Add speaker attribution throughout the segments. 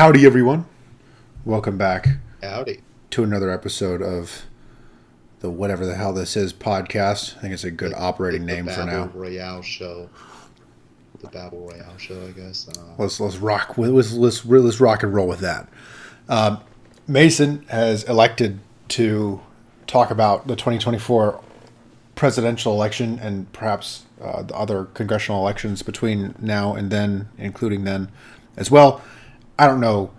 Speaker 1: Howdy, everyone. Welcome back
Speaker 2: Howdy.
Speaker 1: to another episode of the whatever the hell this is podcast. I think it's a good
Speaker 2: The
Speaker 1: operating
Speaker 2: the
Speaker 1: name for now.
Speaker 2: Babel Royale show. The Babel Royale show, I guess.
Speaker 1: Let's rock with let's rock and roll with that. Mason has elected to talk about the 2024 presidential election and perhaps the other congressional elections between now and then, including then as well. I don't know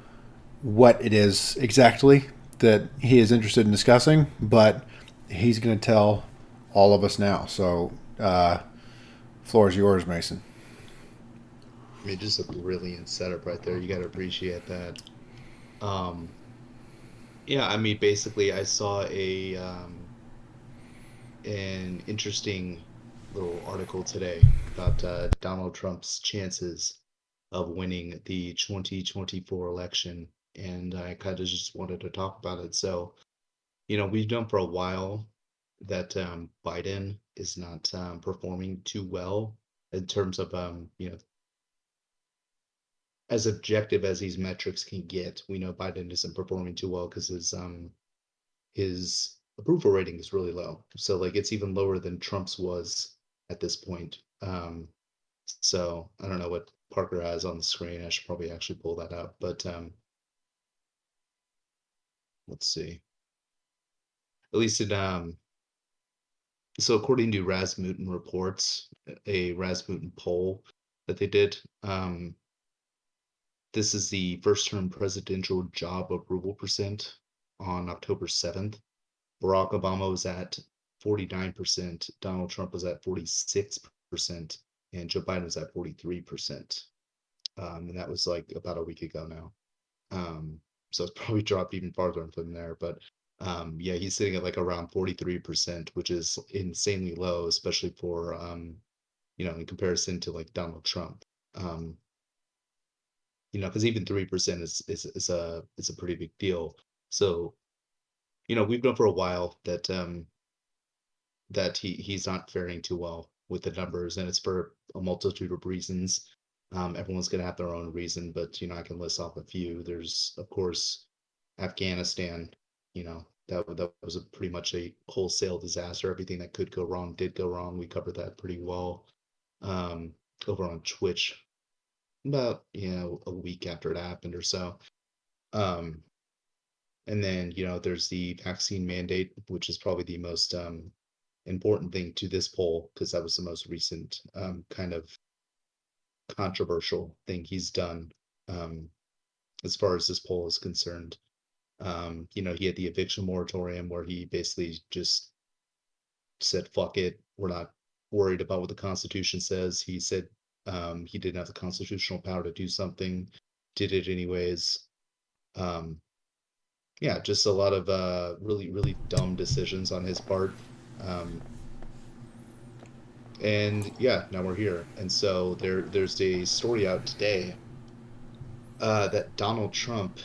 Speaker 1: what it is exactly that he is interested in discussing, but he's going to tell all of us now. So, floor is yours, Mason.
Speaker 2: I mean, just a brilliant setup right there. You got to appreciate that. Um, yeah, I mean, basically, I saw a an interesting little article today about Donald Trump's chances of winning the 2024 election, and I kind of just wanted to talk about it. So, we've known for a while that Biden is not performing too well in terms of, as objective as these metrics can get. We know Biden isn't performing too well because his approval rating is really low. So like it's even lower than Trump's was at this point. So I don't know what Parker has on the screen. I should probably actually pull that up. But let's see. At least in so according to Rasmussen reports, a Rasmussen poll that they did, this is the first term presidential job approval percent on October 7th. Barack Obama was at 49%, Donald Trump was at 46%, and Joe Biden was at 43%. And that was like about a week ago now. So it's probably dropped even farther from there. But yeah, he's sitting at like around 43%, which is insanely low, especially for in comparison to like Donald Trump. Um, because even 3% is a pretty big deal. So, we've known for a while that he's not faring too well with the numbers, and it's for a multitude of reasons. Everyone's going to have their own reason, but I can list off a few. There's, of course, Afghanistan. That was a pretty much a wholesale disaster. Everything that could go wrong did go wrong. We covered that pretty well um, over on Twitch about a week after it happened or so. Um, and then there's the vaccine mandate, which is probably the most important thing to this poll because that was the most recent kind of controversial thing he's done um, as far as this poll is concerned. He had the eviction moratorium where he basically just said, fuck it. We're not worried about what the Constitution says. He said he didn't have the constitutional power to do something, did it anyways. Um, yeah, just a lot of really, really dumb decisions on his part. Um, and yeah, now we're here. And so there's a story out today that Donald Trump,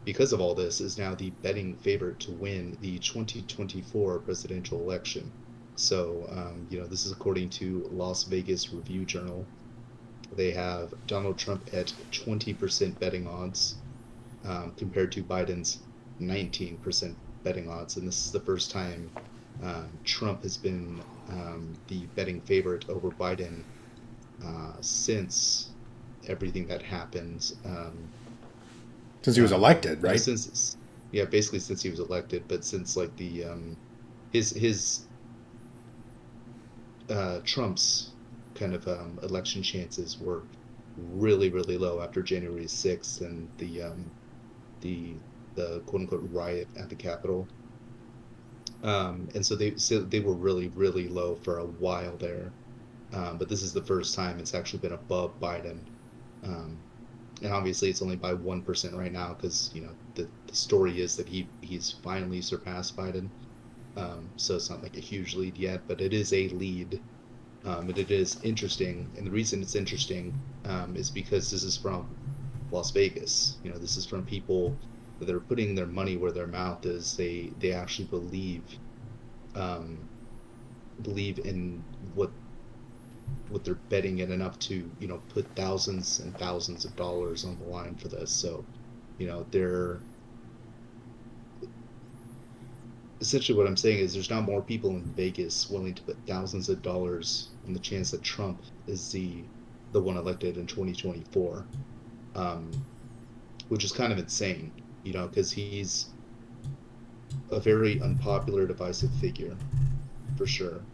Speaker 2: because of all this, is now the betting favorite to win the 2024 presidential election. So, this is according to Las Vegas Review Journal. They have Donald Trump at 20% betting odds, compared to Biden's 19% betting odds. And this is the first time Trump has been the betting favorite over Biden since everything that happened.
Speaker 1: Since he was elected, right?
Speaker 2: Since yeah, basically since he was elected, but since like the his Trump's kind of election chances were really really low after January 6th and the the quote unquote riot at the Capitol. And so they were really really low for a while there. But this is the first time it's actually been above Biden. Um, and obviously it's only by 1% right now because the story is that he's finally surpassed Biden. So it's not like a huge lead yet, but it is a lead. And it is interesting, and the reason it's interesting is because this is from Las Vegas. This is from people that are putting their money where their mouth is. They actually um, believe in what they're betting in enough to put thousands and thousands of dollars on the line for this. So They're essentially what I'm saying is there's not more people in Vegas willing to put thousands of dollars on the chance that Trump is the one elected in 2024, um, which is kind of insane, because he's a very unpopular, divisive figure for sure.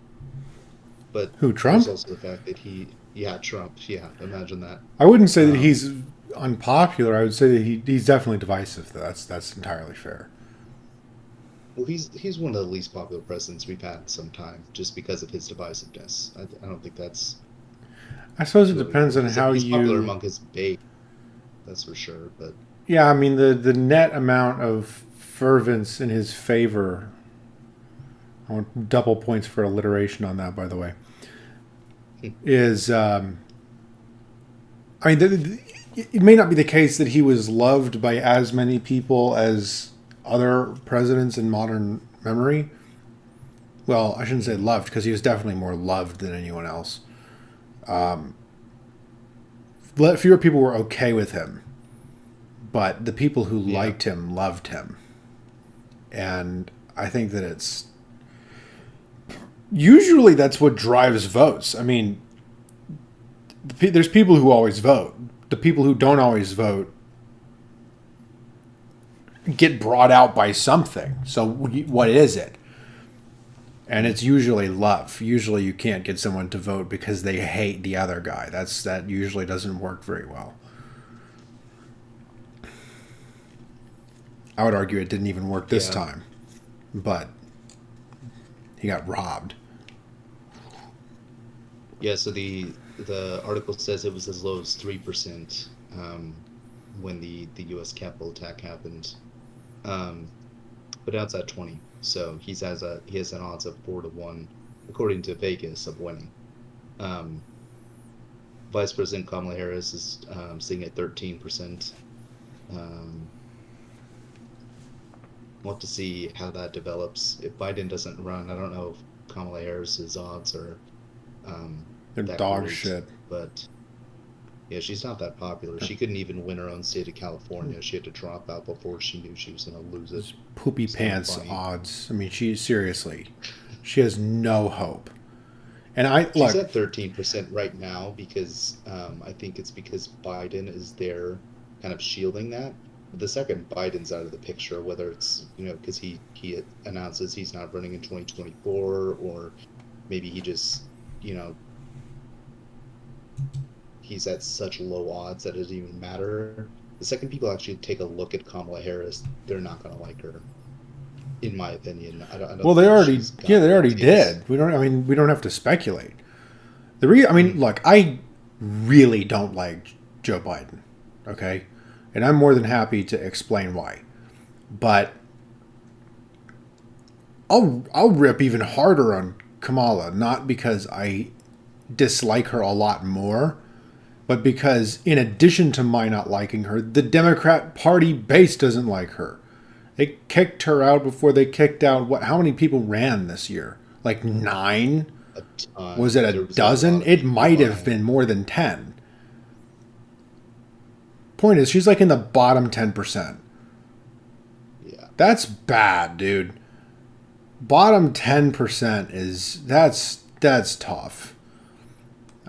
Speaker 2: But
Speaker 1: Who,
Speaker 2: there's
Speaker 1: Trump?
Speaker 2: also the fact that yeah, Trump, yeah, imagine that.
Speaker 1: I wouldn't say that
Speaker 2: Um,
Speaker 1: he's unpopular. I would say that he's definitely divisive. That's entirely fair.
Speaker 2: well, he's one of the least popular presidents we've had in some time, just because of his divisiveness. I don't think that's
Speaker 1: I suppose it
Speaker 2: really
Speaker 1: depends
Speaker 2: true.
Speaker 1: on how
Speaker 2: He's popular
Speaker 1: you.
Speaker 2: among his base, that's for sure. But
Speaker 1: Yeah, I mean the net amount of fervence in his favor. I want double points for alliteration on that, by the way. Is I mean, it may not be the case that he was loved by as many people as other presidents in modern memory. Well, I shouldn't say loved because he was definitely more loved than anyone else. Fewer people were okay with him, but the people who
Speaker 2: yeah,
Speaker 1: liked him loved him. And I think that it's usually that's what drives votes. I mean, there's people who always vote. The people who don't always vote get brought out by something. So what is it? And it's usually love. Usually you can't get someone to vote because they hate the other guy. That usually doesn't work very well. I would argue it didn't even work this
Speaker 2: yeah,
Speaker 1: time, but he got robbed.
Speaker 2: yeah. So the article says it was as low as 3% when the U.S. Capitol attack happened, um, but now it's at 20. So he has an odds of 4-1, according to Vegas, of winning. Um, Vice President Kamala Harris is sitting at 13%. Um, we'll have to see how that develops. If Biden doesn't run, I don't know if Kamala Harris's odds are um,
Speaker 1: They're
Speaker 2: that
Speaker 1: dog
Speaker 2: great,
Speaker 1: shit.
Speaker 2: but yeah, she's not that popular. She couldn't even win her own state of California. She had to drop out before she knew she was going to lose it.
Speaker 1: Poopy
Speaker 2: It's kind of
Speaker 1: pants
Speaker 2: funny.
Speaker 1: odds. I mean, she has no hope. And I
Speaker 2: She's
Speaker 1: look,
Speaker 2: at 13% right now because I think it's because Biden is there kind of shielding that. The second Biden's out of the picture, whether it's, because he announces he's not running in 2024, or maybe he just, you know, he's at such low odds that it doesn't even matter. The second people actually take a look at Kamala Harris, they're not going to like her, in my opinion. I
Speaker 1: well,
Speaker 2: don't think she's got
Speaker 1: they
Speaker 2: what it
Speaker 1: already
Speaker 2: takes.
Speaker 1: did. We don't. I mean, we don't have to speculate. I mean,
Speaker 2: Mhm.
Speaker 1: look, I really don't like Joe Biden. Okay, and I'm more than happy to explain why. But I'll rip even harder on Kamala, not because I dislike her a lot more, but because in addition to my not liking her, the Democrat Party base doesn't like her. They kicked her out before they kicked out what? How many people ran this year? Like nine?
Speaker 2: A
Speaker 1: Was
Speaker 2: ton.
Speaker 1: it a
Speaker 2: There was a lot
Speaker 1: dozen?
Speaker 2: of
Speaker 1: It
Speaker 2: people
Speaker 1: might have
Speaker 2: running.
Speaker 1: been more than 10. Point is, she's like in the bottom 10%.
Speaker 2: Yeah.
Speaker 1: That's bad, dude. Bottom 10% that's tough.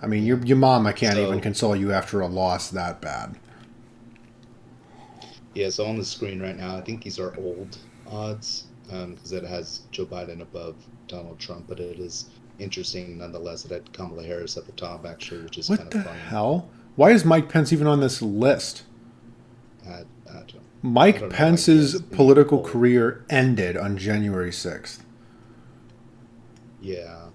Speaker 1: I mean,
Speaker 2: Yeah.
Speaker 1: your mama can't even
Speaker 2: So
Speaker 1: console you after a loss that bad.
Speaker 2: yeah, so on the screen right now, I think these are old odds, because it has Joe Biden above Donald Trump, but it is interesting nonetheless that it had Kamala Harris at the top actually, which is kind
Speaker 1: What
Speaker 2: of
Speaker 1: the
Speaker 2: funny.
Speaker 1: hell? Why is Mike Pence even on this list?
Speaker 2: I
Speaker 1: Mike
Speaker 2: don't know why he
Speaker 1: Pence's
Speaker 2: has in the
Speaker 1: political
Speaker 2: poll.
Speaker 1: career ended on January 6th.
Speaker 2: Yeah,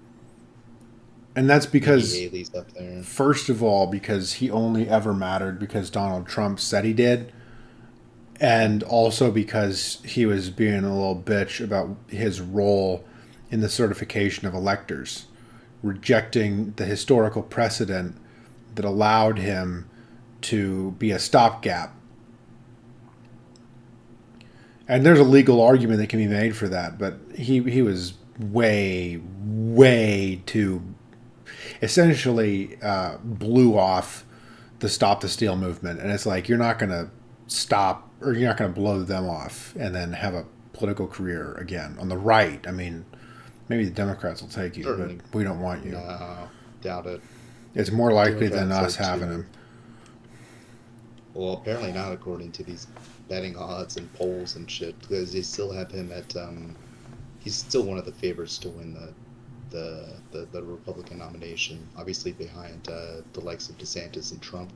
Speaker 1: And that's
Speaker 2: Nikki
Speaker 1: because,
Speaker 2: Haley's up there.
Speaker 1: first of all, because he only ever mattered because Donald Trump said he did. And
Speaker 2: Mhm.
Speaker 1: also because he was being a little bitch about his role in the certification of electors, rejecting the historical precedent that allowed him to be a stopgap. And there's a legal argument that can be made for that, but he was way too essentially blew off the Stop the Steal movement. And it's like, you're not going to stop or you're not going to blow them off and then have a political career again. On the right, I mean, maybe the Democrats will take you,
Speaker 2: Certainly,
Speaker 1: but we don't want you.
Speaker 2: no, doubt it.
Speaker 1: It's more likely than
Speaker 2: Democrats are
Speaker 1: us having
Speaker 2: too.
Speaker 1: him.
Speaker 2: Well, apparently not according to these betting odds and polls and shit, because they still have him at he's still one of the favorites to win the Republican nomination, obviously behind the likes of DeSantis and Trump,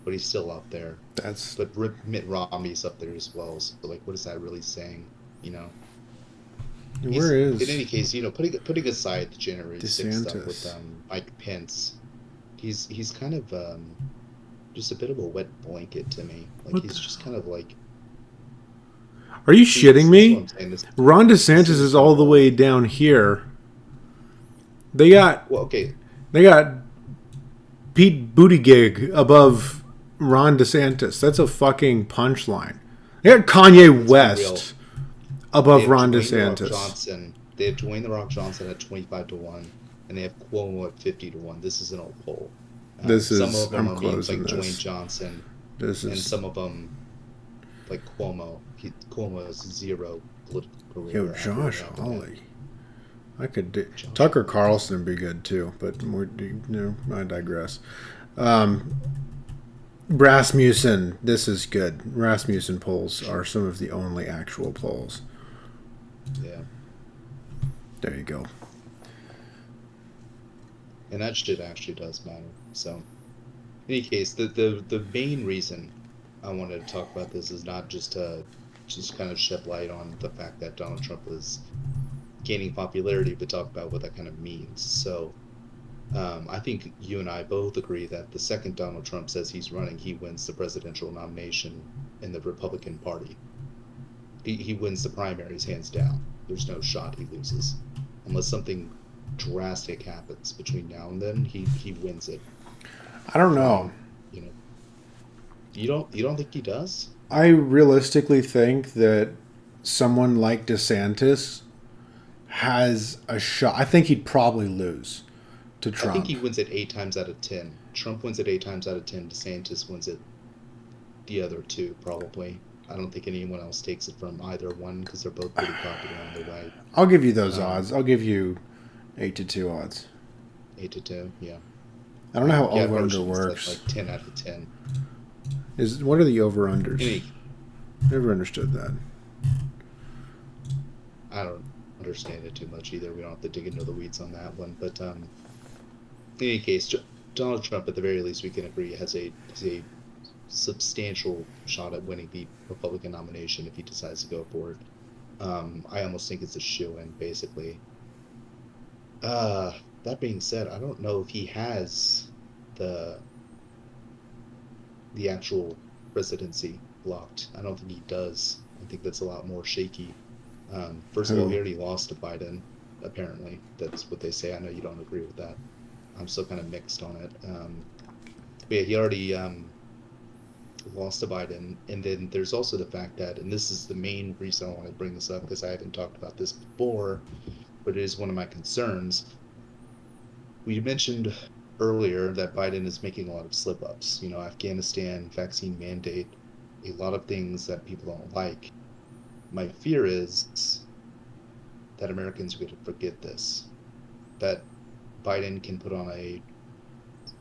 Speaker 2: but he's still up there.
Speaker 1: That's
Speaker 2: But Mitt Romney's up there as well. So like, what is that really saying? You know,
Speaker 1: where
Speaker 2: in
Speaker 1: is
Speaker 2: any case, putting aside the January 6th stuff with
Speaker 1: DeSantis?
Speaker 2: Mike Pence, he's kind of just a bit of a wet blanket to me. Like
Speaker 1: What
Speaker 2: he's
Speaker 1: the-
Speaker 2: just kind of like
Speaker 1: Are you
Speaker 2: see, this
Speaker 1: shitting
Speaker 2: is what
Speaker 1: me?
Speaker 2: I'm saying.
Speaker 1: Ron
Speaker 2: This
Speaker 1: DeSantis
Speaker 2: is
Speaker 1: is all the way down here. They got
Speaker 2: well, okay.
Speaker 1: they got Pete Buttigieg above Ron DeSantis. That's a fucking punchline. They got Kanye
Speaker 2: Let's be real.
Speaker 1: West
Speaker 2: They
Speaker 1: above
Speaker 2: have
Speaker 1: Ron
Speaker 2: Dwayne The Rock
Speaker 1: DeSantis.
Speaker 2: Johnson. They have Dwayne The Rock Johnson at 25-1, and they have Cuomo at 50-1. This is an old poll.
Speaker 1: This
Speaker 2: Some
Speaker 1: is
Speaker 2: of them
Speaker 1: I'm
Speaker 2: are memes like
Speaker 1: closing
Speaker 2: Dwayne
Speaker 1: this.
Speaker 2: Johnson,
Speaker 1: This
Speaker 2: and
Speaker 1: is
Speaker 2: some of them like Cuomo. Cuomo has zero political career.
Speaker 1: yo
Speaker 2: after
Speaker 1: Josh
Speaker 2: that.
Speaker 1: Hawley. I could do
Speaker 2: Josh
Speaker 1: Tucker
Speaker 2: Hawley.
Speaker 1: Carlson would be good too, but more I digress. Rasmussen, this is good. Rasmussen polls are some of the only actual polls.
Speaker 2: Yeah,
Speaker 1: There you go.
Speaker 2: and that shit actually does matter. So, in any case, the main reason I wanted to talk about this is not just to just kind of shed light on the fact that Donald Trump is gaining popularity, but talk about what that kind of means. So, I think you and I both agree that the second Donald Trump says he's running, he wins the presidential nomination in the Republican Party. He wins the primaries hands down. There's no shot he loses, unless something drastic happens between now and then. He wins it.
Speaker 1: I don't know.
Speaker 2: You know, you don't think he does?
Speaker 1: I realistically think that someone like DeSantis has a shot. I think he'd probably lose to
Speaker 2: I
Speaker 1: Trump.
Speaker 2: think he wins it 8 times out of 10. Trump wins it 8 times out of 10. DeSantis wins it the other 2 probably. I don't think anyone else takes it from either one because they're both pretty popular on the right.
Speaker 1: I'll give you those
Speaker 2: Um,
Speaker 1: odds. I'll give you 8-2 odds.
Speaker 2: 8-2, yeah.
Speaker 1: I don't know how
Speaker 2: Gavin
Speaker 1: over under
Speaker 2: Newsom said,
Speaker 1: works.
Speaker 2: like 10 out of 10.
Speaker 1: Is what are the over unders?
Speaker 2: Any,
Speaker 1: Never understood that.
Speaker 2: I don't understand it too much either. We don't have to dig into the weeds on that one. But in any case, Donald Trump, at the very least, we can agree, has a substantial shot at winning the Republican nomination if he decides to go for it. I almost think it's a shoo-in, basically. That being said, I don't know if he has the actual presidency locked. I don't think he does. I think that's a lot more shaky. First of all,
Speaker 1: Who?
Speaker 2: he already lost to Biden, apparently. That's what they say. I know you don't agree with that. I'm still kind of mixed on it. But yeah, he already lost to Biden. And then there's also the fact that, and this is the main reason I want to bring this up because I haven't talked about this before, but it is one of my concerns. We mentioned earlier that Biden is making a lot of slip-ups. You know, Afghanistan, vaccine mandate, a lot of things that people don't like. My fear is that Americans are going to forget this. That Biden can put on a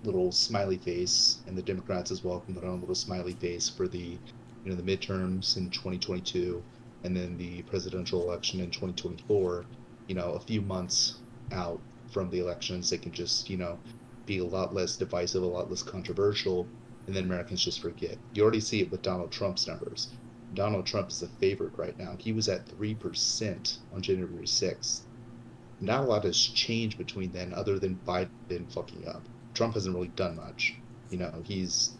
Speaker 2: little smiley face, and the Democrats as well can put on a little smiley face for the midterms in 2022, and then the presidential election in 2024. A few months out from the elections, they can just be a lot less divisive, a lot less controversial, and then Americans just forget. You already see it with Donald Trump's numbers. Donald Trump is a favorite right now. He was at 3% on January 6th. Not a lot has changed between then other than Biden fucking up. Trump hasn't really done much. He's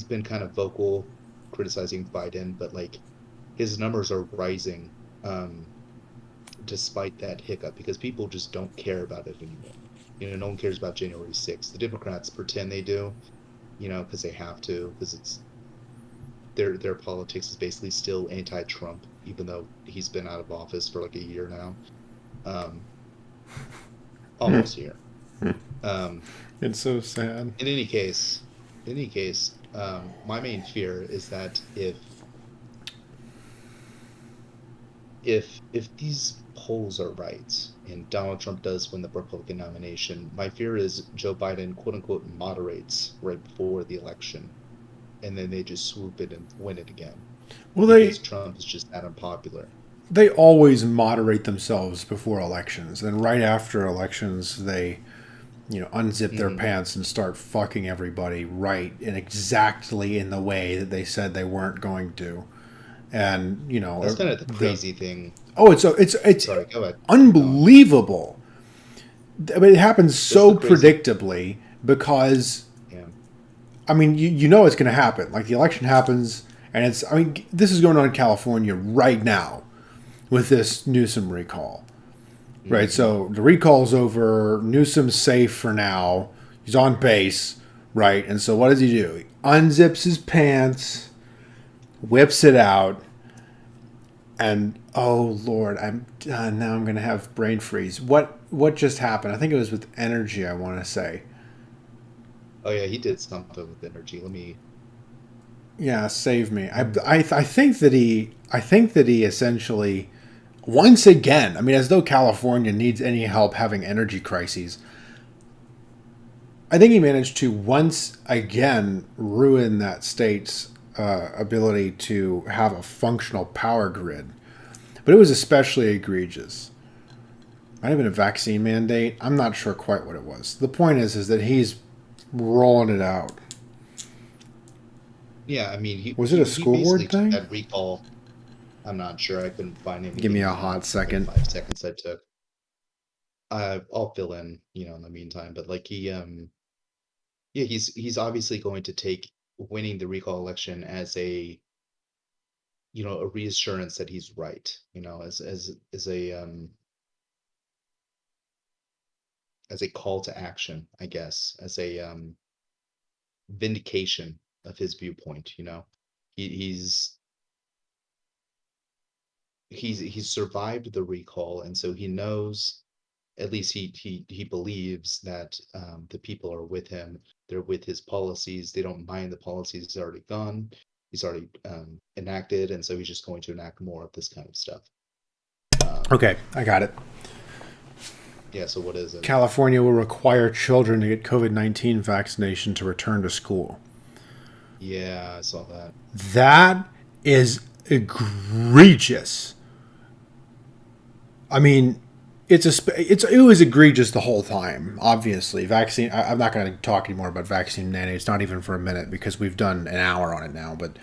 Speaker 2: been kind of vocal criticizing Biden, but like his numbers are rising despite that hiccup because people just don't care about it anymore. No one cares about January 6th. The Democrats pretend they do, because they have to, because it's their politics is basically still anti-Trump, even though he's been out of office for like a year now. Almost a year.
Speaker 1: It's so sad.
Speaker 2: In any case, My main fear is that if these polls are right and Donald Trump does win the Republican nomination, my fear is Joe Biden quote unquote moderates right before the election, and then they just swoop it and win it again
Speaker 1: Well,
Speaker 2: because Trump is just that unpopular.
Speaker 1: they always moderate themselves before elections, and right after elections, they unzip their
Speaker 2: Hmm.
Speaker 1: pants and start fucking everybody right and exactly in the way that they said they weren't going to. And
Speaker 2: That's kind of the
Speaker 1: the
Speaker 2: crazy thing.
Speaker 1: oh, it's
Speaker 2: Sorry, go ahead. Keep going.
Speaker 1: unbelievable. I mean, it happens
Speaker 2: That's the
Speaker 1: so
Speaker 2: crazy.
Speaker 1: predictably because
Speaker 2: Yeah.
Speaker 1: I mean, you know it's going to happen. Like the election happens, and it's. I mean, this is going on in California right now with this Newsom recall, right?
Speaker 2: Hmm.
Speaker 1: So the recall's over. Newsom's safe for now. He's on base, right? And so what does he do? He unzips his pants, whips it out, and oh Lord, I'm now I'm going to have brain freeze. What just happened? I think it was with energy. I want to say.
Speaker 2: Oh yeah, he did something with energy. Let me.
Speaker 1: Yeah, save me. I think that he essentially once again, I mean, as though California needs any help having energy crises, I think he managed to once again ruin that state's ability to have a functional power grid. But it was especially egregious. Might have been a vaccine mandate. I'm not sure quite what it was. The point is that he's rolling it out.
Speaker 2: Yeah, I mean, he
Speaker 1: Was it
Speaker 2: he
Speaker 1: a
Speaker 2: he
Speaker 1: school board
Speaker 2: basically took
Speaker 1: thing?
Speaker 2: that recall. I'm not sure. I couldn't find
Speaker 1: Give me
Speaker 2: anything
Speaker 1: a
Speaker 2: in
Speaker 1: hot
Speaker 2: like
Speaker 1: second.
Speaker 2: 5 seconds I took. I'll fill in, in the meantime. But like yeah, he's obviously going to take winning the recall election as a reassurance that he's right. As a call to action, I guess, as a vindication of his viewpoint. He, he's he's survived the recall, and so he knows. At least he believes that the people are with him. They're with his policies. They don't mind the policies he's already gone. He's already enacted, and so he's just going to enact more of this kind of stuff. Um,
Speaker 1: Okay, I got it.
Speaker 2: yeah. So what is it?
Speaker 1: California will require children to get COVID-19 vaccination to return to school.
Speaker 2: Yeah, I saw that.
Speaker 1: That is egregious. I mean, it was egregious the whole time. Obviously, vaccine. I'm not going to talk anymore about vaccine mandates. Not even for a minute because we've done an hour on it now. But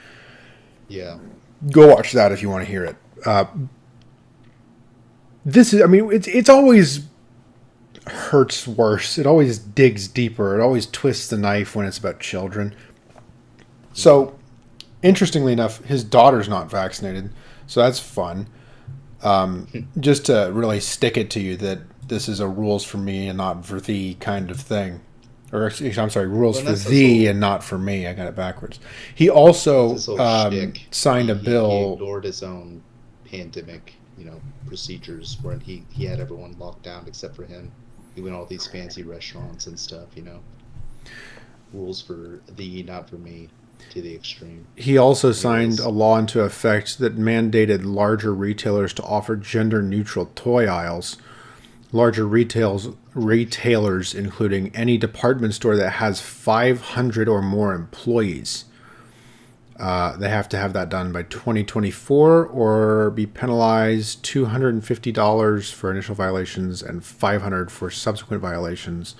Speaker 2: Yeah.
Speaker 1: go watch that if you want to hear it. This is. I mean, it's always hurts worse. It always digs deeper. It always twists the knife when it's about children.
Speaker 2: Hmm.
Speaker 1: So, interestingly enough, his daughter's not vaccinated, so that's fun. Just to really stick it to you that this is a rules for me and not for thee kind of thing. Or I'm sorry, rules
Speaker 2: Well, and
Speaker 1: for
Speaker 2: that's his
Speaker 1: thee
Speaker 2: whole
Speaker 1: and not for me. I got it backwards. He
Speaker 2: that's
Speaker 1: also
Speaker 2: his whole shtick.
Speaker 1: signed
Speaker 2: He
Speaker 1: a
Speaker 2: he he
Speaker 1: bill.
Speaker 2: ignored his own pandemic, procedures where he had everyone locked down except for him. He went all these fancy restaurants and stuff. Rules for thee, not for me, to the extreme.
Speaker 1: He also signed a
Speaker 2: Anyways,
Speaker 1: law into effect that mandated larger retailers to offer gender neutral toy aisles. Larger retailers, including any department store that has 500 or more employees. They have to have that done by 2024 or be penalized $250 for initial violations and $500 for subsequent violations.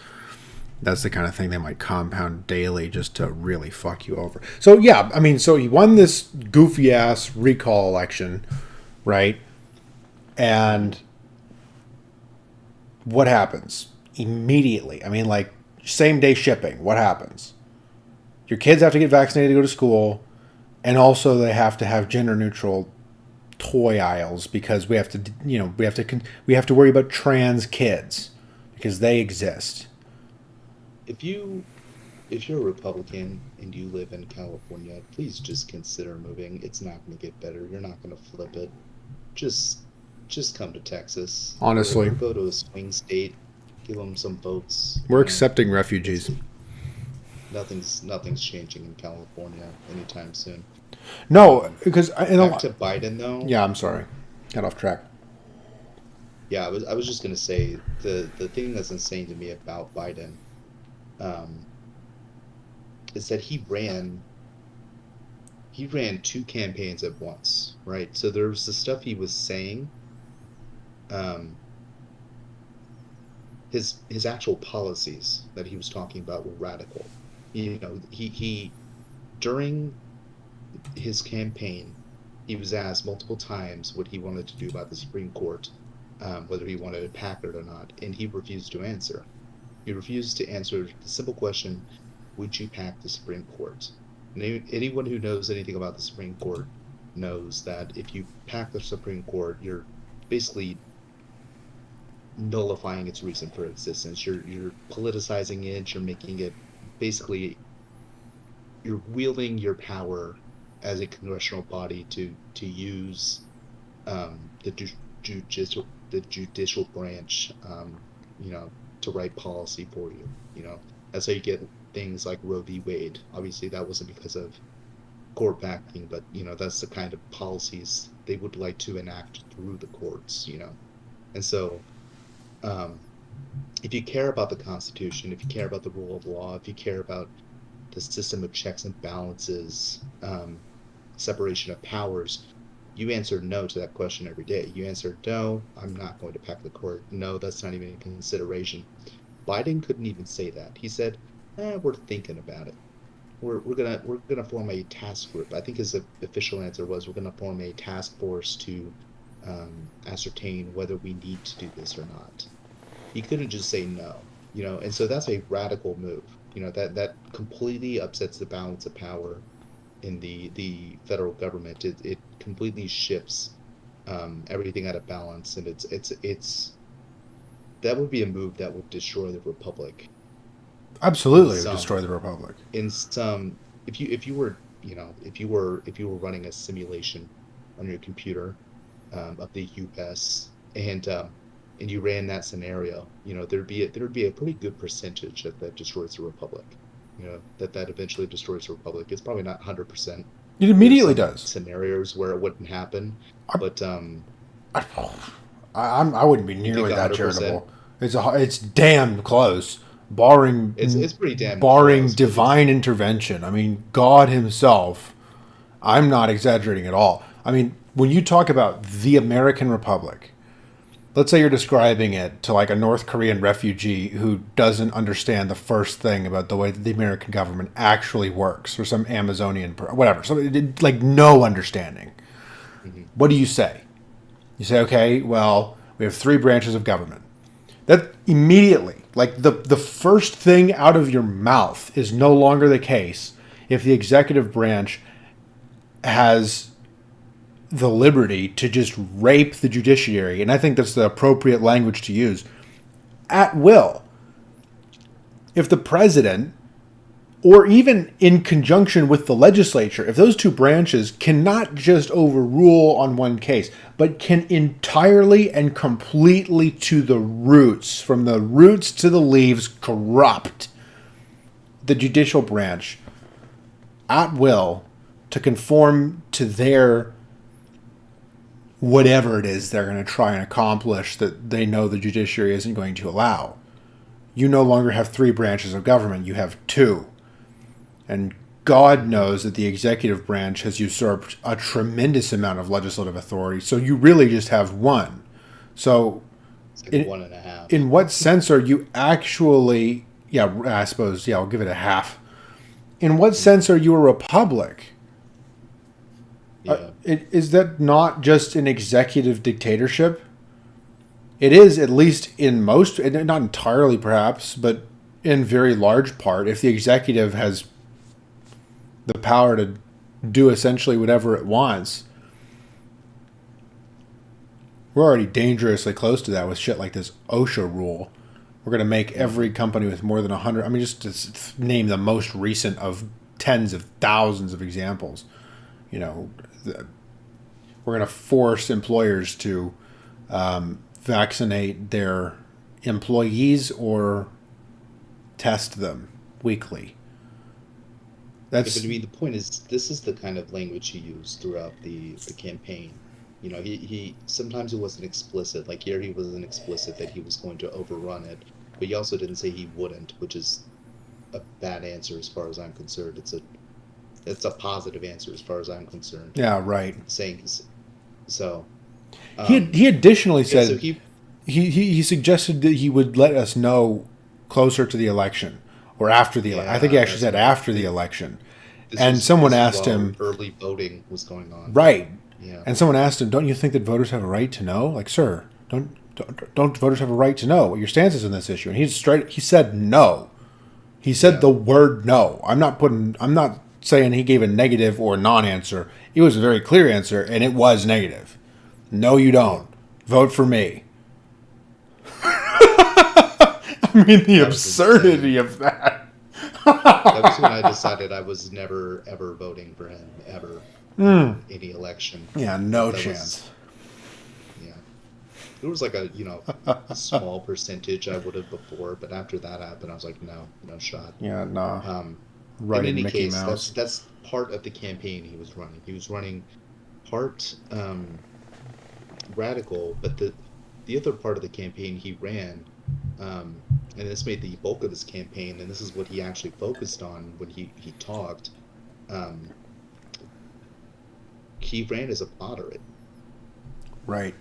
Speaker 1: That's the kind of thing they might compound daily just to really fuck you over. So yeah, I mean, so he won this goofy ass recall election, right? And what happens immediately? I mean, like same day shipping. What happens? Your kids have to get vaccinated to go to school, and also they have to have gender neutral toy aisles because we have to, we have to worry about trans kids because they exist.
Speaker 2: if you if you're a Republican and you live in California, please just consider moving. It's not going to get better. You're not going to flip it. Just just come to Texas or
Speaker 1: Honestly,
Speaker 2: go to a swing state. Give them some votes.
Speaker 1: we're accepting refugees.
Speaker 2: It's Nothing's changing in California anytime soon.
Speaker 1: No, because in a
Speaker 2: Back
Speaker 1: lot.
Speaker 2: to Biden though.
Speaker 1: Yeah, I'm sorry, got off track.
Speaker 2: Yeah, I was just gonna say the thing that's insane to me about Biden um, is that he ran two campaigns at once, right? So there was the stuff he was saying, um, his actual policies that he was talking about were radical. He during his campaign, he was asked multiple times what he wanted to do about the Supreme Court, whether he wanted to pack it or not, and he refused to answer. He refused to answer the simple question, would you pack the Supreme Court? And anyone who knows anything about the Supreme Court knows that if you pack the Supreme Court, you're basically nullifying its reason for existence. You're politicizing it, you're making it basically you're wielding your power as a congressional body to use the judicial branch, to write policy for you. That's how you get things like Roe v. Wade. Obviously, that wasn't because of court backing, but that's the kind of policies they would like to enact through the courts. And so, um, if you care about the Constitution, if you care about the rule of law, if you care about the system of checks and balances, separation of powers, you answered no to that question every day. You answered, no, I'm not going to pack the court. No, that's not even a consideration. Biden couldn't even say that. He said, we're thinking about it. We're gonna form a task group. I think his official answer was, we're gonna form a task force to ascertain whether we need to do this or not. He couldn't just say no, and so that's a radical move. That completely upsets the balance of power in the federal government. It completely shifts everything out of balance, and it's that would be a move that would destroy the republic in
Speaker 1: Absolutely, it would
Speaker 2: some
Speaker 1: destroy the republic.
Speaker 2: in some if you were if you were running a simulation on your computer, of the US, and you ran that scenario, there would be a pretty good percentage that destroys the republic. That eventually destroys the republic. It's probably not 100%.
Speaker 1: It
Speaker 2: There's
Speaker 1: immediately
Speaker 2: some
Speaker 1: does.
Speaker 2: scenarios where it wouldn't happen,
Speaker 1: I,
Speaker 2: but
Speaker 1: I, I wouldn't be
Speaker 2: you think
Speaker 1: nearly that
Speaker 2: 100%?
Speaker 1: charitable. It's damn close, barring
Speaker 2: It's pretty damn
Speaker 1: barring
Speaker 2: close, but it's
Speaker 1: divine intervention. I mean, God Himself. I'm not exaggerating at all. I mean, when you talk about the American Republic, let's say you're describing it to like a North Korean refugee who doesn't understand the first thing about the way that the American government actually works, or some Amazonian, whatever, so like no understanding.
Speaker 2: mhm.
Speaker 1: What do you say? You say, okay, well, we have three branches of government. That immediately, like the first thing out of your mouth is no longer the case if the executive branch has the liberty to just rape the judiciary, and I think that's the appropriate language to use, at will. If the president, or even in conjunction with the legislature, if those two branches cannot just overrule on one case, but can entirely and completely to the roots, from the roots to the leaves, corrupt the judicial branch at will to conform to their whatever it is they're going to try and accomplish that they know the judiciary isn't going to allow. You no longer have three branches of government, you have two. And God knows that the executive branch has usurped a tremendous amount of legislative authority, so you really just have one. So,
Speaker 2: It's like
Speaker 1: in,
Speaker 2: one and a half.
Speaker 1: in what sense are you actually, yeah, I suppose, yeah, I'll give it a half. In what
Speaker 2: Mhm.
Speaker 1: sense are you a republic?
Speaker 2: Yeah.
Speaker 1: Is that not just an executive dictatorship? It is, at least in most, not entirely perhaps, but in very large part. If the executive has the power to do essentially whatever it wants, we're already dangerously close to that with shit like this OSHA rule. We're going to make every
Speaker 2: Mhm.
Speaker 1: company with more than 100, I mean, just to name the most recent of tens of thousands of examples. You know, we're going to force employers to vaccinate their employees or test them weekly.
Speaker 2: Yeah, but
Speaker 1: That's
Speaker 2: I mean, the point is, this is the kind of language he used throughout the campaign. He sometimes it wasn't explicit. Like here, he wasn't explicit that he was going to overrun it, but he also didn't say he wouldn't, which is a bad answer as far as I'm concerned. It's a positive answer as far as I'm concerned.
Speaker 1: yeah, right.
Speaker 2: Saying so.
Speaker 1: He additionally
Speaker 2: Yeah. So
Speaker 1: said he suggested that he would let us know closer to the election or after the election. I think he
Speaker 2: yeah,
Speaker 1: actually
Speaker 2: that's
Speaker 1: said
Speaker 2: right.
Speaker 1: after the election.
Speaker 2: This
Speaker 1: And
Speaker 2: was
Speaker 1: someone
Speaker 2: this is
Speaker 1: asked
Speaker 2: while
Speaker 1: him,
Speaker 2: early voting was going on.
Speaker 1: right?
Speaker 2: Yeah.
Speaker 1: And someone asked him, "Don't you think that voters have a right to know?" Like, sir, don't voters have a right to know what your stance is in this issue? And he said no. He said
Speaker 2: Yeah.
Speaker 1: the word no. I'm not saying he gave a negative or non-answer. It was a very clear answer, and it was negative. No, you
Speaker 2: Yeah.
Speaker 1: don't. Vote for me. I mean, the
Speaker 2: That was insane.
Speaker 1: absurdity of that.
Speaker 2: That was when I decided I was never ever voting for him ever in any election.
Speaker 1: Yeah, no
Speaker 2: That was
Speaker 1: chance.
Speaker 2: yeah. There was like a small percentage I would have before, but after that happened, I was like, no, no shot.
Speaker 1: Yeah, nah.
Speaker 2: Um, in
Speaker 1: Writing
Speaker 2: any
Speaker 1: Mickey
Speaker 2: case,
Speaker 1: Mouse.
Speaker 2: that's part of the campaign he was running. He was running part radical, but the other part of the campaign he ran, and this made the bulk of his campaign, and this is what he actually focused on when he talked. Um, he ran as a moderate,
Speaker 1: Right.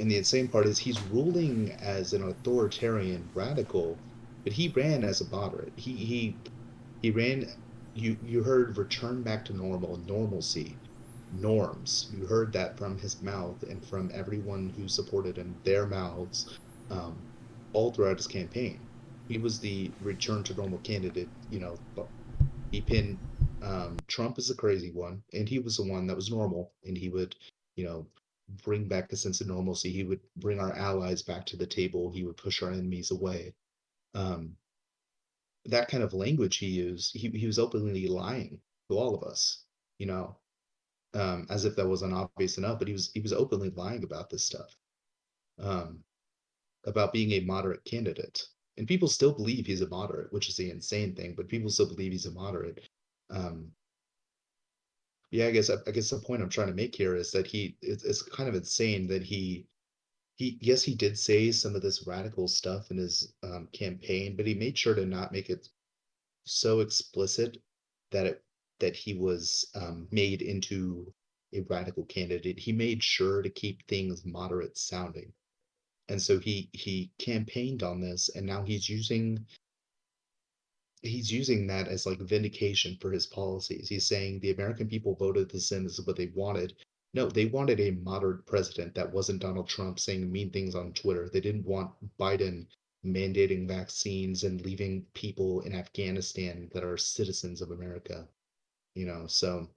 Speaker 2: and the insane part is he's ruling as an authoritarian radical, but he ran as a moderate. He ran. You heard return back to normal, normalcy, norms. You heard that from his mouth and from everyone who supported him, their mouths, um, all throughout his campaign. He was the return to normal candidate. He pinned Trump as a crazy one, and he was the one that was normal, and he would, you know, bring back a sense of normalcy. He would bring our allies back to the table. He would push our enemies away. Um, that kind of language he used, he was openly lying to all of us, you know, as if that wasn't obvious enough. But he was openly lying about this stuff, um, about being a moderate candidate, and people still believe he's a moderate, which is the insane thing. But people still believe he's a moderate. Um, yeah, I guess the point I'm trying to make here is that it's kind of insane that he yes, he did say some of this radical stuff in his campaign, but he made sure to not make it so explicit that he was made into a radical candidate. He made sure to keep things moderate sounding, and so he campaigned on this, and now he's using that as like vindication for his policies. He's saying the American people voted this in. This is what they wanted. No, they wanted a moderate president that wasn't Donald Trump saying mean things on Twitter. They didn't want Biden mandating vaccines and leaving people in Afghanistan that are citizens of America. So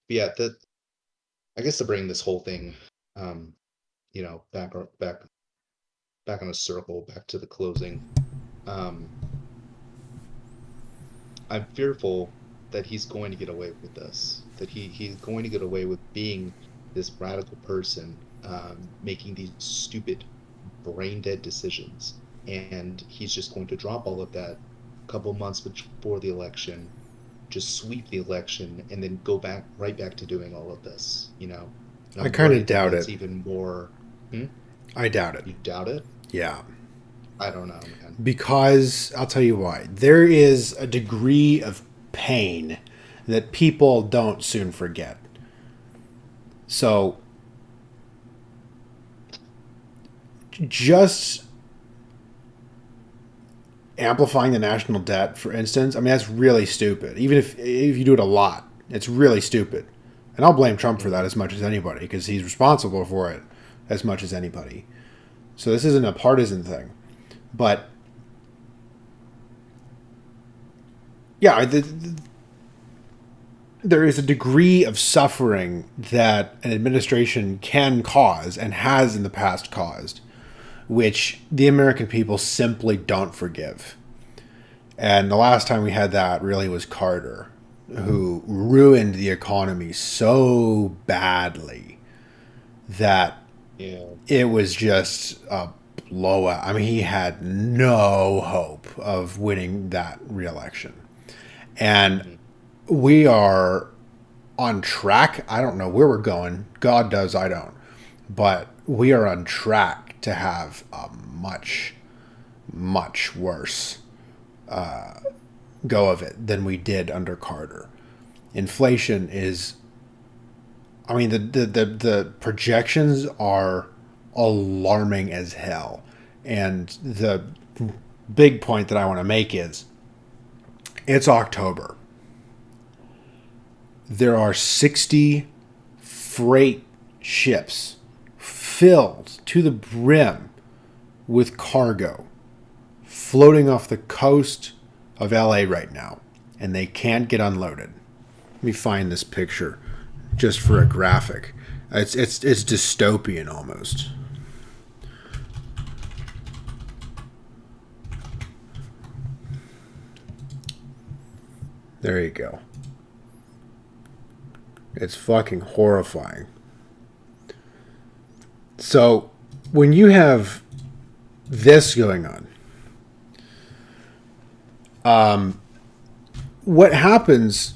Speaker 2: yeah, that I guess to bring this whole thing, um, back on a circle, back to the closing. Um, I'm fearful that he's going to get away with this, that he's going to get away with being this radical person, making these stupid, brain dead decisions. And he's just going to drop all of that a couple months before the election, just sweep the election, and then go right back to doing all of this. And
Speaker 1: I
Speaker 2: I'm
Speaker 1: kind of
Speaker 2: worried that
Speaker 1: doubt
Speaker 2: that's
Speaker 1: it.
Speaker 2: even more. Hmm?
Speaker 1: I doubt it.
Speaker 2: You doubt it?
Speaker 1: Yeah.
Speaker 2: I don't know, man.
Speaker 1: Because I'll tell you why. There is a degree of pain that people don't soon forget. So just amplifying the national debt, for instance, I mean that's really stupid. Even if you do it a lot, it's really stupid. And I'll blame Trump for that
Speaker 2: Hmm.
Speaker 1: as much as anybody because he's responsible for it as much as anybody. So this isn't a partisan thing, but yeah, there is a degree of suffering that an administration can cause and has in the past caused, which the American people simply don't forgive. And the last time we had that really was Carter, who ruined the economy so badly that
Speaker 2: Yeah.
Speaker 1: it was just a blowout. I mean, he had no hope of winning that reelection. And
Speaker 2: Mhm.
Speaker 1: we are on track. I don't know where we're going. God does, I don't. But we are on track to have a much, much worse go of it than we did under Carter. Inflation is, I mean, the projections are alarming as hell. And the big point that I want to make is it's October. There are 60 freight ships filled to the brim with cargo floating off the coast of LA right now, and they can't get unloaded. Let me find this picture just for a graphic. It's dystopian almost. There you go. It's fucking horrifying. So, when you have this going on, what happens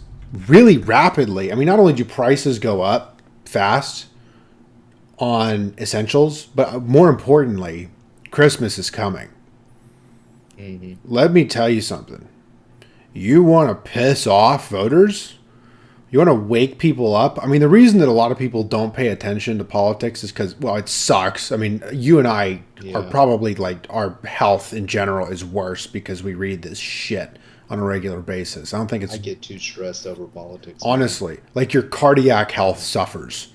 Speaker 1: really rapidly? I mean, not only do prices go up fast on essentials, but more importantly, Christmas is coming.
Speaker 2: Mhm.
Speaker 1: Let me tell you something. You want to piss off voters? You want to wake people up? I mean, the reason that a lot of people don't pay attention to politics is because, well, it sucks. I mean, you and I are
Speaker 2: Yeah.
Speaker 1: probably like, our health in general is worse because we read this shit on a regular basis. I don't think
Speaker 2: I
Speaker 1: it's,
Speaker 2: get too stressed over politics, man.
Speaker 1: honestly, like, your cardiac health suffers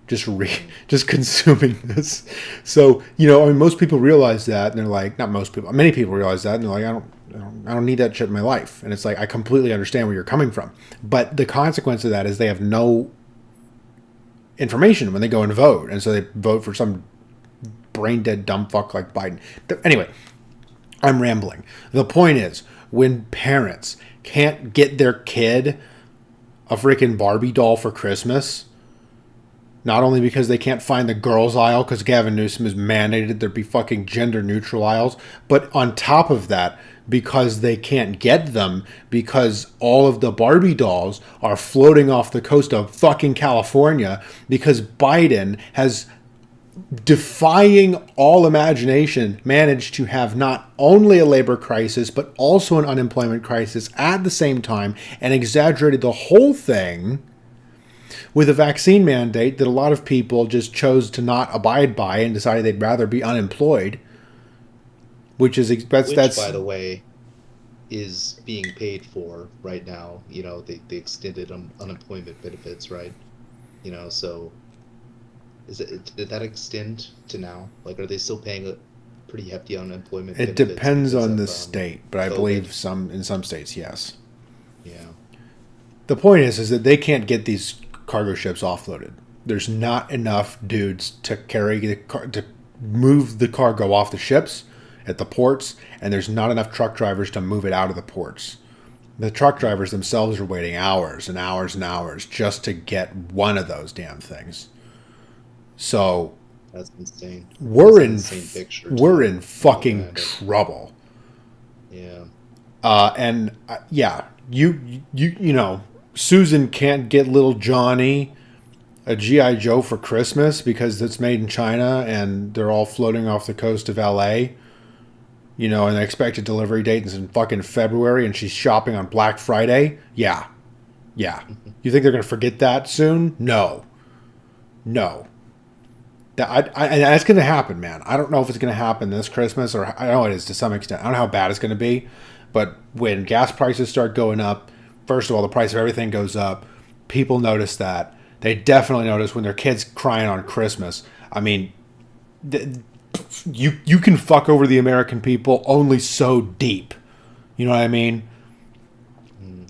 Speaker 2: Mhm.
Speaker 1: just consuming this. So, I mean, most people realize that, and they're like, not most people, many people realize that, and they're like, I don't need that shit in my life. And it's like, I completely understand where you're coming from, but the consequence of that is they have no information when they go and vote, and so they vote for some brain dead dumb fuck like Biden. Anyway, I'm rambling. The point is, when parents can't get their kid a freaking Barbie doll for Christmas, not only because they can't find the girls aisle because Gavin Newsom has mandated there be fucking gender neutral aisles, but on top of that, because they can't get them because all of the Barbie dolls are floating off the coast of fucking California because Biden has, defying all imagination, managed to have not only a labor crisis but also an unemployment crisis at the same time and exaggerated the whole thing with a vaccine mandate that a lot of people just chose to not abide by and decided they'd rather be unemployed, which is
Speaker 2: Which, by
Speaker 1: that's
Speaker 2: the way, is being paid for right now. The extended unemployment benefits, right? So did that extend to now? Like, are they still paying a pretty hefty unemployment
Speaker 1: it
Speaker 2: benefits
Speaker 1: depends
Speaker 2: because
Speaker 1: on
Speaker 2: of
Speaker 1: the state, but I
Speaker 2: COVID?
Speaker 1: believe some in some states, yes.
Speaker 2: Yeah.
Speaker 1: The point is that they can't get these cargo ships offloaded. There's not enough dudes to carry to move the cargo off the ships at the ports, and there's not enough truck drivers to move it out of the ports. The truck drivers themselves are waiting hours and hours and hours just to get one of those damn things. So
Speaker 2: That's insane. That's
Speaker 1: we're
Speaker 2: an
Speaker 1: in
Speaker 2: insane picture
Speaker 1: we're
Speaker 2: too.
Speaker 1: in
Speaker 2: Looking
Speaker 1: fucking
Speaker 2: at it.
Speaker 1: trouble.
Speaker 2: Yeah.
Speaker 1: And yeah, Susan can't get little Johnny a GI Joe for Christmas because it's made in China and they're all floating off the coast of LA. And the expected delivery date is in fucking February, and she's shopping on Black Friday. Yeah, yeah. You think they're gonna forget that soon? No, no. And that's gonna happen, man. I don't know if it's gonna happen this Christmas, or I know it is to some extent. I don't know how bad it's gonna be, but when gas prices start going up, first of all, the price of everything goes up. People notice that. They definitely notice when their kids crying on Christmas. I mean, you can fuck over the American people only so deep. You know what I mean?
Speaker 2: Mm.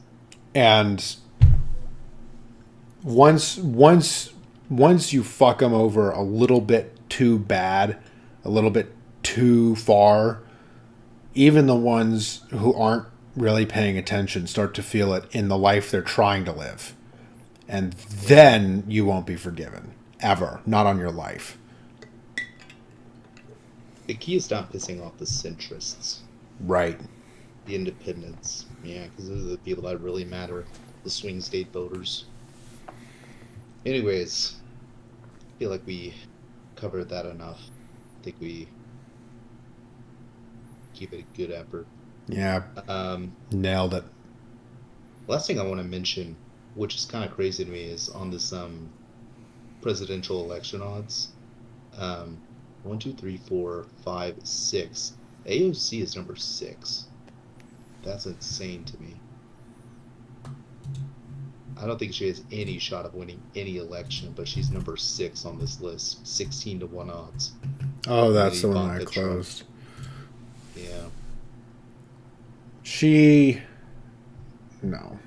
Speaker 1: And once you fuck them over a little bit too bad, a little bit too far, even the ones who aren't really paying attention start to feel it in the life they're trying to live. And then you won't be forgiven. Ever. Not on your life.
Speaker 2: The key is not pissing off the centrists.
Speaker 1: Right.
Speaker 2: The independents. Yeah, because those are the people that really matter. The swing state voters. Anyways, I feel like we covered that enough. I think we keep it a good effort.
Speaker 1: Yeah,
Speaker 2: Um,
Speaker 1: nailed it.
Speaker 2: Last thing I want to mention, which is kind of crazy to me, is on this presidential election odds. Um, one, two, three, four, five, six. AOC is number six. That's insane to me. I don't think she has any shot of winning any election, but she's number six on this list, 16 to 1 odds.
Speaker 1: Oh,
Speaker 2: And then
Speaker 1: that's the one I
Speaker 2: Ivanka Trump.
Speaker 1: closed.
Speaker 2: Yeah.
Speaker 1: She. No.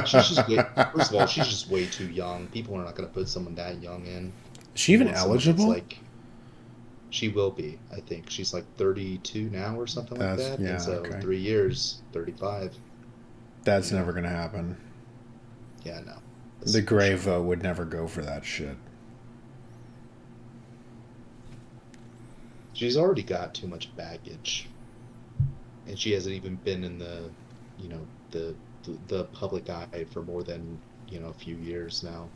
Speaker 2: She's just way, first of all, she's just way too young. People are not going to put someone that young in.
Speaker 1: Is she
Speaker 2: You
Speaker 1: even
Speaker 2: want someone that's
Speaker 1: eligible?
Speaker 2: like, she will be, I think. She's like 32 now or something like
Speaker 1: That's
Speaker 2: that. And
Speaker 1: yeah.
Speaker 2: so
Speaker 1: Okay.
Speaker 2: 3 years, 35.
Speaker 1: That's
Speaker 2: Yeah.
Speaker 1: never gonna happen.
Speaker 2: Yeah, no.
Speaker 1: The
Speaker 2: That's for
Speaker 1: gray
Speaker 2: sure.
Speaker 1: vote would never go for that shit.
Speaker 2: She's already got too much baggage. And she hasn't even been in you know, the public eye for more than, a few years now.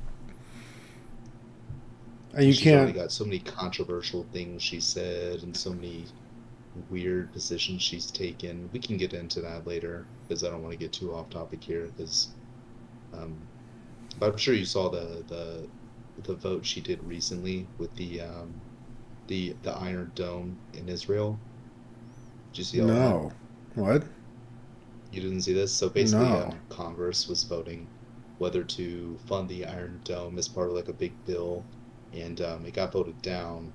Speaker 1: And
Speaker 2: And
Speaker 1: you
Speaker 2: she's already
Speaker 1: can't.
Speaker 2: got so many controversial things she said and so many weird positions she's taken. We can get into that later because I don't want to get too off topic here because um but I'm sure you saw the vote she did recently with the Iron Dome in Israel. Did you see all that?
Speaker 1: No. What?
Speaker 2: You didn't see this? So basically,
Speaker 1: No.
Speaker 2: Congress was voting whether to fund the Iron Dome as part of like a big bill, and it got voted down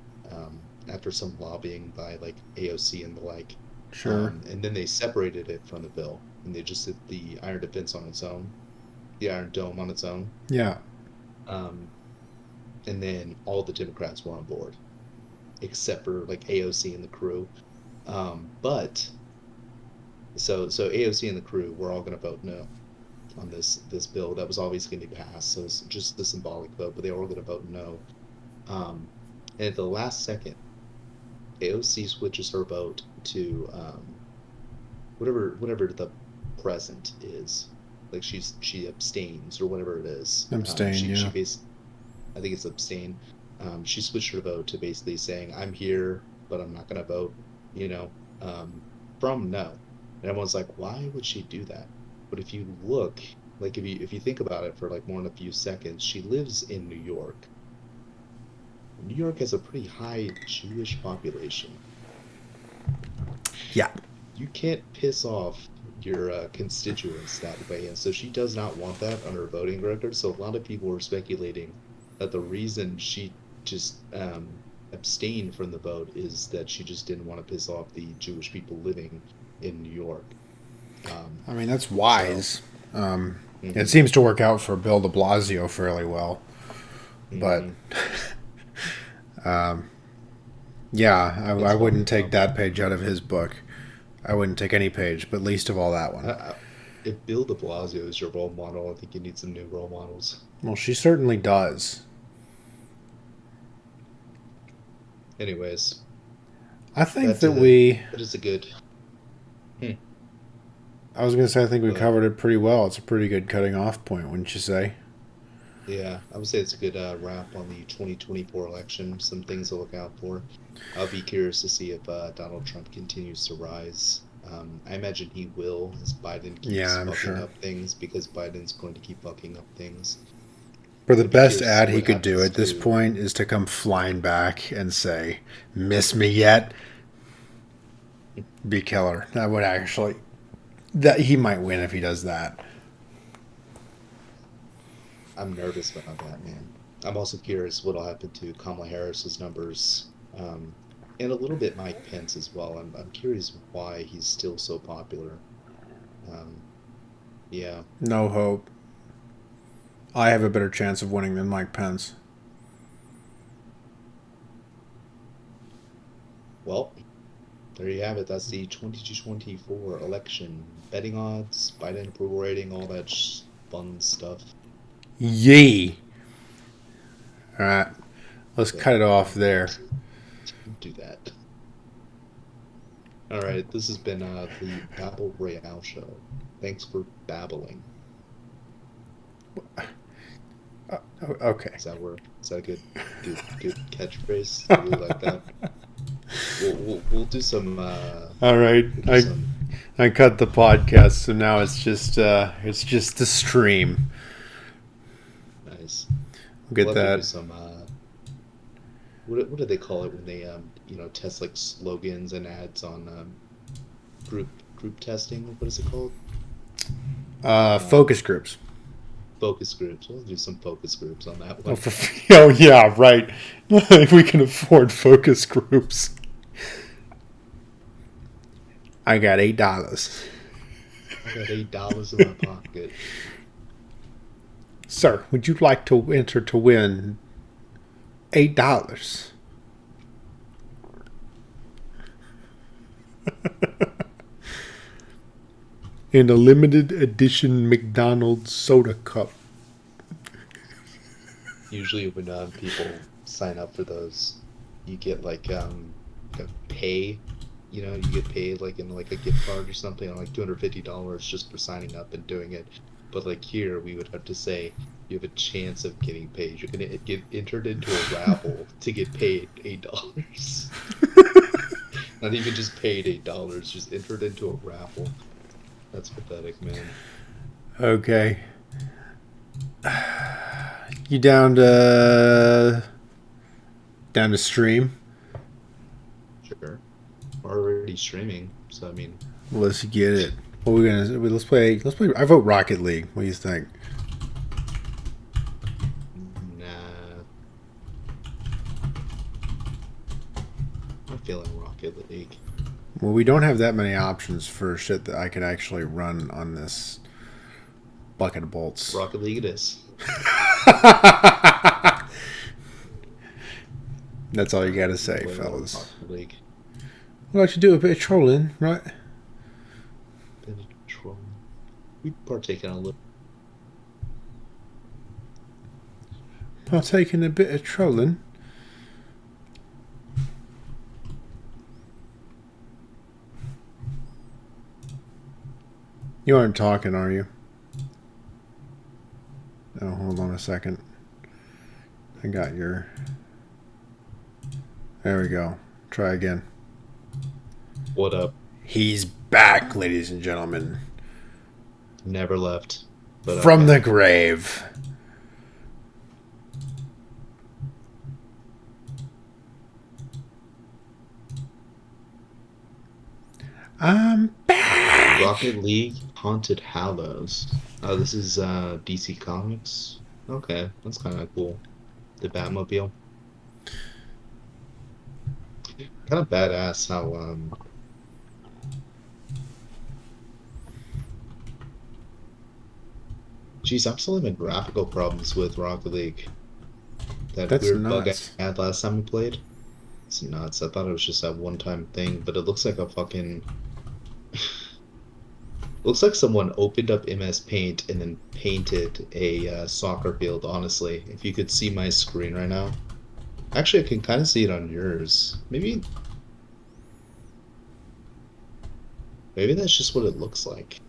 Speaker 2: after some lobbying by like AOC and the like.
Speaker 1: Sure.
Speaker 2: And then they separated it from the bill, and they just did the Iron Defense on its own, the Iron Dome on its own.
Speaker 1: Yeah.
Speaker 2: Um, and then all the Democrats were on board, except for like AOC and the crew. But so AOC and the crew were all going to vote no on this bill that was always going to be passed. So it's just the symbolic vote, but they were all going to vote no. Um, and at the last second, AOC switches her vote to whatever the present is. Like she abstains or whatever it is.
Speaker 1: Abstain.
Speaker 2: She
Speaker 1: Yeah.
Speaker 2: I think it's abstain. She switched her vote to basically saying I'm here, but I'm not going to vote. You know, um, from no. And everyone's like, why would she do that? But if you look, like if you think about it for like more than a few seconds, she lives in New York. New York has a pretty high Jewish population.
Speaker 1: Yeah.
Speaker 2: You can't piss off your constituents that way, and so she does not want that on her voting record. So a lot of people were speculating that the reason she just abstained from the vote is that she just didn't want to piss off the Jewish people living in New York. Um,
Speaker 1: I mean, that's
Speaker 2: so,
Speaker 1: wise. It
Speaker 2: mhm,
Speaker 1: seems to work out for Bill de Blasio fairly well. But
Speaker 2: mhm.
Speaker 1: yeah, I
Speaker 2: It's funny
Speaker 1: wouldn't take
Speaker 2: though.
Speaker 1: that page out of his book. I wouldn't take any page, but least of all that one.
Speaker 2: I, I, if Bill de Blasio is your role model, I think you need some new role models.
Speaker 1: Well, she certainly does.
Speaker 2: Anyways,
Speaker 1: I think
Speaker 2: that
Speaker 1: that we.
Speaker 2: that is a good. Hmm,
Speaker 1: I was going to say, I think we
Speaker 2: go ahead.
Speaker 1: covered it pretty well. It's a pretty good cutting off point, wouldn't you say?
Speaker 2: Yeah, I would say it's a good wrap on the 2024 election. Some things to look out for. I'll be curious to see if Donald Trump continues to rise. I imagine he will as Biden
Speaker 1: Yeah,
Speaker 2: keeps
Speaker 1: I'm
Speaker 2: fucking
Speaker 1: sure.
Speaker 2: up things because Biden's going to keep fucking up things.
Speaker 1: For the
Speaker 2: I'd be
Speaker 1: best
Speaker 2: curious to see
Speaker 1: ad he
Speaker 2: what
Speaker 1: could do
Speaker 2: happens
Speaker 1: at this
Speaker 2: to.
Speaker 1: point is to come flying back and say, "Miss me yet?" Be killer. That would actually. That he might win if he does that.
Speaker 2: I'm nervous about that, man. I'm also curious what'll happen to Kamala Harris's numbers, and a little bit Mike Pence as well. I'm curious why he's still so popular. Um, yeah.
Speaker 1: No hope. I have a better chance of winning than Mike Pence.
Speaker 2: Well, there you have it. That's the 2024 election. Betting odds, Biden approval rating, all that fun stuff.
Speaker 1: Yee. All right, let's
Speaker 2: Yeah,
Speaker 1: cut it off
Speaker 2: don't
Speaker 1: there.
Speaker 2: do that. All right, this has been the Babble Royale show. Thanks for babbling.
Speaker 1: Okay.
Speaker 2: Is that a good catchphrase? You really like that? We'll do some
Speaker 1: All right.
Speaker 2: we'll do some
Speaker 1: I cut the podcast, so now it's just the stream.
Speaker 2: nice.
Speaker 1: We'll
Speaker 2: We'll
Speaker 1: get
Speaker 2: have to do
Speaker 1: that.
Speaker 2: some what do they call it when they test like slogans and ads on group testing? What is it called?
Speaker 1: Focus groups.
Speaker 2: Focus groups. We'll do some focus groups on that
Speaker 1: Oh,
Speaker 2: one.
Speaker 1: oh yeah, right. We can afford focus groups. I got $8.
Speaker 2: I got $8 in my pocket.
Speaker 1: Sir, would you like to enter to win $8? In a limited edition McDonald's soda cup.
Speaker 2: Usually when people sign up for those, you get like a pay, you get paid like in like a gift card or something on like $250 just for signing up and doing it. But like here, we would have to say you have a chance of getting paid. You're gonna get entered into a raffle to get paid $8. Not even just paid $8, just entered into a raffle. That's pathetic, man.
Speaker 1: Okay. You down to stream?
Speaker 2: Sure. We're already streaming, so I mean,
Speaker 1: Let's get it. What we gonna? Let's play. I vote Rocket League. What do you think?
Speaker 2: nah. I'm feeling Rocket League.
Speaker 1: Well, we don't have that many options for shit that I could actually run on this bucket of bolts.
Speaker 2: Rocket League it is.
Speaker 1: That's all you gotta say,
Speaker 2: Way more
Speaker 1: fellas.
Speaker 2: Rocket League.
Speaker 1: We'd like to do a bit of trolling, right?
Speaker 2: Bit of troll. We partake in a little.
Speaker 1: Partaking a bit of trolling. You aren't talking, are you? Oh, hold on a second. I got your... There we go. Try again.
Speaker 2: What up?
Speaker 1: He's back, ladies and gentlemen.
Speaker 2: Never left. But
Speaker 1: From
Speaker 2: okay.
Speaker 1: the grave. I'm back.
Speaker 2: Rocket League Haunted Hallows. Oh, this is DC Comics. Okay, that's kind of cool. The Batmobile. Kind of badass how Geez, I'm still having graphical problems with Rocket League. That
Speaker 1: That's
Speaker 2: weird bug
Speaker 1: nuts.
Speaker 2: I had last time we played. It's nuts. I thought it was just that one-time thing, but it looks like a fucking looks like someone opened up MS Paint and then painted a soccer field, honestly. If you could see my screen right now. Actually, I can kind of see it on yours. Maybe that's just what it looks like.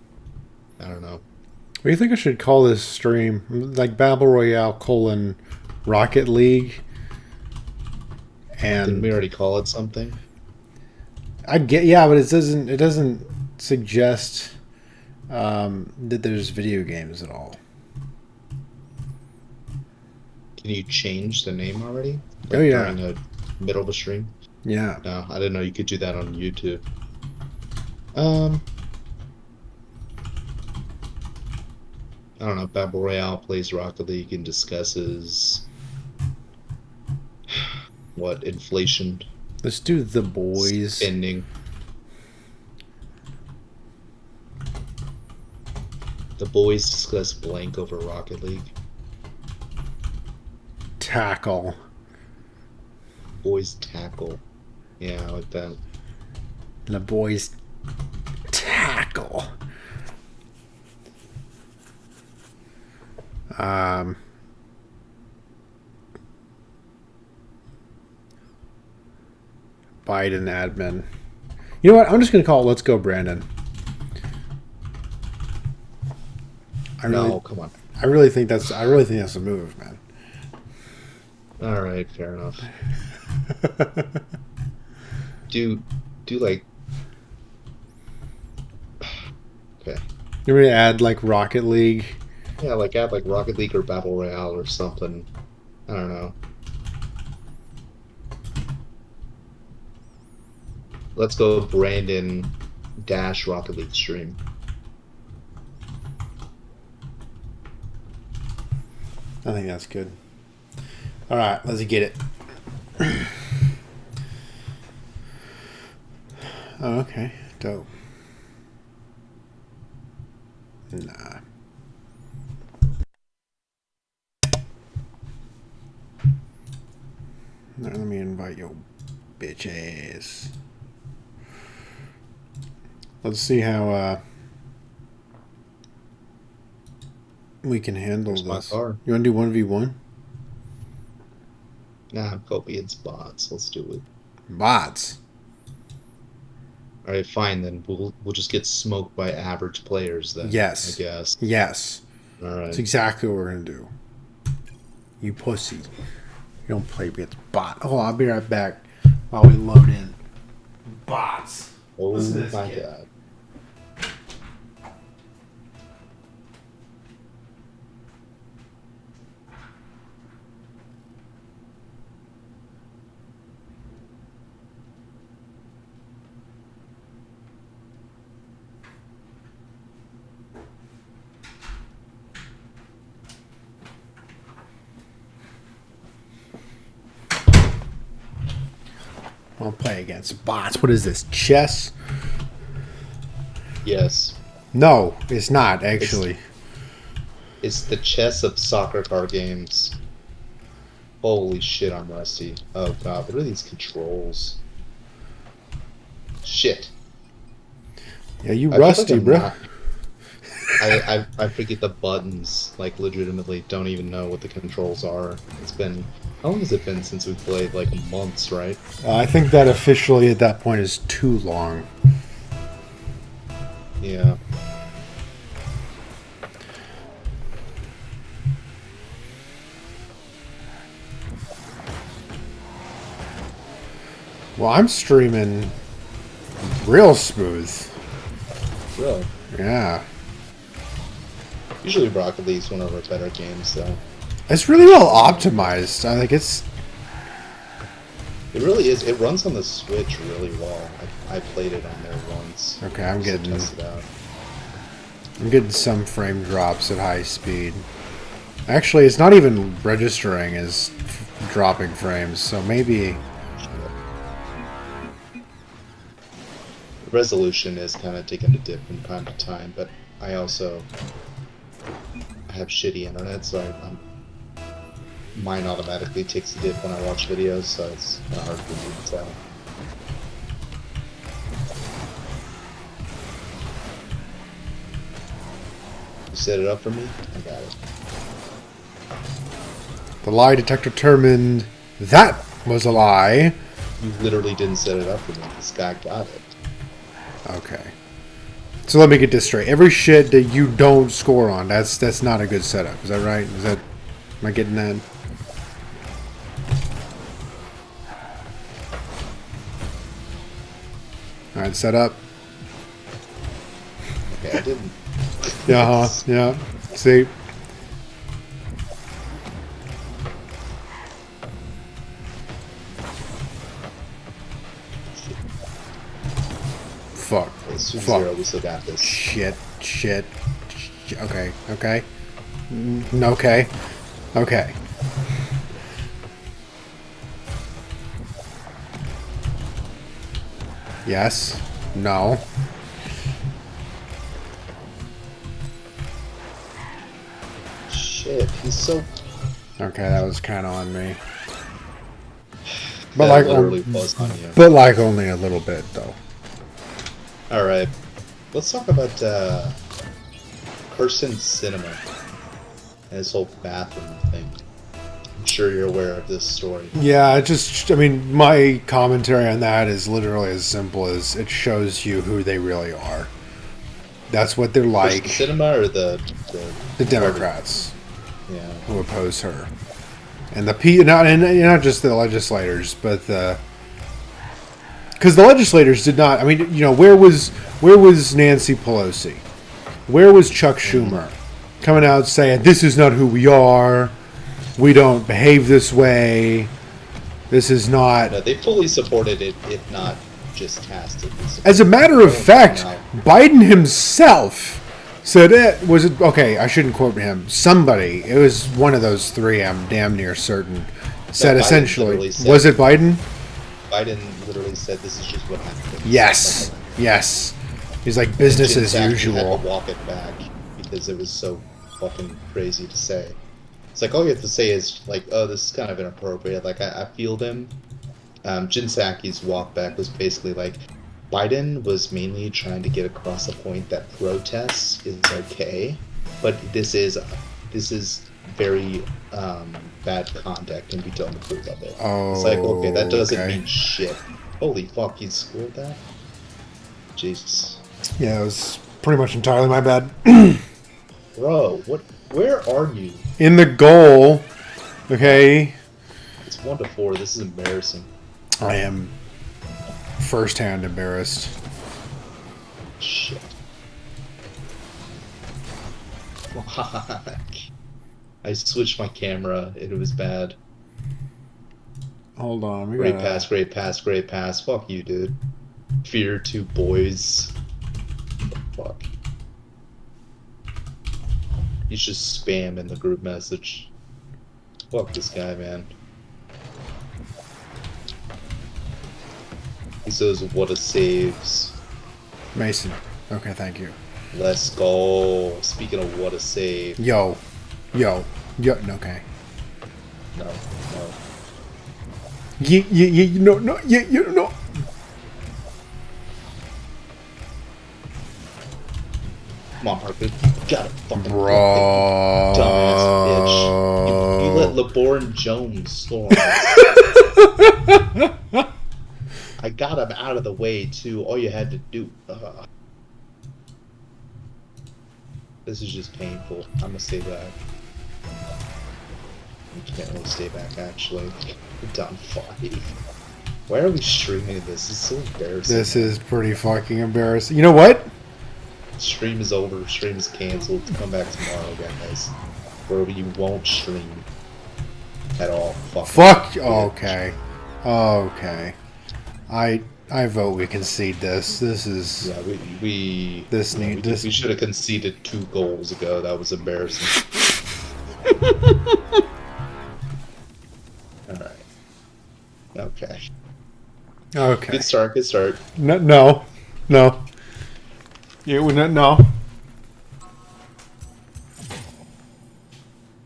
Speaker 2: I don't know.
Speaker 1: What do you think I should call this stream? Like Battle Royale Rocket League?
Speaker 2: Didn't we
Speaker 1: And
Speaker 2: already call it something?
Speaker 1: yeah, but it doesn't suggest that there's video games at all.
Speaker 2: Can you change the name already?
Speaker 1: Oh, yeah.
Speaker 2: During the middle of a stream?
Speaker 1: Yeah.
Speaker 2: No, I didn't know you could do that on YouTube. I don't know. Battle Royale plays Rocket League and discusses what inflation
Speaker 1: Let's do The Boys.
Speaker 2: spending. The boys discuss blank over Rocket League.
Speaker 1: Tackle.
Speaker 2: Boys tackle. Yeah, I like that.
Speaker 1: The Boys tackle. Biden admin. You know what? I'm just gonna call it "Let's Go, Brandon."
Speaker 2: No, come on.
Speaker 1: I really think that's a move, man.
Speaker 2: All right, fair enough. Do like okay.
Speaker 1: You ready to add like Rocket League?
Speaker 2: Yeah, like add like Rocket League or Battle Royale or something. I don't know. Let's go Brandon dash Rocket League stream.
Speaker 1: I think that's good. All right, let's get it. Oh, okay, dope. Nah. Let me invite your bitch ass. Let's see how we can handle
Speaker 2: Where's my
Speaker 1: this.
Speaker 2: car?
Speaker 1: You want to do 1v1?
Speaker 2: Nah, Kobe, it's bots. Let's do it.
Speaker 1: Bots.
Speaker 2: All right, fine then. We'll just get smoked by average players then.
Speaker 1: Yes.
Speaker 2: I guess.
Speaker 1: Yes.
Speaker 2: All right.
Speaker 1: That's exactly what we're gonna do. You pussy. You don't play against bot. Oh, I'll be right back while we load in. Bots.
Speaker 2: Oh
Speaker 1: Listen to this
Speaker 2: my
Speaker 1: kid.
Speaker 2: god.
Speaker 1: I'll play against bots. What is this? Chess?
Speaker 2: Yes.
Speaker 1: No, it's not actually.
Speaker 2: It's the chess of soccer car games. Holy shit, I'm rusty. Oh god, what are these controls? Shit.
Speaker 1: Yeah, you
Speaker 2: I feel like
Speaker 1: rusty,
Speaker 2: I'm
Speaker 1: bro.
Speaker 2: not- I forget the buttons, like legitimately don't even know what the controls are. It's been, how long has it been since we played? Like months, right?
Speaker 1: I think that officially at that point is too long.
Speaker 2: Yeah.
Speaker 1: Well, I'm streaming real smooth.
Speaker 2: Really?
Speaker 1: Yeah.
Speaker 2: Usually Rocket League's one of our better games, so.
Speaker 1: It's really well optimized. I think it's...
Speaker 2: It really is. It runs on the Switch really well. I played it on there once.
Speaker 1: Okay, I'm
Speaker 2: just to
Speaker 1: getting...
Speaker 2: test it out.
Speaker 1: I'm getting some frame drops at high speed. Actually, it's not even registering as dropping frames, so maybe...
Speaker 2: The resolution is kind of taking a dip from time to time, but I also have shitty internet, so mine automatically takes a dip when I watch videos, so it's kind of hard for me to tell. You set it up for me? I got it.
Speaker 1: The lie detector determined that was a lie.
Speaker 2: You literally didn't set it up for me. This guy got it.
Speaker 1: Okay. So let me get this straight. Every shit that you don't score on, that's not a good setup. Is that right? Am I getting that? Alright, set up.
Speaker 2: Okay, I didn't.
Speaker 1: Yeah, yeah. See? Fuck.
Speaker 2: It's 2-0,
Speaker 1: Fuck.
Speaker 2: we still got this.
Speaker 1: Shit. Okay. Okay. Okay. Okay. Yes. No.
Speaker 2: Shit, he's so...
Speaker 1: Okay, that was kind of on me. But
Speaker 2: That
Speaker 1: like,
Speaker 2: literally was on you.
Speaker 1: but like only a little bit though.
Speaker 2: Alright, let's talk about Person Cinema and his whole bathroom thing. I'm sure you're aware of this story.
Speaker 1: Yeah, I mean, my commentary on that is literally as simple as it shows you who they really are. That's what they're
Speaker 2: Push
Speaker 1: like.
Speaker 2: the cinema or
Speaker 1: The Democrats
Speaker 2: Yeah.
Speaker 1: who oppose her, and not just the legislators, but because the legislators did not. I mean, where was Nancy Pelosi? Where was Chuck Schumer coming out saying this is not who we are? We don't behave this way. This is not.
Speaker 2: No, they fully supported it, if not just tacitly.
Speaker 1: As a matter of fact, Biden himself said it. Was it okay? I shouldn't quote him. Somebody. It was one of those three. I'm damn near certain. Said
Speaker 2: Biden
Speaker 1: essentially.
Speaker 2: literally said-
Speaker 1: Was it Biden?
Speaker 2: Biden literally said, "This is just what happened."
Speaker 1: Yes. Yes. He's like business
Speaker 2: Jim
Speaker 1: as
Speaker 2: Saki had
Speaker 1: usual.
Speaker 2: to walk it back because it was so fucking crazy to say. It's like all you have to say is like, "Oh, this is kind of inappropriate." Like I feel them. Jin Saki's walk back was basically like, Biden was mainly trying to get across the point that protests is okay, but this is very bad conduct and we don't approve of it. It's like, okay, that doesn't
Speaker 1: okay.
Speaker 2: mean shit. Holy fuck, you scored that? Jesus.
Speaker 1: Yeah, it was pretty much entirely my bad.
Speaker 2: Bro, where are you?
Speaker 1: In the goal. Okay.
Speaker 2: It's 1-4, this is embarrassing.
Speaker 1: I am firsthand embarrassed.
Speaker 2: Shit. Fuck. I switched my camera, and it was bad.
Speaker 1: Hold on. We
Speaker 2: Great
Speaker 1: gotta...
Speaker 2: pass, great pass, great pass. Fuck you, dude. Fear 2 boys. Fuck. He's just spam in the group message. Fuck this guy, man. He says, what a saves.
Speaker 1: Mason. Okay, thank you.
Speaker 2: Let's go. Speaking of what a save.
Speaker 1: Yo. Okay.
Speaker 2: No.
Speaker 1: No.
Speaker 2: Come on, Parker. You gotta fucking
Speaker 1: Bro.
Speaker 2: dumbass bitch. You let LeBron Jones score on us. I got him out of the way, too. All you had to do... This is just painful. I'm gonna stay back. You can't really stay back, actually. We're down 5. Why are we streaming this? It's so embarrassing.
Speaker 1: This is pretty fucking embarrassing. You know what?
Speaker 2: Stream is over. Stream is canceled. Come back tomorrow, guys. Where you won't stream at all.
Speaker 1: Fuck. Okay. I vote we concede this. This is.
Speaker 2: Yeah, we should have conceded 2 goals ago. That was embarrassing. All right. Okay.
Speaker 1: Okay.
Speaker 2: Good start. Good start.
Speaker 1: No. You would not. No.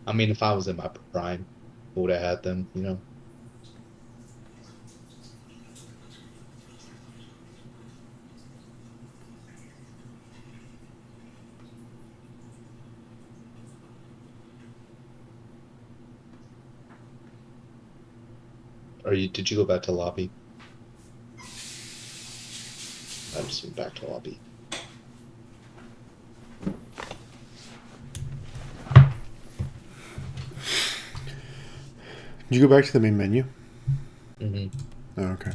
Speaker 2: I mean, if I was in my prime, I would have had them. You know. Did you go back to lobby? I just went back to lobby.
Speaker 1: Did you go back to the main menu?
Speaker 2: Mm-hmm.
Speaker 1: Oh, okay.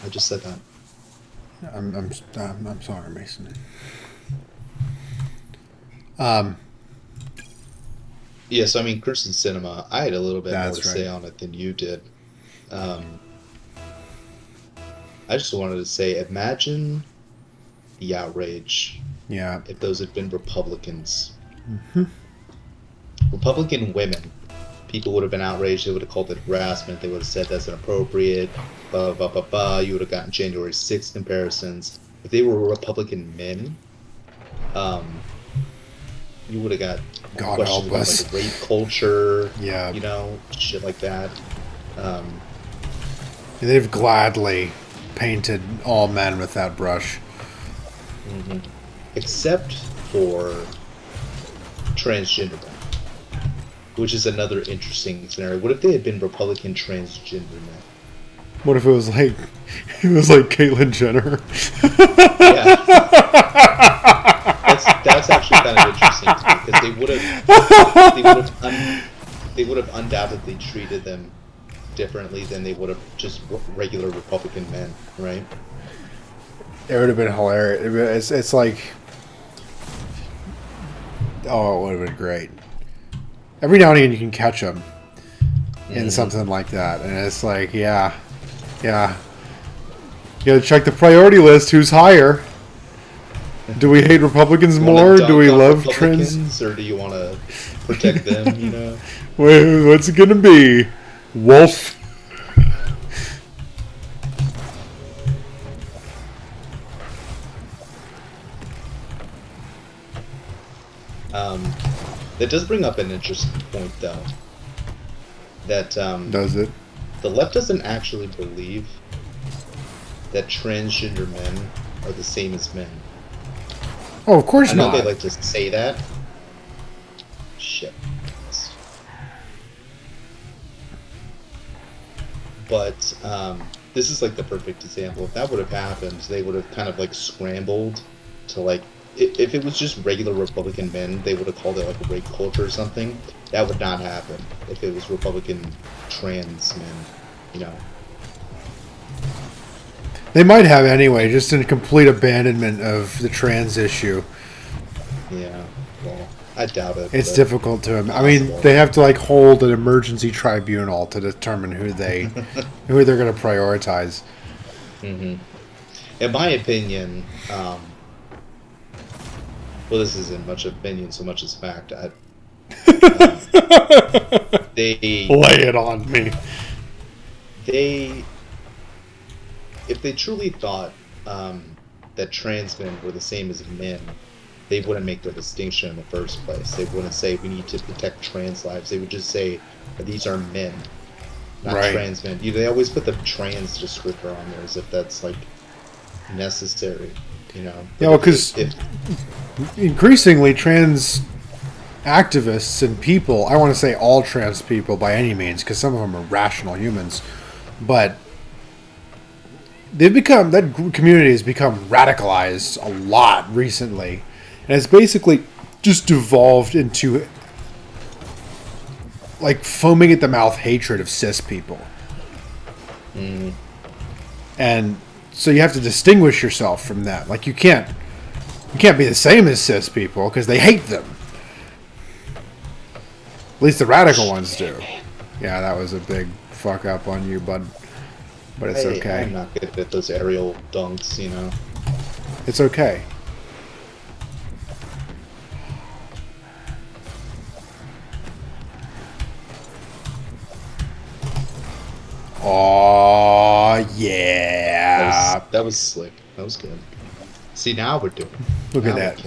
Speaker 2: I just said that.
Speaker 1: I'm sorry, Mason.
Speaker 2: Yeah, so I mean, Kirsten Cinema, I had a little bit more to say
Speaker 1: right.
Speaker 2: on it than you did. I just wanted to say, imagine the outrage
Speaker 1: Yeah.
Speaker 2: if those had been Republicans.
Speaker 1: Mm-hmm.
Speaker 2: Republican women, people would have been outraged. They would have called it harassment. They would have said that's inappropriate. Blah, blah, blah, blah. You would have gotten January 6th comparisons. If they were Republican men, you would have got
Speaker 1: God
Speaker 2: questions
Speaker 1: help
Speaker 2: about
Speaker 1: us.
Speaker 2: like rape culture,
Speaker 1: Yeah.
Speaker 2: you know, shit like that.
Speaker 1: They've gladly painted all men with that brush.
Speaker 2: Mm-hmm. Except for transgender men. which is another interesting scenario. What if they had been Republican transgender men?
Speaker 1: What if it was like Caitlyn Jenner?
Speaker 2: Yeah, that's actually kind of interesting to me because they would have undoubtedly treated them differently than they would have just regular Republican men, right?
Speaker 1: It would have been hilarious. It's like, oh, it would have been great. Every now and again, you can catch them in something like that, and it's like, yeah. You gotta check the priority list. Who's higher? Do we hate Republicans more? Do we love trans?
Speaker 2: Or do you want to protect them? You know.
Speaker 1: What's it gonna be? Wolf.
Speaker 2: That does bring up an interesting point, though. That
Speaker 1: Does it?
Speaker 2: the left doesn't actually believe that transgender men are the same as men.
Speaker 1: Oh, of course
Speaker 2: I know
Speaker 1: not.
Speaker 2: they like to say that. Shit. But this is like the perfect example. If that would have happened, they would have kind of like scrambled to like, if it was just regular Republican men, they would have called it like a rape culture or something. That would not happen if it was Republican trans men, you know.
Speaker 1: They might have anyway, just in complete abandonment of the trans issue.
Speaker 2: Yeah, well, I doubt it.
Speaker 1: It's difficult to. I mean, they have to like hold an emergency tribunal to determine who they're going to prioritize.
Speaker 2: In my opinion, well, this isn't much opinion so much as fact. They
Speaker 1: lay it on me.
Speaker 2: If they truly thought that trans men were the same as men, they wouldn't make the distinction in the first place. They wouldn't say we need to protect trans lives. They would just say that these are men, not trans men. They always put the trans descriptor on there as if that's like necessary, you know.
Speaker 1: Yeah, well, because increasingly trans activists and people, I want to say all trans people by any means, because some of them are rational humans, but that community has become radicalized a lot recently, and it's basically just devolved into like foaming at the mouth hatred of cis people. And so you have to distinguish yourself from that. Like you can't be the same as cis people because they hate them. At least the radical ones do. Yeah, that was a big fuck up on you, bud. But it's okay.
Speaker 2: I'm not good at those aerial dunks, you know.
Speaker 1: It's okay. Oh yeah.
Speaker 2: That was slick. That was good. See, now we're doing.
Speaker 1: Look at that.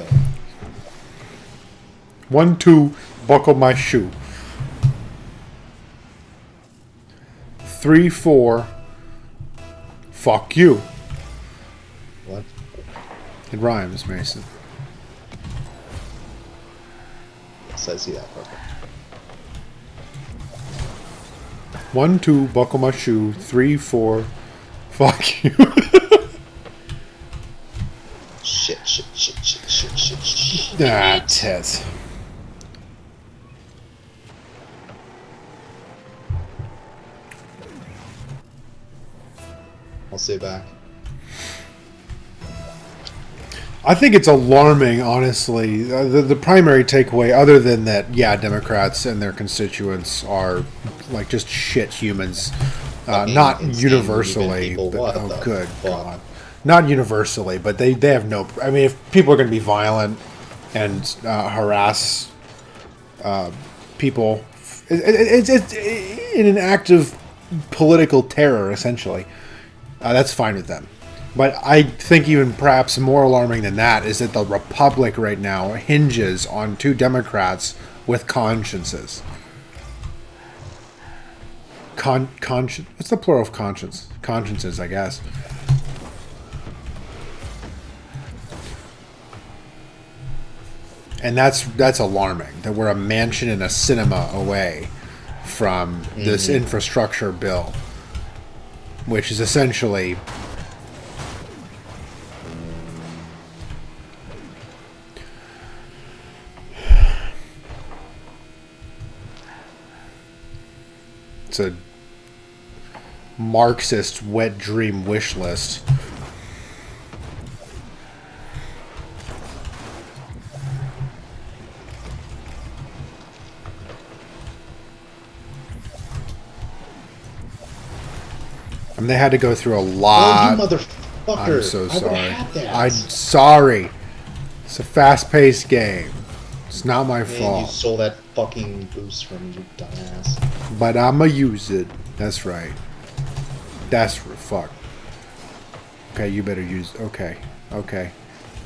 Speaker 1: 1, 2, buckle my shoe. 3, 4. Fuck you.
Speaker 2: What?
Speaker 1: It rhymes, Mason.
Speaker 2: Yes, I see that part.
Speaker 1: 1, 2, buckle my shoe. 3, 4, fuck you.
Speaker 2: Shit.
Speaker 1: Ah, tits.
Speaker 2: I'll stay back.
Speaker 1: I think it's alarming, honestly. The primary takeaway, other than that, yeah, Democrats and their constituents are like just shit humans. Not universally. But, oh, good God. Not universally, but they have no... I mean, if people are going to be violent and harass people, it's in an act of political terror, essentially. That's fine with them. But I think even perhaps more alarming than that is that the Republic right now hinges on 2 Democrats with consciences. Conscience? What's the plural of conscience? Consciences, I guess. And that's alarming that we're a mansion and a cinema away from this infrastructure bill, which is essentially it's a Marxist wet dream wish list. And they had to go through a lot.
Speaker 2: Oh, you motherfucker!
Speaker 1: I'm so
Speaker 2: I would've
Speaker 1: sorry.
Speaker 2: had that.
Speaker 1: I'm sorry. It's a fast-paced game. It's not my
Speaker 2: Man,
Speaker 1: fault.
Speaker 2: you stole that fucking boost from you, dumbass.
Speaker 1: But I'ma use it. That's right. Fuck. Okay, you better use. Okay.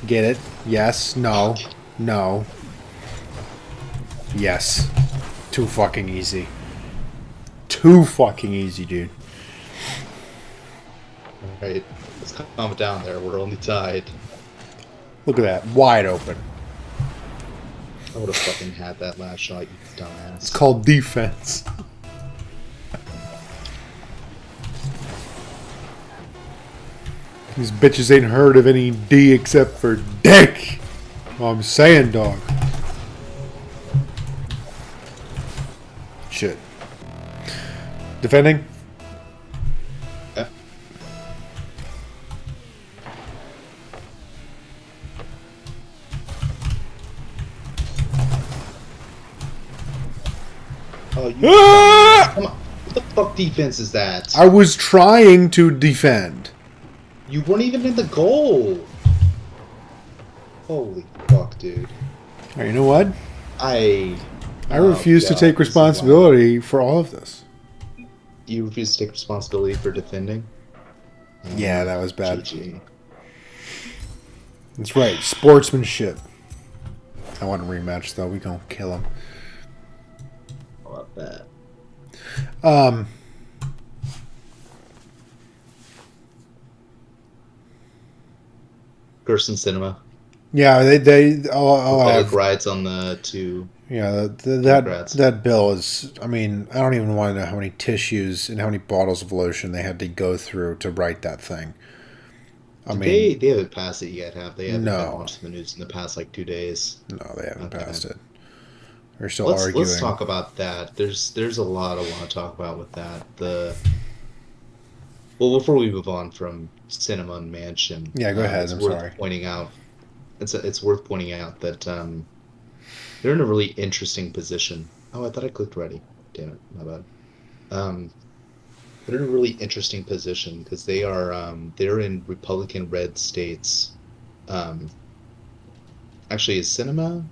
Speaker 1: Get it? Yes. No. No. Yes. Too fucking easy. Too fucking easy, dude.
Speaker 2: Alright, let's calm it down there. We're only tied.
Speaker 1: Look at that. Wide open.
Speaker 2: I would have fucking had that last shot, you dumbass.
Speaker 1: It's called defense. These bitches ain't heard of any D except for dick. I'm saying, dog. Shit. Defending?
Speaker 2: Yeah. Oh, you
Speaker 1: Ah!
Speaker 2: come on. What the fuck defense is that?
Speaker 1: I was trying to defend.
Speaker 2: You weren't even in the goal. Holy fuck, dude.
Speaker 1: Alright, you know what?
Speaker 2: I
Speaker 1: refuse to
Speaker 2: God,
Speaker 1: take
Speaker 2: this is why-
Speaker 1: responsibility for all of this.
Speaker 2: You refuse to take responsibility for defending?
Speaker 1: Yeah, that was bad.
Speaker 2: GG.
Speaker 1: That's right. Sportsmanship. I want a rematch, though. We gonna kill him.
Speaker 2: I love that. Gerson Cinema.
Speaker 1: Yeah, they all
Speaker 2: Public
Speaker 1: have.
Speaker 2: rights on the two.
Speaker 1: Yeah,
Speaker 2: Congrats.
Speaker 1: that bill is. I mean, I don't even want to know how many tissues and how many bottles of lotion they had to go through to write that thing. I mean,
Speaker 2: They haven't passed it yet, have they? Haven't
Speaker 1: No.
Speaker 2: had much in the news in the past like 2 days.
Speaker 1: no, they haven't
Speaker 2: Okay.
Speaker 1: passed it. They're still arguing.
Speaker 2: Let's talk about that. There's a lot I want to talk about with that. Well, before we move on from Cinema and Mansion,
Speaker 1: Yeah, go ahead.
Speaker 2: It's
Speaker 1: I'm
Speaker 2: worth
Speaker 1: sorry.
Speaker 2: pointing out. It's worth pointing out that they're in a really interesting position. Oh, I thought I clicked ready. Damn it, my bad. They're in a really interesting position because they're in Republican red states. Actually, is Cinema?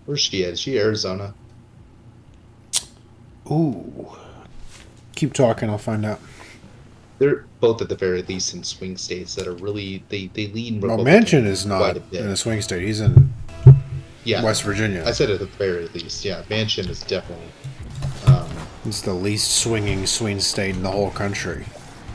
Speaker 2: Where's she at? Is she Arizona?
Speaker 1: Ooh. Keep talking. I'll find out.
Speaker 2: They're both at the very least in swing states that are really they lean
Speaker 1: Well,
Speaker 2: Republican
Speaker 1: Manchin is
Speaker 2: quite
Speaker 1: not
Speaker 2: a bit.
Speaker 1: in a swing state. He's in
Speaker 2: Yeah,
Speaker 1: West Virginia.
Speaker 2: I said at the very least. Yeah, Manchin is definitely.
Speaker 1: It's the least swinging swing state in the whole country.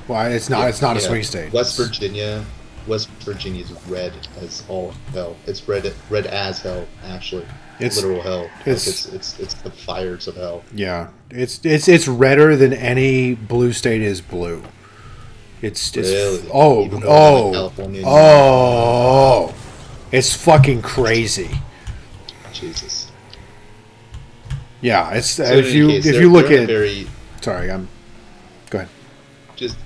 Speaker 1: Well, it's not. It's not a
Speaker 2: yeah,
Speaker 1: swing state.
Speaker 2: West
Speaker 1: It's-
Speaker 2: Virginia. West Virginia's red as all hell. It's red as hell. Actually,
Speaker 1: It's-
Speaker 2: literal hell.
Speaker 1: it's-
Speaker 2: It's the fires of hell.
Speaker 1: Yeah, it's redder than any blue state is blue. It's
Speaker 2: Really?
Speaker 1: oh
Speaker 2: Even though, like, California and
Speaker 1: oh it's fucking crazy.
Speaker 2: Jesus.
Speaker 1: Yeah, it's
Speaker 2: So in any case,
Speaker 1: if
Speaker 2: they're-
Speaker 1: you look
Speaker 2: they're in a
Speaker 1: at
Speaker 2: very
Speaker 1: sorry, I'm go ahead.
Speaker 2: just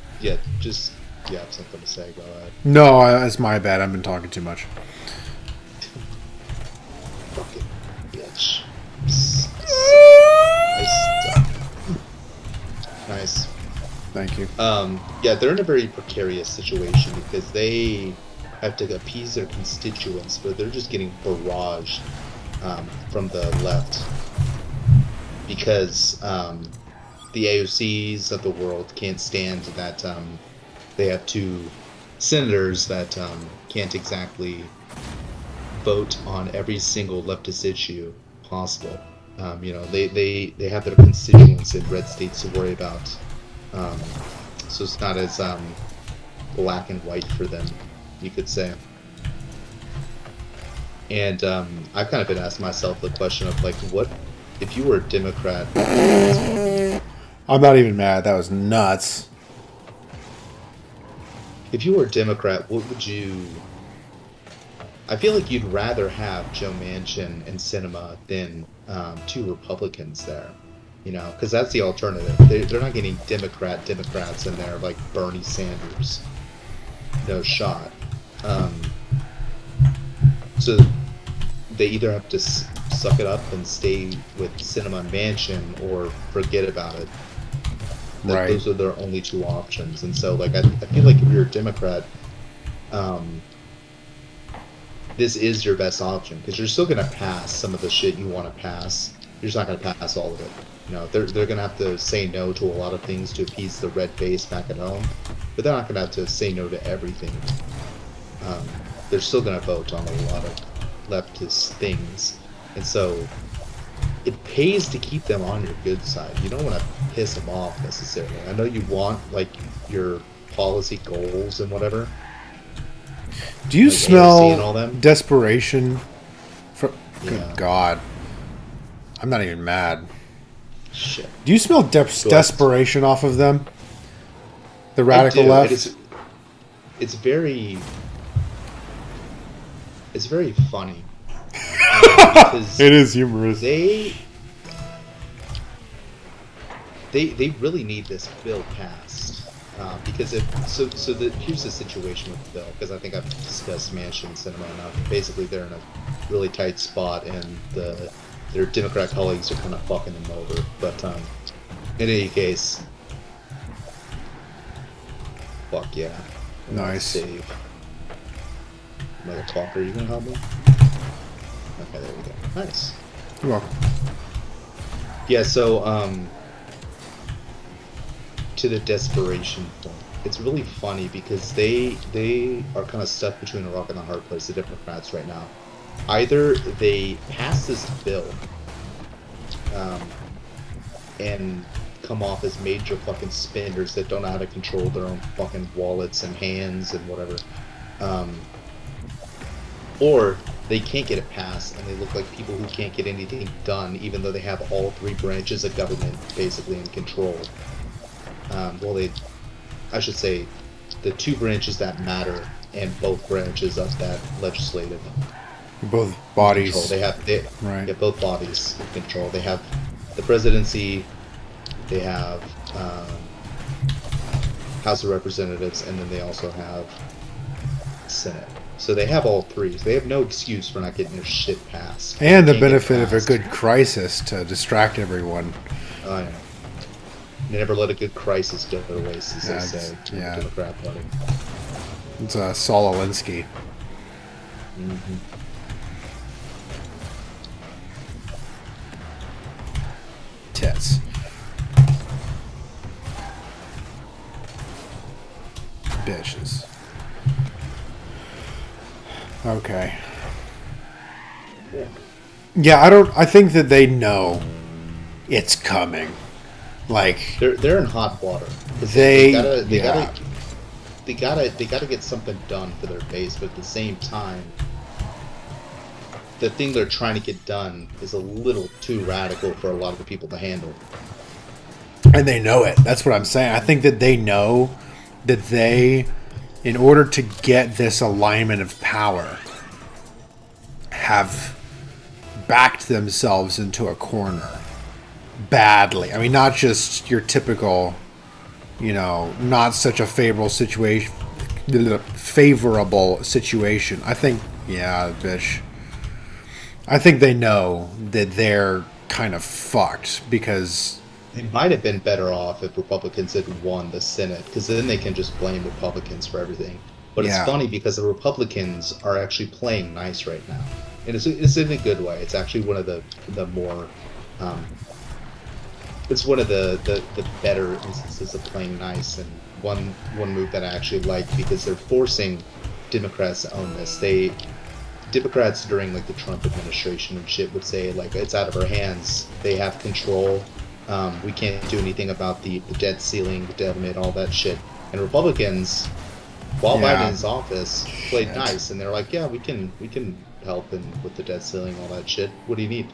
Speaker 2: you have something to say. Go ahead.
Speaker 1: No, it's my bad. I've been talking too much.
Speaker 2: Fucking bitch. Nice.
Speaker 1: Thank you.
Speaker 2: Yeah, they're in a very precarious situation because they have to appease their constituents, but they're just getting barraged from the left because the AOCs of the world can't stand that they have two senators that can't exactly vote on every single leftist issue possible. They have their constituents in red states to worry about. So it's not as black and white for them, you could say. And I've kind of been asking myself the question of like, what if you were a Democrat? That's funny.
Speaker 1: I'm not even mad. That was nuts.
Speaker 2: If you were a Democrat, what would you? I feel like you'd rather have Joe Manchin and Sinema than two Republicans there, because that's the alternative. They're not getting Democrats in there like Bernie Sanders. No shot. Um, so they either have to suck it up and stay with Sinema and Manchin or forget about it. Like,
Speaker 1: Right.
Speaker 2: those are their only two options. And so, like, I feel like if you're a Democrat, um, this is your best option because you're still going to pass some of the shit you want to pass. You're just not going to pass all of it. They're going to have to say no to a lot of things to appease the red base back at home, but they're not going to have to say no to everything. They're still going to vote on a lot of leftist things, and so it pays to keep them on your good side. You don't want to piss them off necessarily. I know you want like your policy goals and whatever.
Speaker 1: Do you
Speaker 2: Like AOC and all
Speaker 1: smell
Speaker 2: them?
Speaker 1: desperation? Good
Speaker 2: Yeah.
Speaker 1: God. I'm not even mad.
Speaker 2: Shit.
Speaker 1: Do you smell
Speaker 2: Go ahead.
Speaker 1: desperation off of them? The
Speaker 2: I
Speaker 1: radical
Speaker 2: do.
Speaker 1: left?
Speaker 2: It's very funny because
Speaker 1: It is humorous.
Speaker 2: they really need this bill passed because here's the situation with the bill, because I think I've discussed Manchin and Sinema enough. Basically, they're in a really tight spot, and their Democrat colleagues are kind of fucking them over. But in any case, fuck yeah,
Speaker 1: Nice.
Speaker 2: Save. Motherfucker, you gonna help me? Okay, there we go. Nice.
Speaker 1: You're welcome.
Speaker 2: Yeah, so to the desperation point, it's really funny because they are kind of stuck between a rock and a hard place, the Democrats right now. Either they pass this bill and come off as major fucking spenders that don't know how to control their own fucking wallets and hands and whatever, or they can't get it passed and they look like people who can't get anything done, even though they have all three branches of government basically in control. I should say the two branches that matter and both branches of that legislative
Speaker 1: Both
Speaker 2: control.
Speaker 1: bodies.
Speaker 2: They
Speaker 1: Right.
Speaker 2: get both bodies in control. They have the presidency, they have House of Representatives, and then they also have Senate. So they have all three. So they have no excuse for not getting their shit passed.
Speaker 1: And the
Speaker 2: They can't get it
Speaker 1: benefit of a
Speaker 2: passed.
Speaker 1: good crisis to distract everyone.
Speaker 2: I know. They never let a good crisis go to waste, as
Speaker 1: Yeah,
Speaker 2: they say, in
Speaker 1: yeah.
Speaker 2: the Democrat Party.
Speaker 1: It's Saul Alinsky.
Speaker 2: Mm-hmm.
Speaker 1: Tits. Bitches. Okay. Yeah, I think that they know it's coming. Like,
Speaker 2: They're in hot water. 'Cause
Speaker 1: They-
Speaker 2: they
Speaker 1: yeah.
Speaker 2: gotta get something done for their base, but at the same time, the thing they're trying to get done is a little too radical for a lot of the people to handle.
Speaker 1: and they know it. That's what I'm saying. I think that they know that they, in order to get this alignment of power, have backed themselves into a corner badly. I mean, not just your typical, not such a favorable situation. I think, yeah, bitch. I think they know that they're kind of fucked because
Speaker 2: They might have been better off if Republicans had won the Senate, because then they can just blame Republicans for everything. But
Speaker 1: Yeah.
Speaker 2: it's funny because the Republicans are actually playing nice right now, and it's in a good way. It's actually one of the more it's one of the better instances of playing nice, and one move that I actually like, because they're forcing Democrats to own this. Democrats during like the Trump administration and shit would say like it's out of our hands. They have control. We can't do anything about the debt ceiling, the debt limit, all that shit. And Republicans while
Speaker 1: Yeah.
Speaker 2: Biden's office, played
Speaker 1: Shit.
Speaker 2: nice, and they're like, yeah, we can help and with the debt ceiling, all that shit. What do you need?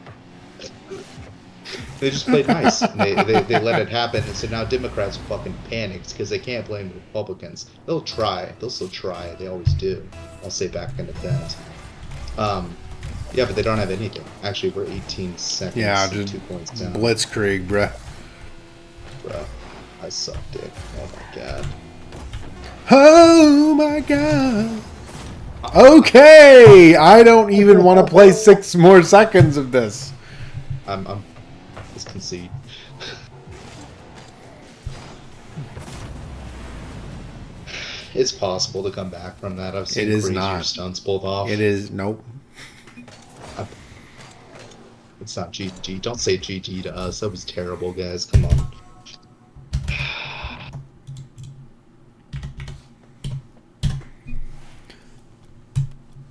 Speaker 2: They just played nice. And they let it happen, and so now Democrats are fucking panicked because they can't blame the Republicans. They'll try. They'll still try. They always do. I'll say back in defense. Yeah, but they don't have anything. Actually, we're 18 seconds.
Speaker 1: Yeah,
Speaker 2: and
Speaker 1: just
Speaker 2: 2 points down.
Speaker 1: blitzkrieg, bruh.
Speaker 2: Bro, I suck dick. Oh my god.
Speaker 1: Oh my god. Okay, I don't even want to play 6 more seconds of this.
Speaker 2: I'm just concede. It's possible to come back from that. I've seen
Speaker 1: It is
Speaker 2: crazier
Speaker 1: not.
Speaker 2: stunts pulled off.
Speaker 1: It is nope.
Speaker 2: It's not GG. Don't say GG to us. That was terrible, guys. Come on.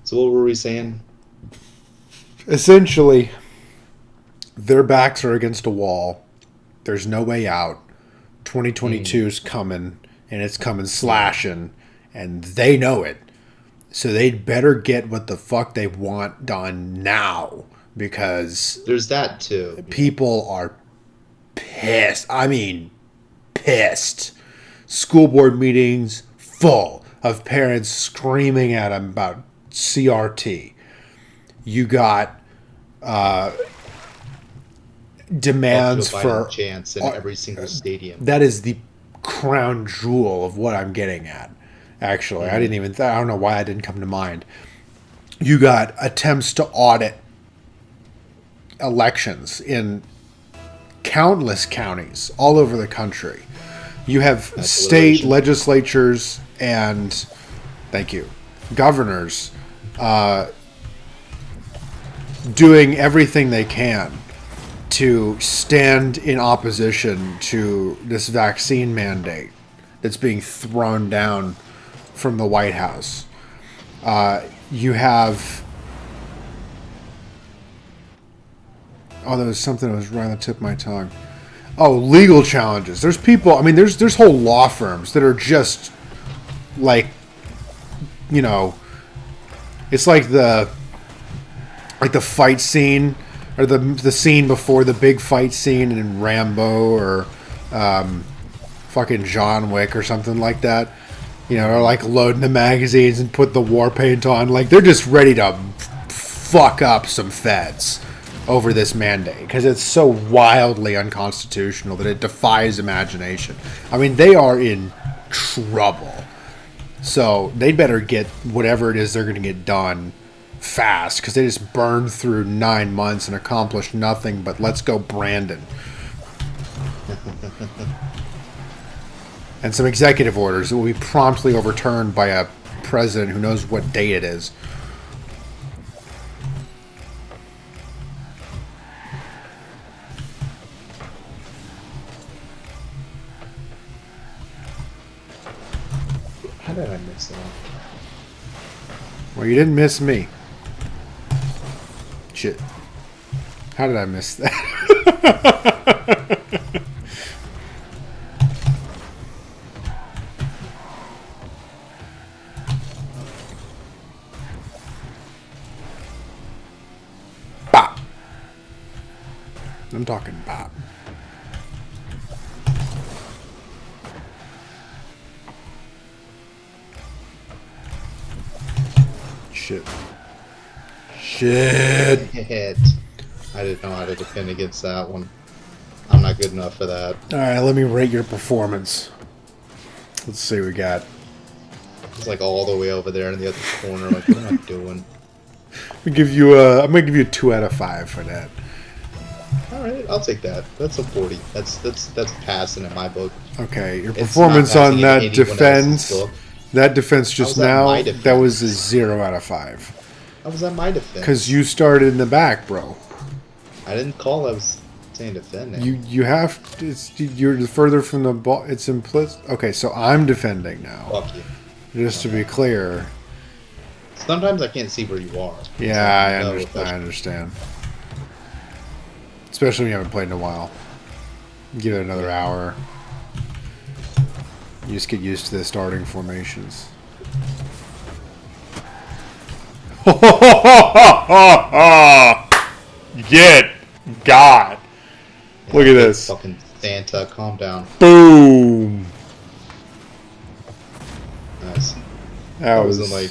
Speaker 2: So what were we saying?
Speaker 1: Essentially, their backs are against a wall. There's no way out. 2022 is coming, and it's coming slashing, and they know it. So they'd better get what the fuck they want done now, because
Speaker 2: There's that too.
Speaker 1: people are pissed. I mean, pissed. School board meetings full of parents screaming at them about CRT. You got demands
Speaker 2: Joe Biden
Speaker 1: for
Speaker 2: chants in every single stadium.
Speaker 1: that is the crown jewel of what I'm getting at. Actually, I didn't even. I don't know why I didn't come to mind. You got attempts to audit elections in countless counties all over the country. You have state
Speaker 2: alliteration.
Speaker 1: legislatures and, thank you, governors doing everything they can to stand in opposition to this vaccine mandate that's being thrown down from the White House. You have... Oh, there was something that was right on the tip of my tongue. Oh, legal challenges. There's people... I mean, there's whole law firms that are just like, you know... It's like the fight scene, or the scene before the big fight scene in Rambo or fucking John Wick or something like that. You know, they're like loading the magazines and put the war paint on. Like, they're just ready to fuck up some feds over this mandate because it's so wildly unconstitutional that it defies imagination. I mean, they are in trouble. So they better get whatever it is they're going to get done fast because they just burned through 9 months and accomplished nothing but let's go Brandon. And some executive orders that will be promptly overturned by a president who knows what day it is.
Speaker 2: How did I miss that?
Speaker 1: Well, you didn't miss me. Shit. How did I miss that? Bop. I'm talking bop. Shit. Shit.
Speaker 2: Hit. I didn't know how to defend against that one. I'm not good enough for that.
Speaker 1: All right, let me rate your performance. Let's see what we got.
Speaker 2: It's like all the way over there in the other corner. Like, what am I doing?
Speaker 1: I'm gonna give you a 2 out of 5 for that.
Speaker 2: All right, I'll take that. That's a 40. That's passing in my book.
Speaker 1: Okay, your
Speaker 2: It's
Speaker 1: performance
Speaker 2: not
Speaker 1: on
Speaker 2: passing in
Speaker 1: that
Speaker 2: anyone
Speaker 1: defense,
Speaker 2: else's book.
Speaker 1: that defense just
Speaker 2: was that
Speaker 1: now,
Speaker 2: my
Speaker 1: that was a
Speaker 2: defense?
Speaker 1: 0 out of 5.
Speaker 2: How was that my defense?
Speaker 1: Because you started in the back, bro.
Speaker 2: I didn't call. I was saying defending.
Speaker 1: You have you're further from the ball. It's implicit. Okay, so I'm defending now.
Speaker 2: Fuck you.
Speaker 1: Just to be clear.
Speaker 2: Sometimes I can't see where you are.
Speaker 1: Yeah,
Speaker 2: So,
Speaker 1: I understand. Especially when you haven't played in a while. Give it another hour. You just get used to the starting formations. Get God. Look at this.
Speaker 2: Fucking Santa, calm down.
Speaker 1: Boom.
Speaker 2: Nice.
Speaker 1: That
Speaker 2: Wasn't like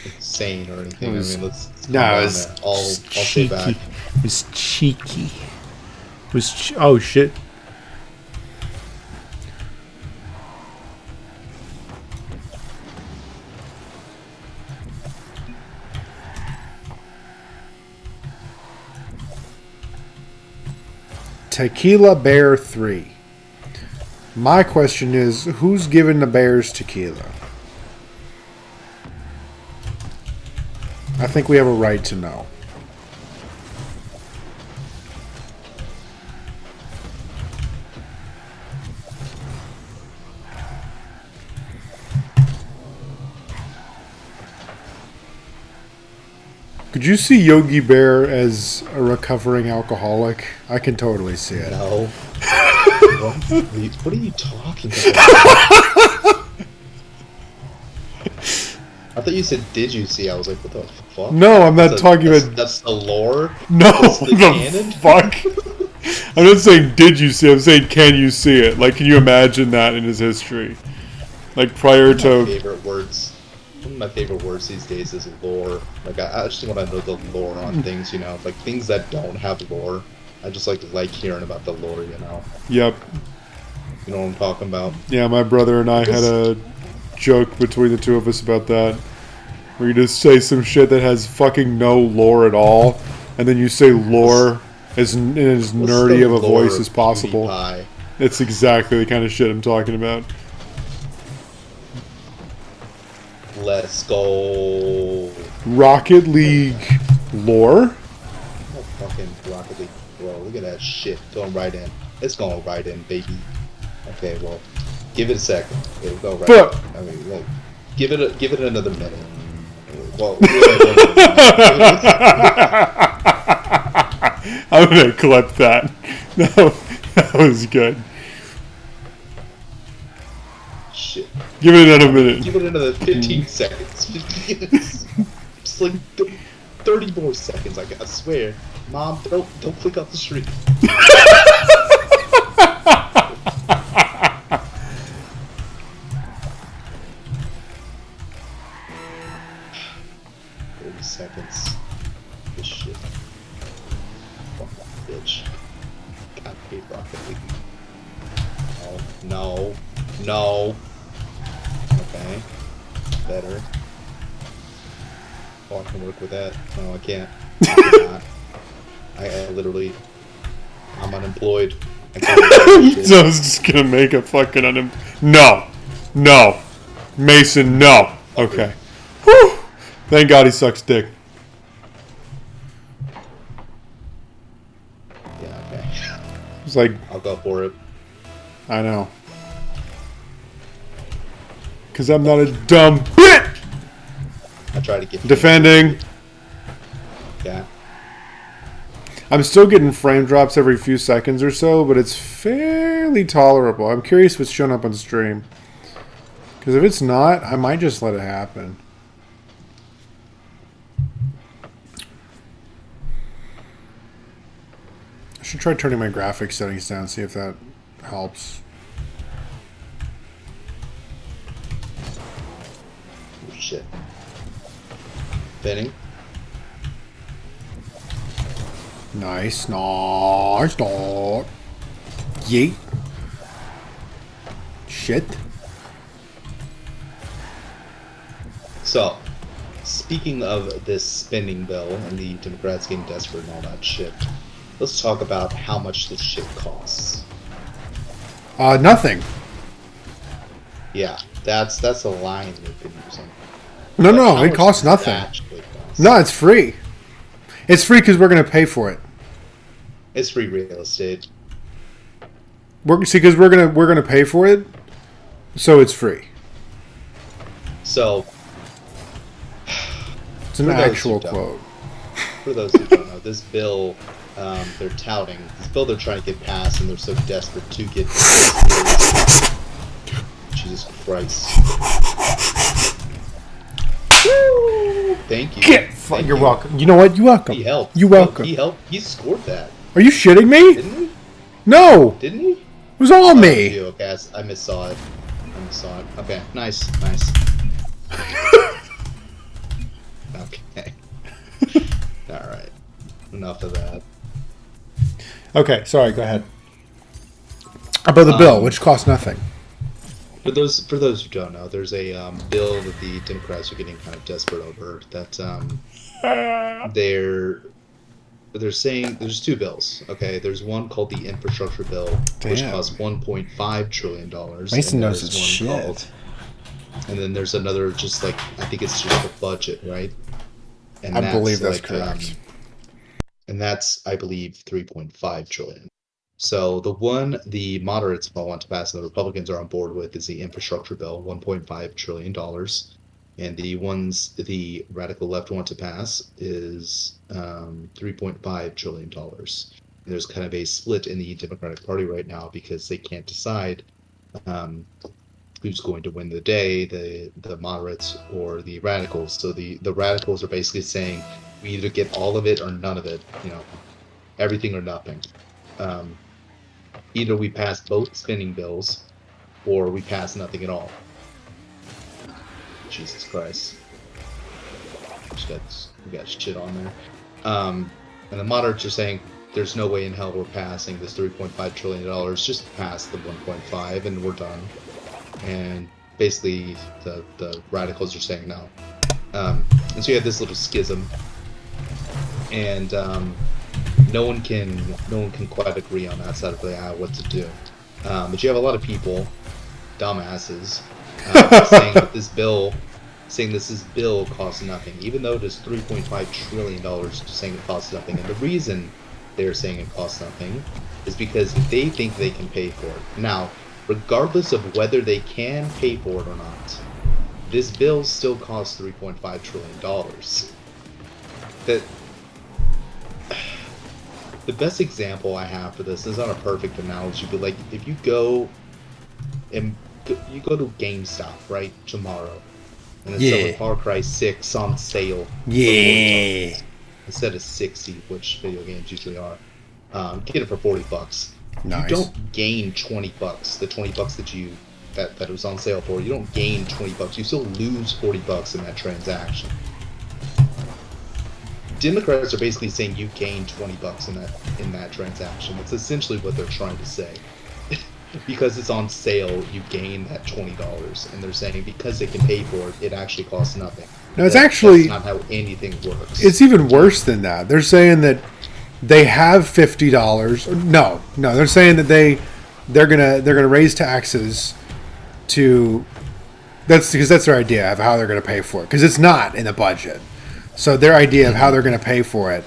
Speaker 2: insane or anything. I mean, let's calm
Speaker 1: no,
Speaker 2: down
Speaker 1: it was,
Speaker 2: there. I'll stay back.
Speaker 1: It was cheeky. It was oh shit. Tequila Bear 3. My question is, who's giving the bears tequila? I think we have a right to know. Could you see Yogi Bear as a recovering alcoholic? I can totally see it.
Speaker 2: No. What are you talking about? I thought you said, "Did you see?" I was like, "What the fuck?"
Speaker 1: No, I'm not talking about.
Speaker 2: That's the lore.
Speaker 1: No,
Speaker 2: That's the
Speaker 1: the
Speaker 2: canon?
Speaker 1: fuck. I'm not saying did you see. I'm saying can you see it? Like, can you imagine that in his history? Like prior
Speaker 2: One of my
Speaker 1: to.
Speaker 2: favorite words. One of my favorite words these days is lore. Like I just want to know the lore on things, you know, like things that don't have lore. I just like hearing about the lore, you know.
Speaker 1: Yep.
Speaker 2: You know what I'm talking about?
Speaker 1: Yeah, my brother and I had a joke between the two of us about that. Where you just say some shit that has fucking no lore at all, and then you say lore as nerdy of a voice as possible.
Speaker 2: PewDiePie?
Speaker 1: It's exactly the kind of shit I'm talking about.
Speaker 2: Let's go.
Speaker 1: Rocket League lore?
Speaker 2: Oh, fucking Rocket League, bro. Look at that shit going right in. It's going right in, baby. Okay, well, give it a second. It'll go right
Speaker 1: Fuck.
Speaker 2: in. I mean, like, give it another minute. Well,
Speaker 1: I'm gonna clip that. No, that was good.
Speaker 2: shit.
Speaker 1: Give it another minute.
Speaker 2: Give it another 15 seconds. 15 minutes. Just like 30 more seconds. I swear. Mom, don't click off the stream. Seconds. This shit. Fucking bitch. God hate Rocket League. No. No. Okay. Better. Oh, I can work with that. No, I can't. I cannot. I literally. I'm unemployed. I can't do that shit.
Speaker 1: So I was just gonna make a fucking No. No. Mason, no. Okay. Whew. Thank God he sucks dick.
Speaker 2: Yeah, okay.
Speaker 1: It's like,
Speaker 2: I'll go for it.
Speaker 1: I know. Because I'm not a dumb bitch!
Speaker 2: I try to get
Speaker 1: Defending.
Speaker 2: Yeah.
Speaker 1: I'm still getting frame drops every few seconds or so, but it's fairly tolerable. I'm curious if it's showing up on stream. Because if it's not, I might just let it happen. I should try turning my graphics settings down, see if that helps.
Speaker 2: Oh, shit. Benning.
Speaker 1: Nice, nice, dog. Yeet. Shit.
Speaker 2: So, speaking of this spending bill and the Democrats getting desperate and all that shit, let's talk about how much this shit costs.
Speaker 1: Nothing.
Speaker 2: Yeah, that's a line they've been using.
Speaker 1: No,
Speaker 2: But
Speaker 1: no,
Speaker 2: how
Speaker 1: it
Speaker 2: much
Speaker 1: costs
Speaker 2: does
Speaker 1: nothing.
Speaker 2: that actually cost?
Speaker 1: No, it's free. It's free because we're going to pay for it.
Speaker 2: It's free real estate.
Speaker 1: Because we're gonna pay for it, so it's free.
Speaker 2: So,
Speaker 1: It's an
Speaker 2: For those
Speaker 1: actual
Speaker 2: who don't.
Speaker 1: quote.
Speaker 2: for those who don't know, this bill they're touting, this bill they're trying to get passed, and they're so desperate to get passed. Jesus Christ. Woo! Thank you. Thank
Speaker 1: You're
Speaker 2: you.
Speaker 1: welcome. You know what? You're welcome.
Speaker 2: He helped.
Speaker 1: You're
Speaker 2: No,
Speaker 1: welcome.
Speaker 2: he helped. He scored that,
Speaker 1: Are you shitting me?
Speaker 2: didn't he?
Speaker 1: No,
Speaker 2: Didn't he?
Speaker 1: it was all
Speaker 2: Oh,
Speaker 1: me.
Speaker 2: you. Okay, I missaw it. I missaw it. Okay, nice, nice. Okay. All right. Enough of that.
Speaker 1: Okay, sorry. Go ahead. About the bill, which costs nothing.
Speaker 2: For those who don't know, there's a bill that the Democrats are getting kind of desperate over. That they're saying there's two bills. Okay, there's one called the infrastructure bill, which
Speaker 1: Damn.
Speaker 2: costs $1.5 trillion.
Speaker 1: Mason
Speaker 2: and
Speaker 1: knows
Speaker 2: there's
Speaker 1: his
Speaker 2: one
Speaker 1: shit.
Speaker 2: called- and then there's another, just like I think it's just the budget, right? And
Speaker 1: I believe that's
Speaker 2: like,
Speaker 1: correct.
Speaker 2: and that's, I believe, 3.5 trillion. So the one the moderates all want to pass and the Republicans are on board with is the infrastructure bill, $1.5 trillion. And the ones the radical left want to pass is $3.5 trillion. And there's kind of a split in the Democratic Party right now because they can't decide who's going to win the day, the moderates or the radicals. So the radicals are basically saying we either get all of it or none of it, everything or nothing. Either we pass both spending bills or we pass nothing at all. Jesus Christ. We got shit on there. And the moderates are saying there's no way in hell we're passing this $3.5 trillion. Just pass the 1.5 and we're done. And basically the radicals are saying no. And so you have this little schism. And no one can quite agree on that side of the aisle what to do. But you have a lot of people, dumbasses, saying that this bill costs nothing, even though it is $3.5 trillion, saying it costs nothing. And the reason they're saying it costs nothing is because they think they can pay for it. Now, regardless of whether they can pay for it or not, this bill still costs $3.5 trillion. The best example I have for this is not a perfect analogy, but like if you go to GameStop right tomorrow, and it's selling Far Cry 6 on sale.
Speaker 1: Yeah.
Speaker 2: For $40 instead of 60, which video games usually are. Get it for $40.
Speaker 1: Nice.
Speaker 2: You don't gain $20. The $20 that it was on sale for, you don't gain $20. You still lose $40 in that transaction. Democrats are basically saying you gain $20 in that transaction. That's essentially what they're trying to say. Because it's on sale, you gain that $20, and they're saying because they can pay for it, it actually costs nothing.
Speaker 1: No, it's actually
Speaker 2: that's not how anything works.
Speaker 1: It's even worse than that. They're saying that they have $50. No, they're saying that they're gonna raise taxes to. That's because that's their idea of how they're gonna pay for it. Because it's not in the budget. So their idea of how they're gonna pay for it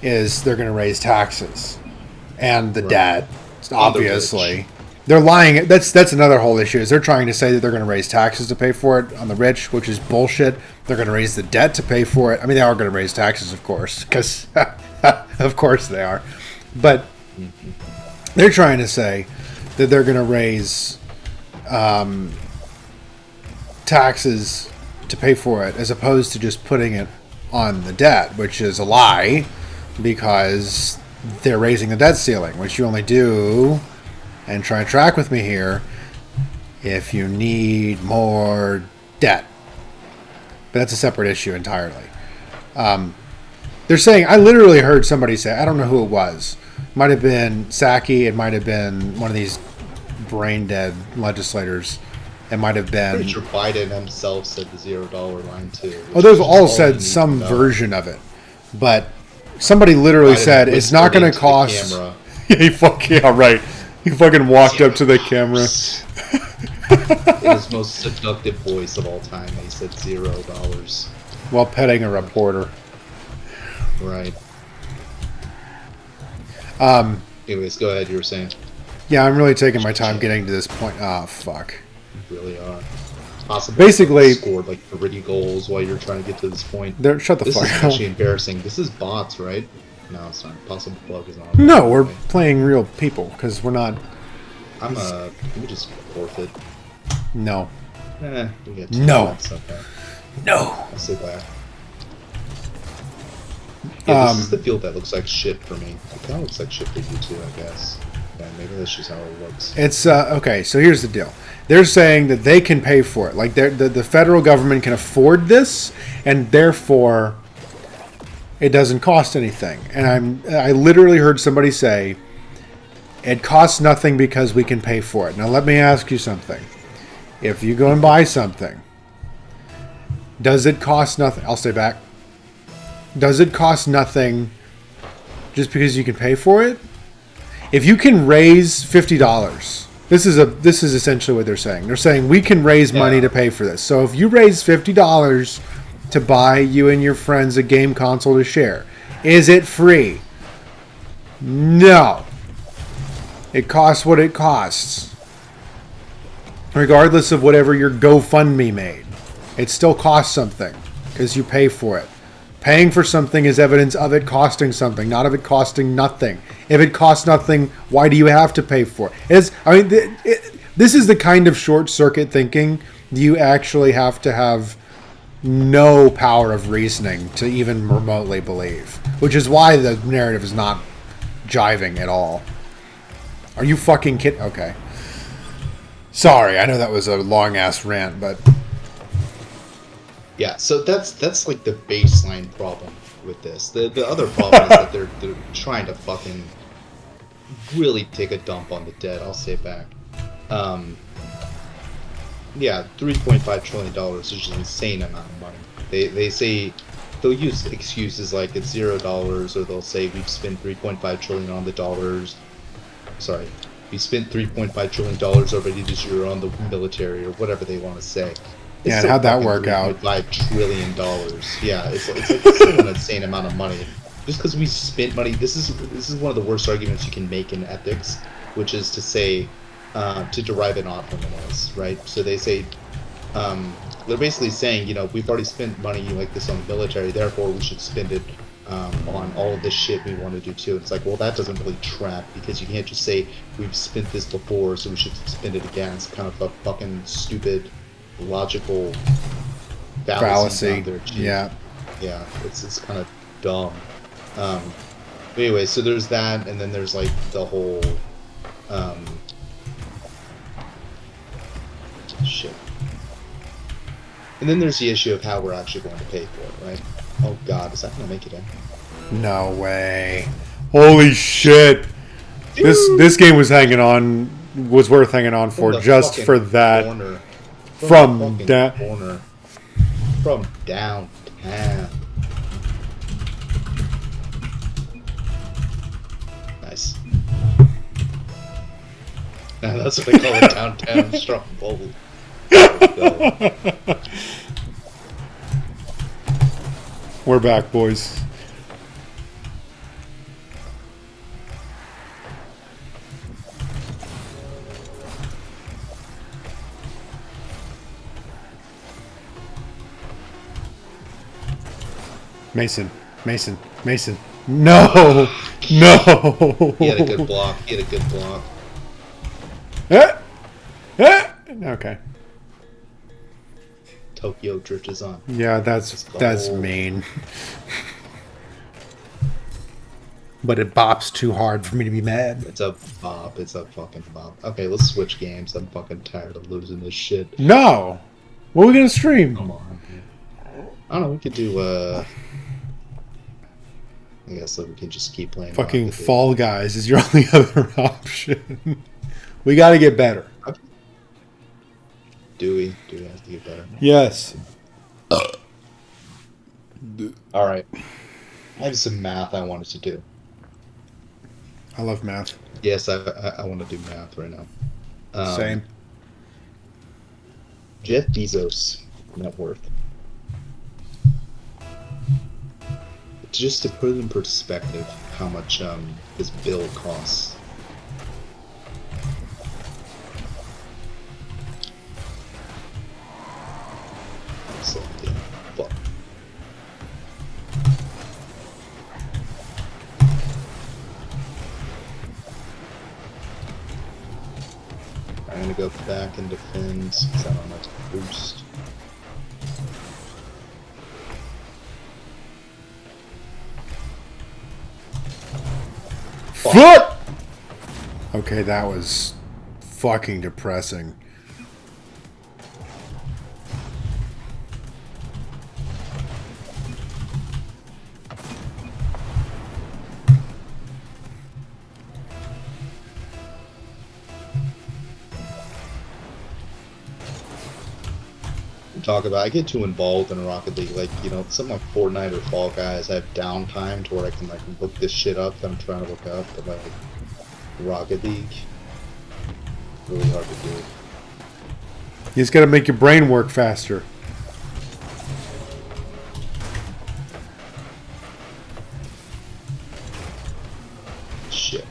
Speaker 1: is they're gonna raise taxes, and the debt, obviously. They're lying. That's another whole issue. Is they're trying to say that they're going to raise taxes to pay for it on the rich, which is bullshit. They're going to raise the debt to pay for it. I mean, they are going to raise taxes, of course, because of course they are. But they're trying to say that they're going to raise taxes to pay for it, as opposed to just putting it on the debt, which is a lie, because they're raising the debt ceiling, which you only do. And try and track with me here if you need more debt. But that's a separate issue entirely. They're saying, I literally heard somebody say, I don't know who it was. It might have been Psaki. It might have been one of these brain dead legislators. It might have been.
Speaker 2: Pretty sure Biden himself said the $0 line too.
Speaker 1: Oh, they've all said some version of it. But somebody literally said, it's not going to cost. Yeah, right. He fucking walked up to the camera.
Speaker 2: In his most seductive voice of all time, he said $0.
Speaker 1: While petting a reporter.
Speaker 2: Right. Anyways, go ahead, you were saying.
Speaker 1: Yeah, I'm really taking my time getting to this point. Oh, fuck.
Speaker 2: You really are. Possibly
Speaker 1: Basically,
Speaker 2: scored like 30 goals while you're trying to get to this point.
Speaker 1: Shut the fuck up.
Speaker 2: This is actually embarrassing. This is bots, right? No, it's not. Possible Plug is not.
Speaker 1: No, we're playing real people because we're not.
Speaker 2: Let me just forfeit.
Speaker 1: No.
Speaker 2: We get
Speaker 1: No.
Speaker 2: That's okay.
Speaker 1: No.
Speaker 2: I'll sit back. Yeah, this is the field that looks like shit for me. It kind of looks like shit for you too, I guess. Yeah, maybe that's just how it looks.
Speaker 1: It's okay. So here's the deal. They're saying that they can pay for it. Like the federal government can afford this, and therefore it doesn't cost anything. And I literally heard somebody say it costs nothing because we can pay for it. Now let me ask you something. If you go and buy something, does it cost nothing? I'll stay back. Does it cost nothing just because you can pay for it? If you can raise $50, this is essentially what they're saying. They're saying we can raise money to pay for this. So if you raise $50 to buy you and your friends a game console to share, is it free? No. It costs what it costs. Regardless of whatever your GoFundMe made. It still costs something because you pay for it. Paying for something is evidence of it costing something, not of it costing nothing. If it costs nothing, why do you have to pay for it? This is the kind of short circuit thinking you actually have to have no power of reasoning to even remotely believe, which is why the narrative is not jiving at all. Are you fucking kidding? Okay. Sorry, I know that was a long ass rant, but
Speaker 2: yeah. So that's like the baseline problem with this. The other problem is that they're trying to fucking really take a dump on the debt. I'll say it back. Yeah, $3.5 trillion is just an insane amount of money. They say they'll use excuses like it's $0, or they'll say we've spent $3.5 trillion on the dollars. Sorry, we spent $3.5 trillion already this year on the military, or whatever they want to say.
Speaker 1: Yeah, and how'd that work out?
Speaker 2: $5 trillion. Yeah, it's like still an insane amount of money. Just because we spent money, this is one of the worst arguments you can make in ethics, which is to say, to derive an ought from an is, right? So they say, they're basically saying, you know, we've already spent money like this on the military, therefore we should spend it on all of this shit we want to do too. It's like, well, that doesn't really track, because you can't just say we've spent this before, so we should spend it again. It's kind of a fucking stupid logical fallacy.
Speaker 1: Yeah,
Speaker 2: it's kind of dumb. But anyway, so there's that, and then there's like the whole shit. And then there's the issue of how we're actually going to pay for it, right? Oh god, is that gonna make it in?
Speaker 1: No way. Holy shit. Dude. This game was worth hanging on for just for that.
Speaker 2: Corner.
Speaker 1: From
Speaker 2: downtown. Nice. Now that's what they call it, downtown Stromboli.
Speaker 1: We're back, boys. Mason. No! No!
Speaker 2: He had a good block.
Speaker 1: Okay.
Speaker 2: Tokyo Drift is on.
Speaker 1: Yeah, that's mean. But it bops too hard for me to be mad.
Speaker 2: It's a bop. It's a fucking bop. Okay, let's switch games. I'm fucking tired of losing this shit.
Speaker 1: No! What are we gonna stream?
Speaker 2: Come on, man. I don't know, we could do, I guess we can just keep playing.
Speaker 1: Fucking Fall Guys is your only other option. We gotta get better.
Speaker 2: Okay. Do we have to get better?
Speaker 1: Yes.
Speaker 2: Alright. I have some math I wanted to do.
Speaker 1: I love math.
Speaker 2: Yes, I want to do math right now.
Speaker 1: Same.
Speaker 2: Jeff Bezos' net worth. Just to put it in perspective, how much his bill costs. So, yeah, fuck. I'm gonna go back and defend because I don't know to boost.
Speaker 1: Fuck! Okay, that was fucking depressing.
Speaker 2: Talk about, I get too involved in Rocket League. Like, you know, some like Fortnite or Fall Guys, I have downtime to where I can like look this shit up that I'm trying to look up. But like Rocket League, really hard to do.
Speaker 1: You just gotta make your brain work faster.
Speaker 2: Shit.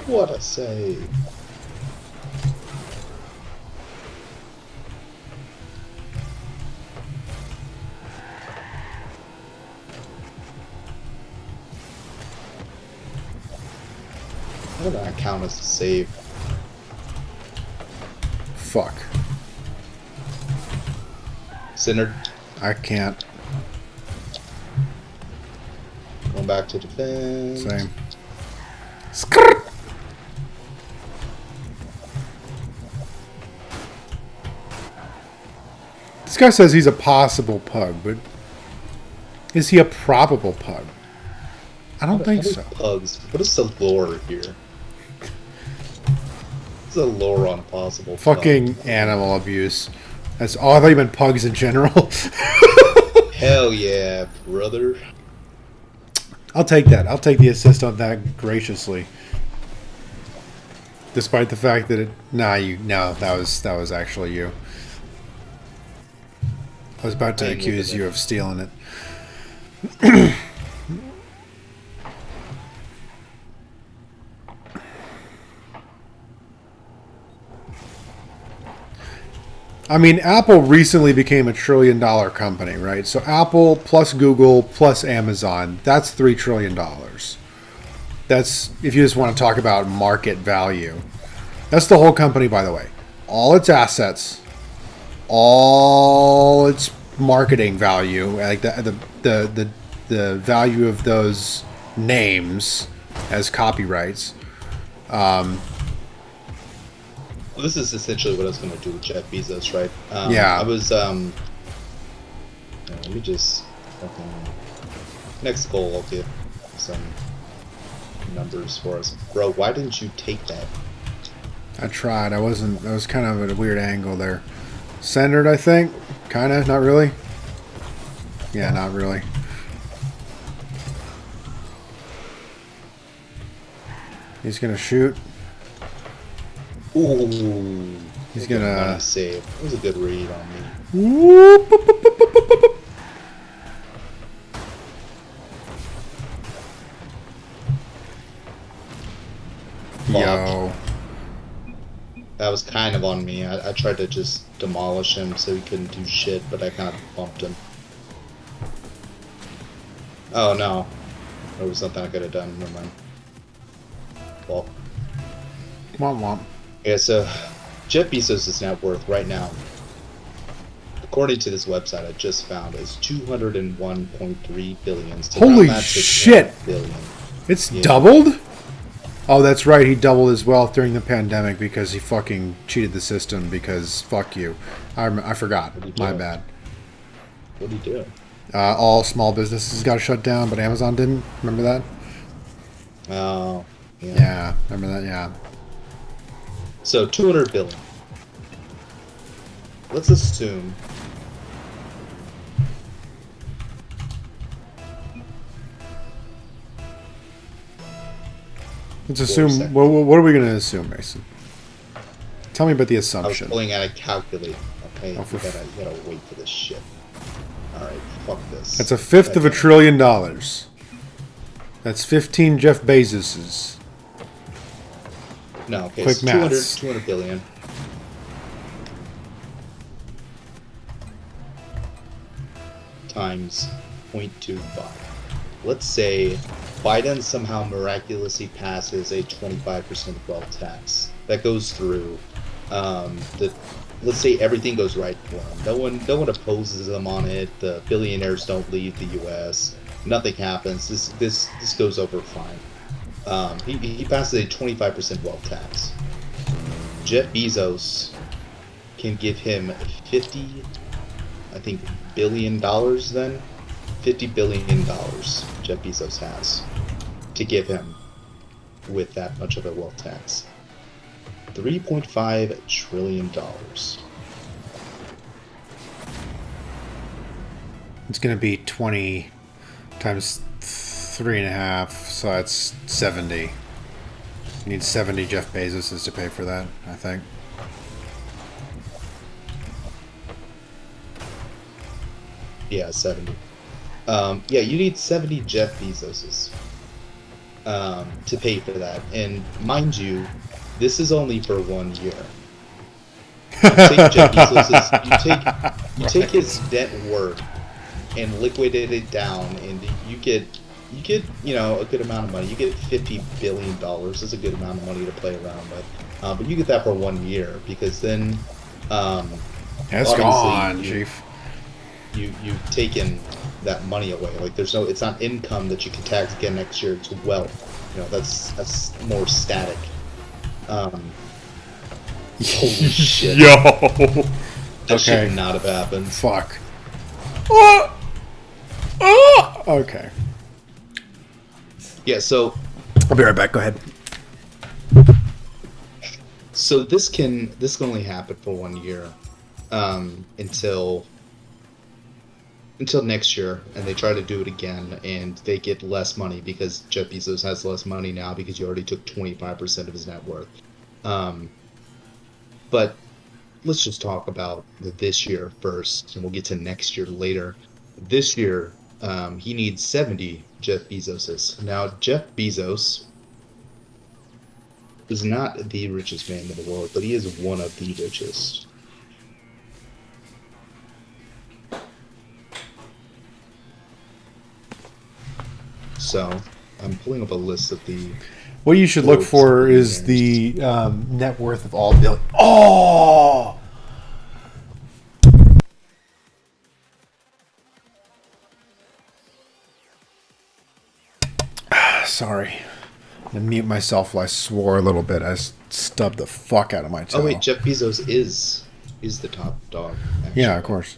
Speaker 2: What a save. How did that count as a save?
Speaker 1: Fuck.
Speaker 2: Centered.
Speaker 1: I can't.
Speaker 2: Going back to defense.
Speaker 1: Same. Skrrt. This guy says he's a possible pug, but is he a probable pug? I don't think so.
Speaker 2: Pugs. What is the lore here? What's the lore on possible
Speaker 1: Fucking
Speaker 2: pug?
Speaker 1: animal abuse. That's all. I thought you meant pugs in general.
Speaker 2: Hell yeah, brother.
Speaker 1: I'll take that. I'll take the assist on that graciously. Despite the fact that it, that was actually you. I was about to accuse you of stealing it. I mean, Apple recently became $1 trillion company, right? So Apple plus Google plus Amazon, that's $3 trillion. That's, if you just want to talk about market value. That's the whole company, by the way. All its assets, all its marketing value, like the value of those names as copyrights.
Speaker 2: Well, this is essentially what I was going to do with Jeff Bezos, right?
Speaker 1: Yeah.
Speaker 2: I was, let me just, next goal, I'll get some numbers for us. Bro, why didn't you take that?
Speaker 1: I tried. I was kind of at a weird angle there. Centered, I think. Kind of. Not really. Yeah, not really. He's going to shoot.
Speaker 2: Ooh.
Speaker 1: He's going to
Speaker 2: save. That was a good read on me.
Speaker 1: Whoop, boop, boop, boop, boop, boop, boop. Yo.
Speaker 2: That was kind of on me. I tried to just demolish him so he couldn't do shit, but I kind of bumped him. Oh no. There was something I could have done. Never mind. Well.
Speaker 1: Womp womp.
Speaker 2: Yeah, so Jeff Bezos' net worth right now, according to this website I just found, is $201.3 billion. So
Speaker 1: holy
Speaker 2: that's
Speaker 1: shit!
Speaker 2: Billion.
Speaker 1: It's doubled? Oh, that's right. He doubled his wealth during the pandemic because he fucking cheated the system because fuck you. I forgot. My bad.
Speaker 2: What did he do?
Speaker 1: All small businesses got shut down, but Amazon didn't. Remember that?
Speaker 2: Oh, yeah.
Speaker 1: Yeah, remember that? Yeah.
Speaker 2: So 200 billion. Let's assume
Speaker 1: Let's assume. What are we going to assume, Mason? Tell me about the
Speaker 2: I was
Speaker 1: assumption.
Speaker 2: pulling out a calculator. Okay,
Speaker 1: Oh,
Speaker 2: you gotta wait for this shit. Alright, fuck this.
Speaker 1: That's a fifth of $1 trillion. That's 15 Jeff Bezoses.
Speaker 2: No, okay,
Speaker 1: Quick
Speaker 2: so
Speaker 1: maths.
Speaker 2: 200 billion. Times 0.25. Let's say Biden somehow miraculously passes a 25% wealth tax that goes through the let's say everything goes right for him. No one opposes him on it. The billionaires don't leave the U.S. Nothing happens. This goes over fine. He passes a 25% wealth tax. Jeff Bezos can give him 50, I think, $billion then. $50 billion Jeff Bezos has to give him with that much of a wealth tax. $3.5 trillion.
Speaker 1: It's going to be 20 times 3.5, so that's 70. You need 70 Jeff Bezoses to pay for that, I think.
Speaker 2: Yeah, 70. Yeah, you need 70 Jeff Bezoses to pay for that. And mind you, this is only for 1 year. You take Jeff Bezos's, you take his net worth and liquidate it down, and you get a good amount of money. You get $50 billion. That's a good amount of money to play around with. But you get that for 1 year, because then
Speaker 1: It's gone, Chief.
Speaker 2: You've taken that money away. Like it's not income that you can tax again next year. It's wealth. That's more static. Holy shit!
Speaker 1: Yo,
Speaker 2: That should not have happened.
Speaker 1: Fuck. Oh! Oh! Okay.
Speaker 2: Yeah. So
Speaker 1: I'll be right back. Go ahead.
Speaker 2: So this can only happen for 1 year, until next year, and they try to do it again, and they get less money because Jeff Bezos has less money now because you already took 25% of his net worth. But let's just talk about this year first, and we'll get to next year later. This year, he needs 70 Jeff Bezoses. Now, Jeff Bezos is not the richest man in the world, but he is one of the richest. So, I'm pulling up a list of the...
Speaker 1: What you should look for is the net worth of all billion. Oh! Sorry. I'm going to mute myself while I swore a little bit. I stubbed the fuck out of my toe.
Speaker 2: Oh wait, Jeff Bezos is the top dog. Actually.
Speaker 1: Yeah, of course.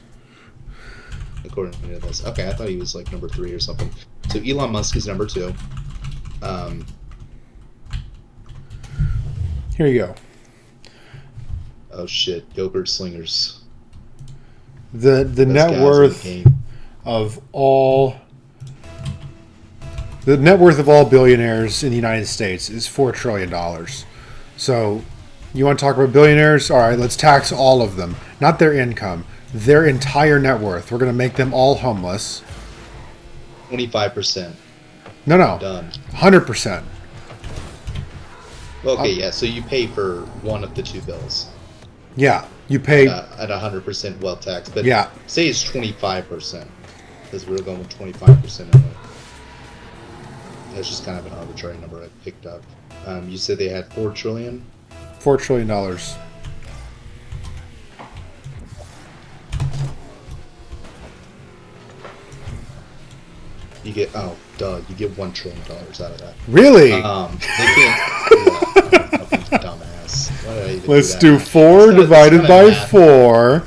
Speaker 2: According to this. Okay, I thought he was like number 3 or something. So Elon Musk is number 2.
Speaker 1: Here you go.
Speaker 2: Oh shit, Gobert Slingers.
Speaker 1: The net worth of all... The net worth of all billionaires in the United States is $4 trillion. So, you want to talk about billionaires? All right, let's tax all of them. Not their income, their entire net worth. We're going to make them all homeless.
Speaker 2: 25%.
Speaker 1: No.
Speaker 2: Done.
Speaker 1: 100%.
Speaker 2: Okay, yeah, so you pay for one of the 2 bills.
Speaker 1: Yeah, you pay...
Speaker 2: At 100% wealth tax. But
Speaker 1: yeah.
Speaker 2: Say it's 25%. Because we were going with 25% anyway. That's just kind of an arbitrary number I picked up. You said they had $4 trillion?
Speaker 1: $4 trillion.
Speaker 2: You get you get $1 trillion out of that.
Speaker 1: Really?
Speaker 2: They can't. Dumbass. Why did I even
Speaker 1: Let's
Speaker 2: do
Speaker 1: do 4 divided by 4.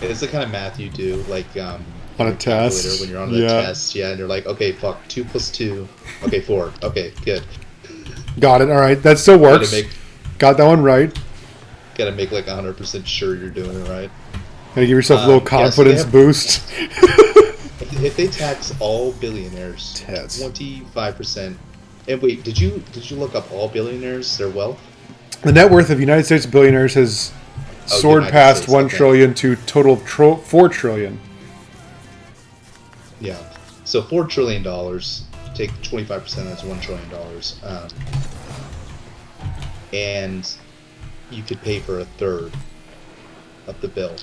Speaker 2: It's the kind of math you do, like
Speaker 1: on a test
Speaker 2: when you're on the test, and you're like, okay, fuck, 2 plus 2, okay, 4, okay, good.
Speaker 1: Got it. All right, that still works. Got that one right.
Speaker 2: Gotta make like 100% sure you're doing it right.
Speaker 1: Gotta give yourself a little confidence boost.
Speaker 2: If they tax all billionaires 25%, and wait, did you look up all billionaires, their wealth?
Speaker 1: The net worth of United States billionaires has soared past $1 trillion to a total of $4 trillion.
Speaker 2: Yeah, so $4 trillion. Take 25%, that's $1 trillion. And you could pay for a third of the bill.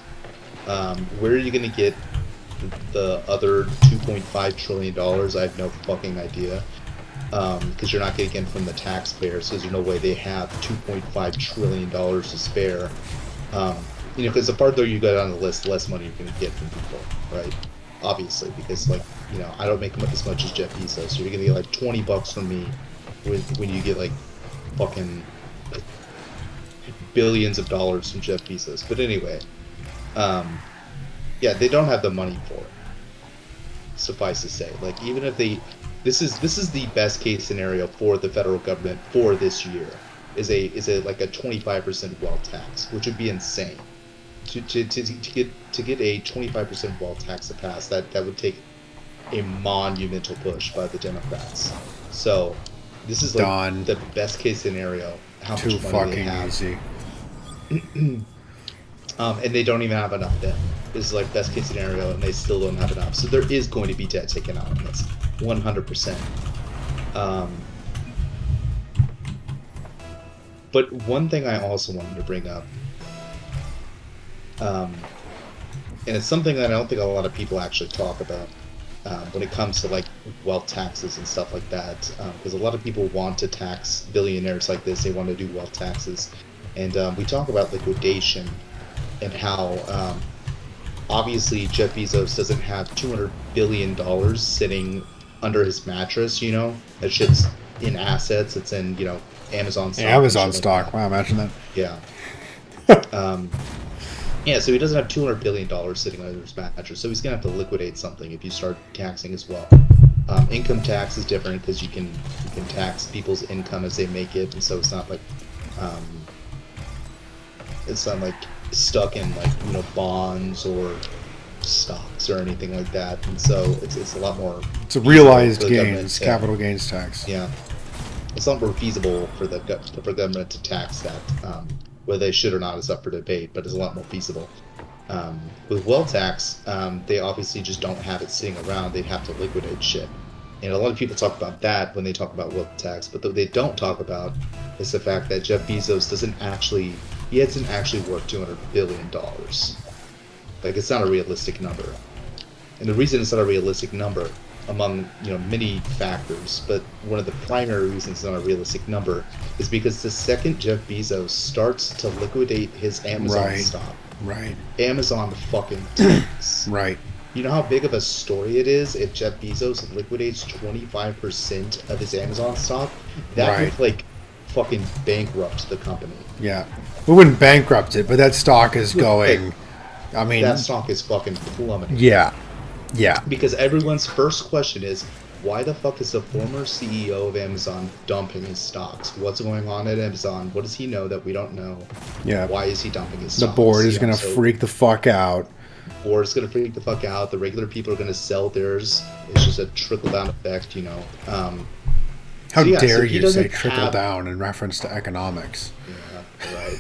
Speaker 2: Where are you going to get the other $2.5 trillion? I have no fucking idea. Because you're not getting it from the taxpayers, because there's no way they have $2.5 trillion to spare. because the farther you go down the list, the less money you're going to get from people, right? Obviously, because I don't make as much as Jeff Bezos, so you're going to get like $20 from me when you get like fucking billions of dollars from Jeff Bezos. But anyway, yeah, they don't have the money for it. Suffice to say, like even if this is the best case scenario for the federal government for this year is a like a 25% wealth tax, which would be insane. To get a 25% wealth tax to pass, that would take a monumental push by the Democrats. So this is like the best case scenario. How much
Speaker 1: Too
Speaker 2: money they
Speaker 1: fucking
Speaker 2: have.
Speaker 1: easy.
Speaker 2: And they don't even have enough debt. This is like best case scenario, and they still don't have enough. So there is going to be debt taken out on this, 100%. But one thing I also wanted to bring up, and it's something that I don't think a lot of people actually talk about when it comes to like wealth taxes and stuff like that, because a lot of people want to tax billionaires like this. They want to do wealth taxes, and we talk about liquidation and how obviously Jeff Bezos doesn't have $200 billion sitting under his mattress. That shit's in assets. It's in Amazon stock.
Speaker 1: Yeah, Amazon stock. Wow, imagine that.
Speaker 2: Yeah. Yeah, so he doesn't have $200 billion sitting under his mattress, so he's going to have to liquidate something if you start taxing as well. Income tax is different because you can tax people's income as they make it, and so it's not like stuck in bonds or stocks or anything like that, and so it's a lot more.
Speaker 1: It's a realized gains, capital gains tax.
Speaker 2: Yeah, it's a lot more feasible for the government to tax that. Whether they should or not is up for debate, but it's a lot more feasible. With wealth tax, they obviously just don't have it sitting around. They'd have to liquidate shit. And a lot of people talk about that when they talk about wealth tax, but what they don't talk about is the fact that Jeff Bezos isn't actually worth $200 billion. Like, it's not a realistic number. And the reason it's not a realistic number, among many factors, but one of the primary reasons it's not a realistic number is because the second Jeff Bezos starts to liquidate his Amazon stock, Amazon fucking tanks.
Speaker 1: Right.
Speaker 2: You know how big of a story it is if Jeff Bezos liquidates 25% of his Amazon stock? That would fucking bankrupt the company.
Speaker 1: Yeah, we wouldn't bankrupt it, but that stock is going. I mean,
Speaker 2: that stock is fucking plummeting.
Speaker 1: Yeah. Yeah.
Speaker 2: Because everyone's first question is, why the fuck is the former CEO of Amazon dumping his stocks? What's going on at Amazon? What does he know that we don't know?
Speaker 1: Yeah.
Speaker 2: Why is he dumping his stocks?
Speaker 1: The board is going to freak the fuck out.
Speaker 2: The board is going to freak the fuck out. The regular people are going to sell theirs. It's just a trickle-down effect,
Speaker 1: How dare you say trickle-down in reference to economics?
Speaker 2: Yeah, right.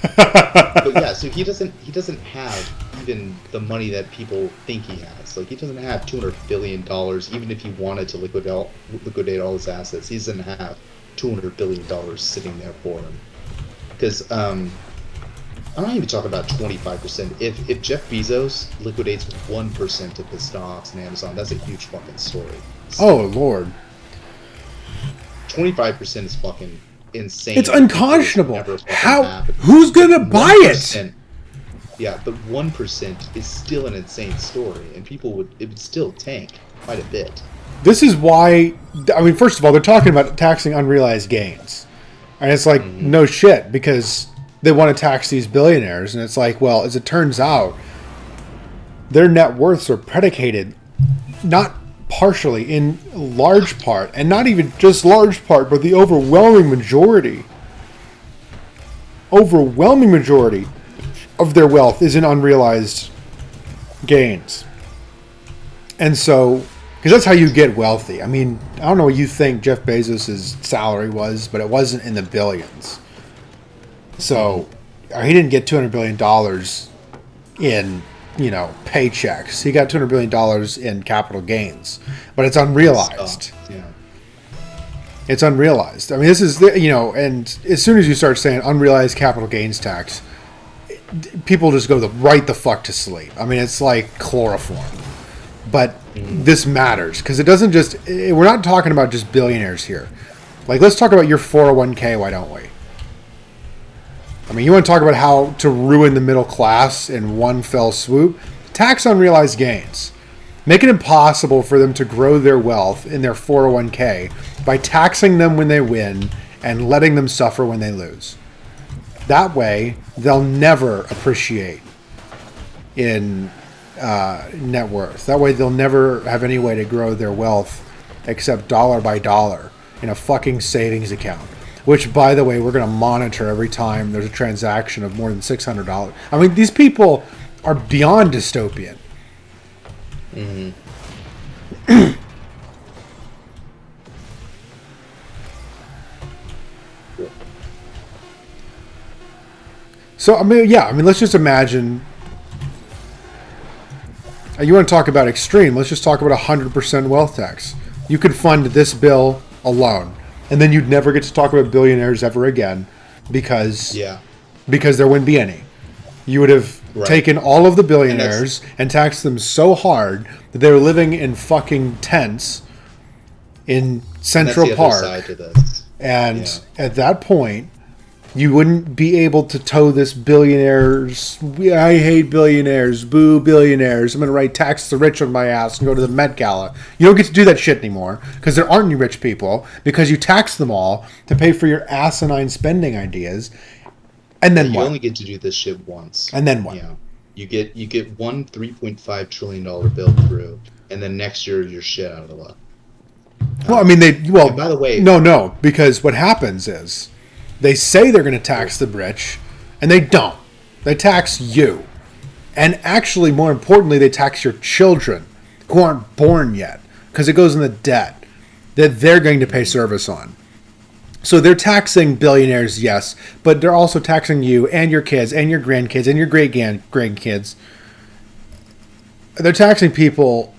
Speaker 2: But yeah, so he doesn't have even the money that people think he has. Like, he doesn't have $200 billion, even if he wanted to liquidate all his assets. He doesn't have $200 billion sitting there for him. Because I'm not even talking about 25%. If Jeff Bezos liquidates 1% of his stocks in Amazon, that's a huge fucking story.
Speaker 1: Oh, Lord.
Speaker 2: 25% is fucking insane.
Speaker 1: It's unconscionable. Who's gonna buy it?
Speaker 2: Yeah, but 1% is still an insane story, and it would still tank quite a bit.
Speaker 1: This is why, I mean, first of all, they're talking about taxing unrealized gains, and it's like no shit, because they want to tax these billionaires, and it's like, well, as it turns out, their net worths are predicated not partially, in large part, and not even just large part, but the overwhelming majority of their wealth is in unrealized gains. And so, because that's how you get wealthy. I mean, I don't know what you think Jeff Bezos' salary was, but it wasn't in the billions. So, he didn't get $200 billion in paychecks. He got $200 billion in capital gains, but it's unrealized.
Speaker 2: Yeah.
Speaker 1: It's unrealized. I mean, this is, and as soon as you start saying unrealized capital gains tax, people just go right the fuck to sleep. I mean, it's like chloroform. But this matters, because it doesn't just, we're not talking about just billionaires here. Like, let's talk about your 401k, why don't we? I mean, you want to talk about how to ruin the middle class in one fell swoop? Tax unrealized gains. Make it impossible for them to grow their wealth in their 401k by taxing them when they win and letting them suffer when they lose. That way, they'll never appreciate in net worth. That way, they'll never have any way to grow their wealth except dollar by dollar in a fucking savings account. Which, by the way, we're going to monitor every time there's a transaction of more than $600. I mean, these people are beyond dystopian.
Speaker 2: Mm-hmm.
Speaker 1: So, I mean, yeah, I mean, let's just imagine. You want to talk about extreme? Let's just talk about 100% wealth tax. You could fund this bill alone, and then you'd never get to talk about billionaires ever again, because there wouldn't be any. You would have taken all of the billionaires and taxed them so hard that they were living in fucking tents in Central Park. And at that point, you wouldn't be able to toe this billionaires. I hate billionaires. Boo billionaires. I'm going to write tax the rich on my ass and go to the Met Gala. You don't get to do that shit anymore because there aren't any rich people, because you tax them all to pay for your asinine spending ideas. And then
Speaker 2: you only get to do this shit once.
Speaker 1: And then what?
Speaker 2: Yeah. You get one $3.5 trillion bill through, and then next year you're shit out of the luck.
Speaker 1: Well, I mean,
Speaker 2: by the way,
Speaker 1: no, because what happens is they say they're going to tax the rich, and they don't. They tax you. And actually, more importantly, they tax your children who aren't born yet, because it goes in the debt that they're going to pay service on. So they're taxing billionaires, yes, but they're also taxing you and your kids and your grandkids and your great-grandkids. They're taxing people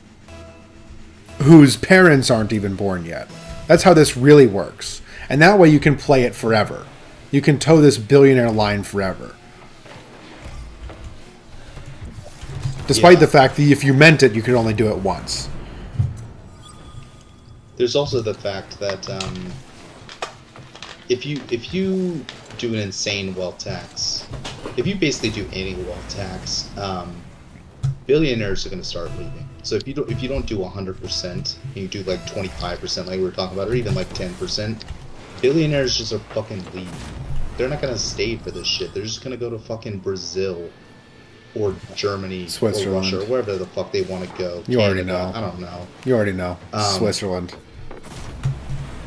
Speaker 1: whose parents aren't even born yet. That's how this really works. And that way you can play it forever. You can toe this billionaire line forever. Despite the fact that if you meant it, you could only do it once.
Speaker 2: There's also the fact that if you do an insane wealth tax, if you basically do any wealth tax, billionaires are going to start leaving. So if you don't do 100%, and you do like 25%, like we were talking about, or even like 10%, billionaires just are fucking leave. They're not going to stay for this shit. They're just going to go to fucking Brazil or Germany or Russia or wherever the fuck they want to go.
Speaker 1: You already know.
Speaker 2: I don't know.
Speaker 1: You already know. Switzerland.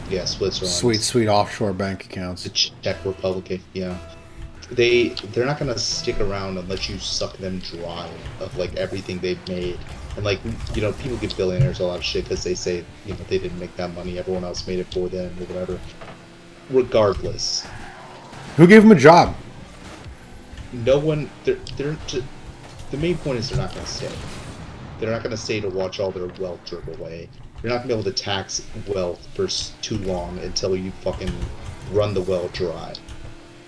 Speaker 2: Yeah, Switzerland.
Speaker 1: Sweet offshore bank accounts.
Speaker 2: The Czech Republic, yeah. They're not gonna stick around and let you suck them dry of like everything they've made. And like, you know, people give billionaires a lot of shit because they say, you know, they didn't make that money, everyone else made it for them or whatever. Regardless,
Speaker 1: who gave them a job?
Speaker 2: No one. The main point is they're not gonna stay. They're not gonna stay to watch all their wealth drip away. You're not gonna be able to tax wealth for too long until you fucking run the well dry.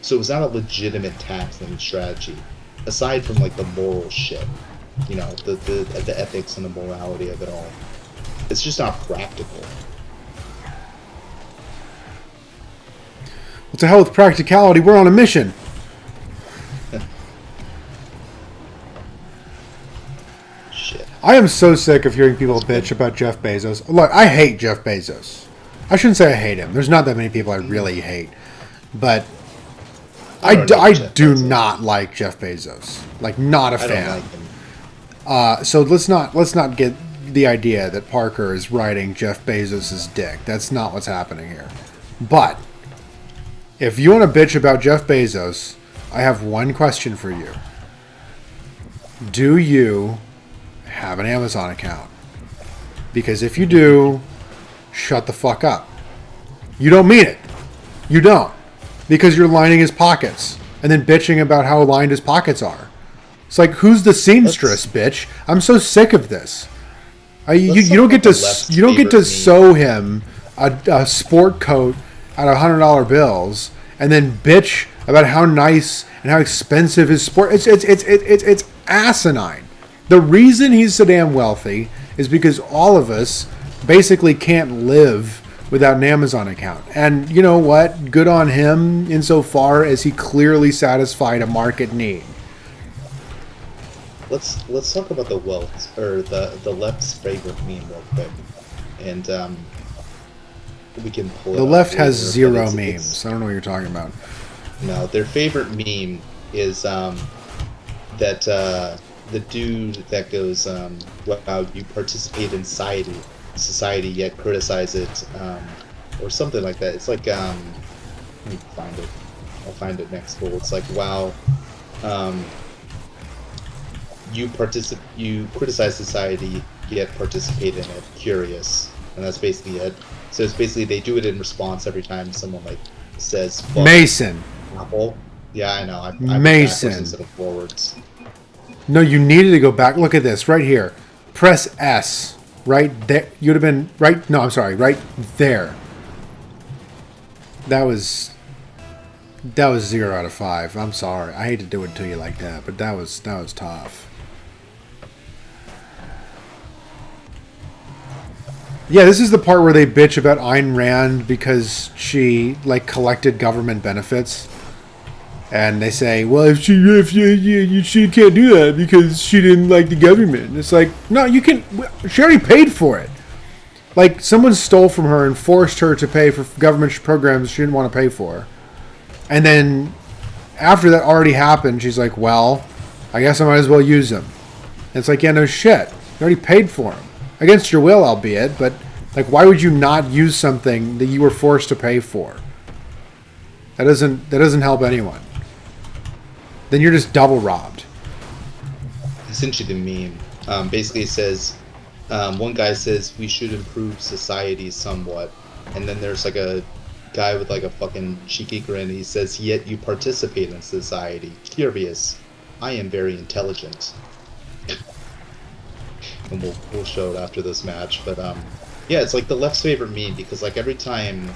Speaker 2: So it's not a legitimate taxing strategy, aside from like the moral shit, you know, the ethics and the morality of it all. It's just not practical.
Speaker 1: What the hell with practicality? We're on a mission.
Speaker 2: Shit.
Speaker 1: I am so sick of hearing people bitch about Jeff Bezos. Look, I hate Jeff Bezos. I shouldn't say I hate him. There's not that many people I really hate. But I do not like Jeff Bezos. Like, not a fan.
Speaker 2: I don't like him.
Speaker 1: So let's not get the idea that Parker is riding Jeff Bezos' dick. That's not what's happening here. But if you want to bitch about Jeff Bezos, I have one question for you. Do you have an Amazon account? Because if you do, shut the fuck up. You don't mean it. You don't. Because you're lining his pockets and then bitching about how lined his pockets are. It's like, who's the seamstress, bitch? I'm so sick of this. You don't get to sew him a sport coat out of $100 bills and then bitch about how nice and how expensive his sport. It's asinine. The reason he's so damn wealthy is because all of us basically can't live without an Amazon account. And you know what? Good on him insofar as he clearly satisfied a market need.
Speaker 2: Let's talk about the wealth or the left's favorite meme real quick, and we can pull it
Speaker 1: The
Speaker 2: up
Speaker 1: left has
Speaker 2: later, but
Speaker 1: zero
Speaker 2: it's-
Speaker 1: memes. I don't know what you're talking about.
Speaker 2: No, their favorite meme is that the dude that goes, "Wow, you participate in society, yet criticize it," or something like that. It's like, let me find it. I'll find it next. But it's like, "Wow, you criticize society, yet participate in it. Curious," and that's basically it. So it's basically they do it in response every time someone like says "fuck
Speaker 1: Mason.
Speaker 2: Apple." Yeah, I know. I went
Speaker 1: Mason.
Speaker 2: backwards instead of forwards.
Speaker 1: No, you needed to go back. Look at this right here. Press S. Right there. You'd have been right. No, I'm sorry. Right there. That was 0 out of 5. I'm sorry. I hate to do it to you like that, but that was tough. Yeah, this is the part where they bitch about Ayn Rand because she like collected government benefits. And they say, well, if she can't do that because she didn't like the government. It's like, no, you can. She already paid for it. Like, someone stole from her and forced her to pay for government programs she didn't want to pay for. And then, after that already happened, she's like, well, I guess I might as well use them. And it's like, yeah, no shit. You already paid for them. Against your will, albeit, but, like, why would you not use something that you were forced to pay for? That doesn't help anyone. Then you're just double robbed.
Speaker 2: Essentially, the meme basically says, one guy says we should improve society somewhat, and then there's like a guy with like a fucking cheeky grin. He says, "Yet you participate in society. Curious. I am very intelligent." And we'll show it after this match, but yeah, it's like the left's favorite meme because like every time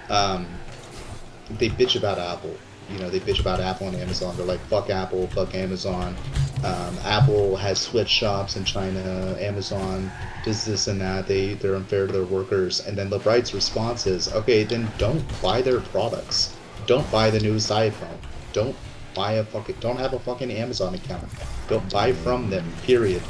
Speaker 2: they bitch about Apple. You know, they bitch about Apple and Amazon. They're like, fuck Apple, fuck Amazon. Apple has sweatshops in China. Amazon does this and that. They're unfair to their workers. And then the right's response is, okay, then don't buy their products. Don't buy the newest iPhone. Don't have a fucking Amazon account. Don't buy from them, period.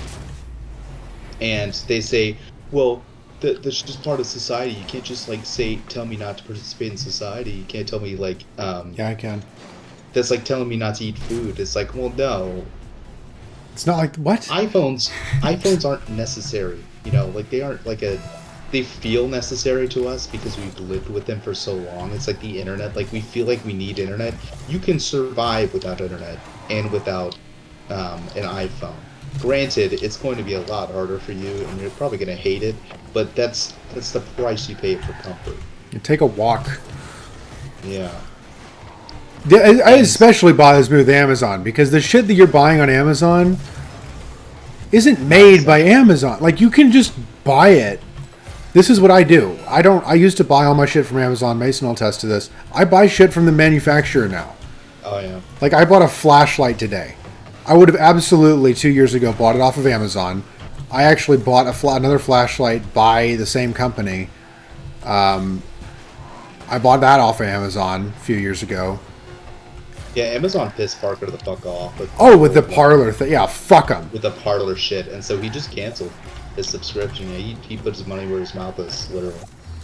Speaker 2: And they say, well, that's just part of society. You can't just like tell me not to participate in society. You can't tell me like
Speaker 1: Yeah, I can.
Speaker 2: that's like telling me not to eat food. It's like, well, no.
Speaker 1: It's not like what?
Speaker 2: iPhones aren't necessary. You know, like they feel necessary to us because we've lived with them for so long. It's like the internet. Like we feel like we need internet. You can survive without internet and without an iPhone. Granted, it's going to be a lot harder for you, and you're probably going to hate it. But that's the price you pay for comfort.
Speaker 1: You take a walk.
Speaker 2: Yeah.
Speaker 1: I especially bothers me with Amazon because the shit that you're buying on Amazon isn't made by Amazon. Like you can just buy it. This is what I do. I used to buy all my shit from Amazon. Mason will attest to this. I buy shit from the manufacturer now.
Speaker 2: Oh yeah.
Speaker 1: Like I bought a flashlight today. I would have absolutely 2 years ago bought it off of Amazon. I actually bought another flashlight by the same company. I bought that off of Amazon a few years ago.
Speaker 2: Yeah, Amazon pissed Parker the fuck off.
Speaker 1: With the parlor thing. Yeah, fuck them.
Speaker 2: With the parlor shit, and so he just canceled his subscription. Yeah, he put his money where his mouth is, literally.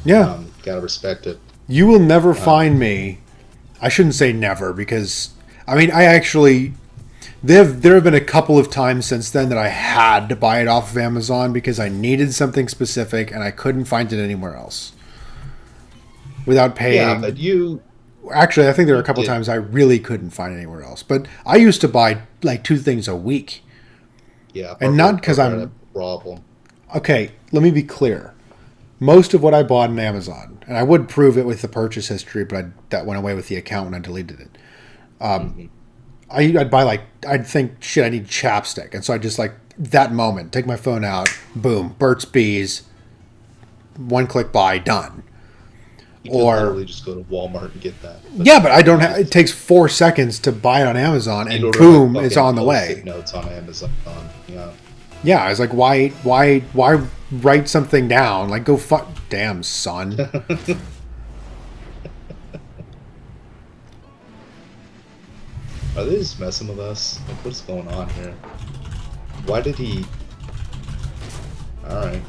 Speaker 1: Yeah.
Speaker 2: Gotta respect it.
Speaker 1: You will never find me. I shouldn't say never because, I mean, I actually... There have been a couple of times since then that I had to buy it off of Amazon because I needed something specific and I couldn't find it anywhere else without paying.
Speaker 2: Yeah, but you...
Speaker 1: Actually, I think there were a couple times I really couldn't find anywhere else. But I used to buy like 2 things a week.
Speaker 2: Yeah.
Speaker 1: And not because
Speaker 2: Parker had
Speaker 1: I'm...
Speaker 2: a problem.
Speaker 1: Okay, let me be clear. Most of what I bought on Amazon, and I would prove it with the purchase history, but that went away with the account when I deleted it. I'd buy I'd think, shit, I need chapstick. And so I just that moment, take my phone out, boom, Burt's Bees, 1-click buy, done.
Speaker 2: You can literally just go to Walmart and get that.
Speaker 1: Yeah, but I don't have, it takes 4 seconds to buy it on Amazon and boom, it's on the way.
Speaker 2: Notes on Amazon. Yeah.
Speaker 1: Yeah, I was like, why write something down. Like, go fuck. Damn, son.
Speaker 2: Are they just messing with us? Like, what's going on here? Why did he... Alright.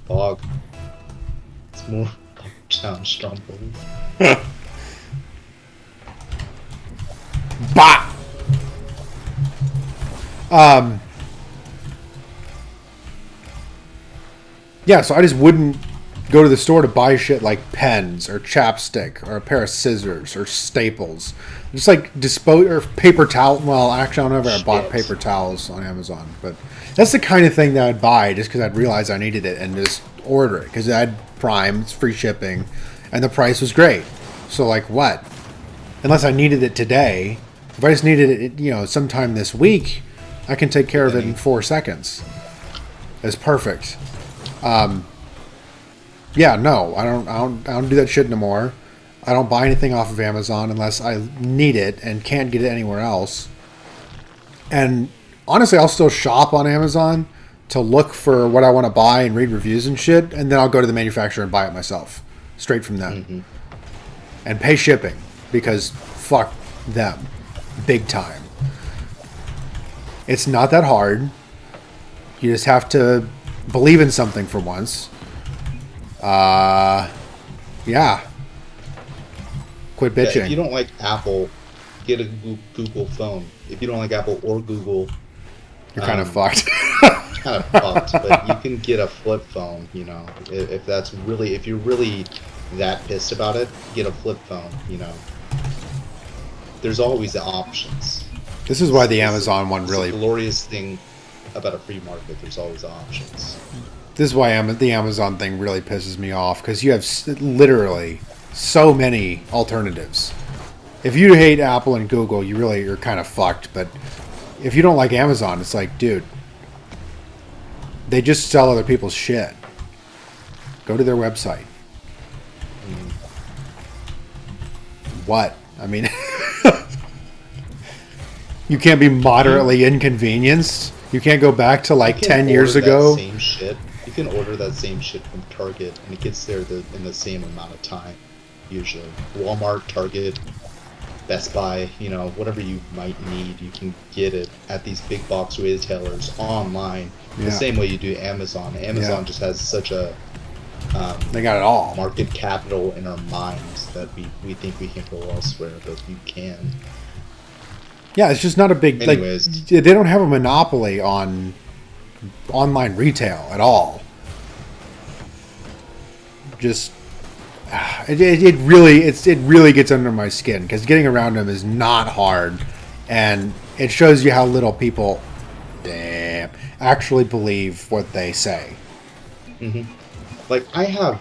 Speaker 2: Fog. It's more Town Stronghold.
Speaker 1: Bah! Yeah, so I just wouldn't go to the store to buy shit like pens or chapstick or a pair of scissors or staples. Just like dispose or paper towel. Well, actually, I don't know if I bought paper towels on Amazon, but that's the kind of thing that I'd buy just because I'd realize I needed it and just order it because I had Prime, it's free shipping, and the price was great. So like what? Unless I needed it today, if I just needed it, sometime this week, I can take care of it in 4 seconds. It's perfect. Yeah, no, I don't do that shit anymore. I don't buy anything off of Amazon unless I need it and can't get it anywhere else. And honestly, I'll still shop on Amazon to look for what I want to buy and read reviews and shit, and then I'll go to the manufacturer and buy it myself, straight from them. Mm-hmm. And pay shipping, because fuck them. Big time. It's not that hard. You just have to believe in something for once. Yeah. Quit bitching.
Speaker 2: Yeah, if you don't like Apple, get a Google phone. If you don't like Apple or Google,
Speaker 1: you're kind of fucked.
Speaker 2: Kind of fucked, but you can get a flip phone, if you're really that pissed about it, get a flip phone, There's always the options.
Speaker 1: This is why the Amazon one really...
Speaker 2: the glorious thing about a free market, there's always options.
Speaker 1: This is why the Amazon thing really pisses me off, because you have literally so many alternatives. If you hate Apple and Google, you're kind of fucked, but if you don't like Amazon, it's like, dude, they just sell other people's shit. Go to their website. What? I mean, you can't be moderately inconvenienced. You can't go back to like 10 years ago.
Speaker 2: Same shit. You can order that same shit from Target, and it gets there in the same amount of time, usually. Walmart, Target, Best Buy, whatever you might need, you can get it at these big box retailers online. The same way you do Amazon. Amazon just has such a
Speaker 1: they got it all.
Speaker 2: Market capital in our minds that we think we can go elsewhere, but you can.
Speaker 1: Yeah, it's just not a big...
Speaker 2: Anyways.
Speaker 1: They don't have a monopoly on online retail at all. Just... It really gets under my skin, because getting around them is not hard, and it shows you how little people actually believe what they say.
Speaker 2: Mm-hmm. Like, I have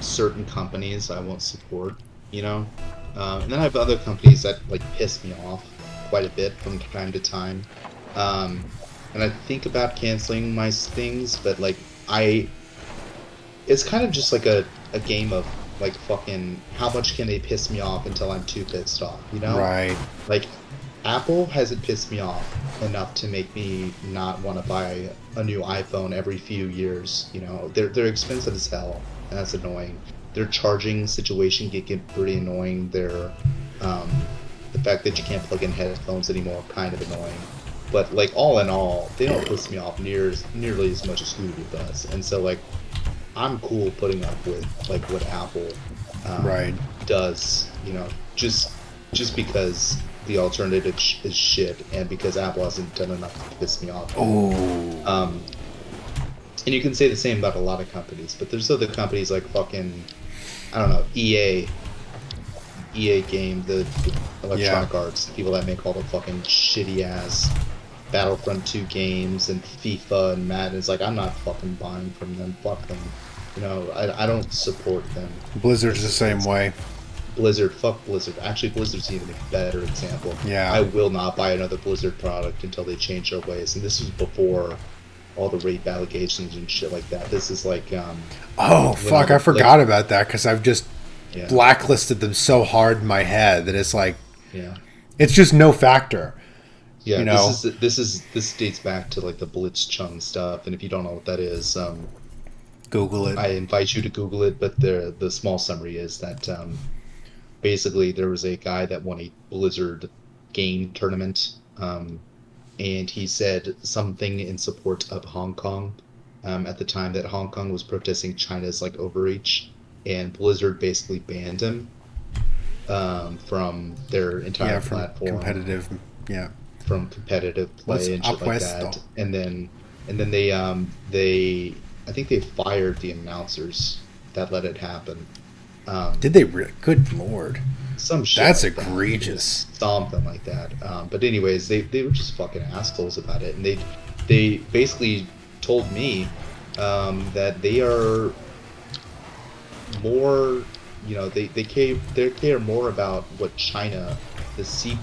Speaker 2: certain companies I won't support, and then I have other companies that piss me off quite a bit from time to time, and I think about canceling my things, but it's kind of just like a game of fucking how much can they piss me off until I'm too pissed off,
Speaker 1: Right.
Speaker 2: Apple hasn't pissed me off enough to make me not want to buy a new iPhone every few years. They're expensive as hell, and that's annoying. Their charging situation can get pretty annoying. The fact that you can't plug in headphones anymore, kind of annoying. But all in all, they don't piss me off nearly as much as Google does. And so I'm cool putting up with what Apple does. Just because the alternative is shit, and because Apple hasn't done enough to piss me off.
Speaker 1: Oh.
Speaker 2: And you can say the same about a lot of companies, but there's other companies like fucking, I don't know, EA game, the Electronic Arts, the people that make all the fucking shitty ass Battlefront 2 games and FIFA and Madden. It's I'm not fucking buying from them. Fuck them. I don't support them.
Speaker 1: Blizzard's the same way.
Speaker 2: Blizzard, fuck Blizzard. Actually, Blizzard's even a better example.
Speaker 1: Yeah.
Speaker 2: I will not buy another Blizzard product until they change their ways. And this was before all the rape allegations and shit like that. This is
Speaker 1: oh, fuck, I forgot about that, because I've just blacklisted them so hard in my head that it's
Speaker 2: yeah.
Speaker 1: It's just no factor.
Speaker 2: Yeah,
Speaker 1: You know,
Speaker 2: this dates back to like the Blitzchung stuff, and if you don't know what that is,
Speaker 1: Google it.
Speaker 2: I invite you to Google it. But the small summary is that basically there was a guy that won a Blizzard game tournament, and he said something in support of Hong Kong at the time that Hong Kong was protesting China's like overreach, and Blizzard basically banned him from their entire
Speaker 1: Yeah, from
Speaker 2: platform,
Speaker 1: competitive. Yeah.
Speaker 2: from competitive
Speaker 1: What's
Speaker 2: play and shit
Speaker 1: up
Speaker 2: like
Speaker 1: west
Speaker 2: that.
Speaker 1: though?
Speaker 2: And then they I think they fired the announcers that let it happen.
Speaker 1: Did they really? Good lord.
Speaker 2: Some shit.
Speaker 1: That's
Speaker 2: like that.
Speaker 1: egregious.
Speaker 2: Something like that. But anyways, they were just fucking assholes about it, and they basically told me that they are more, they care more about what China, the
Speaker 1: CCP.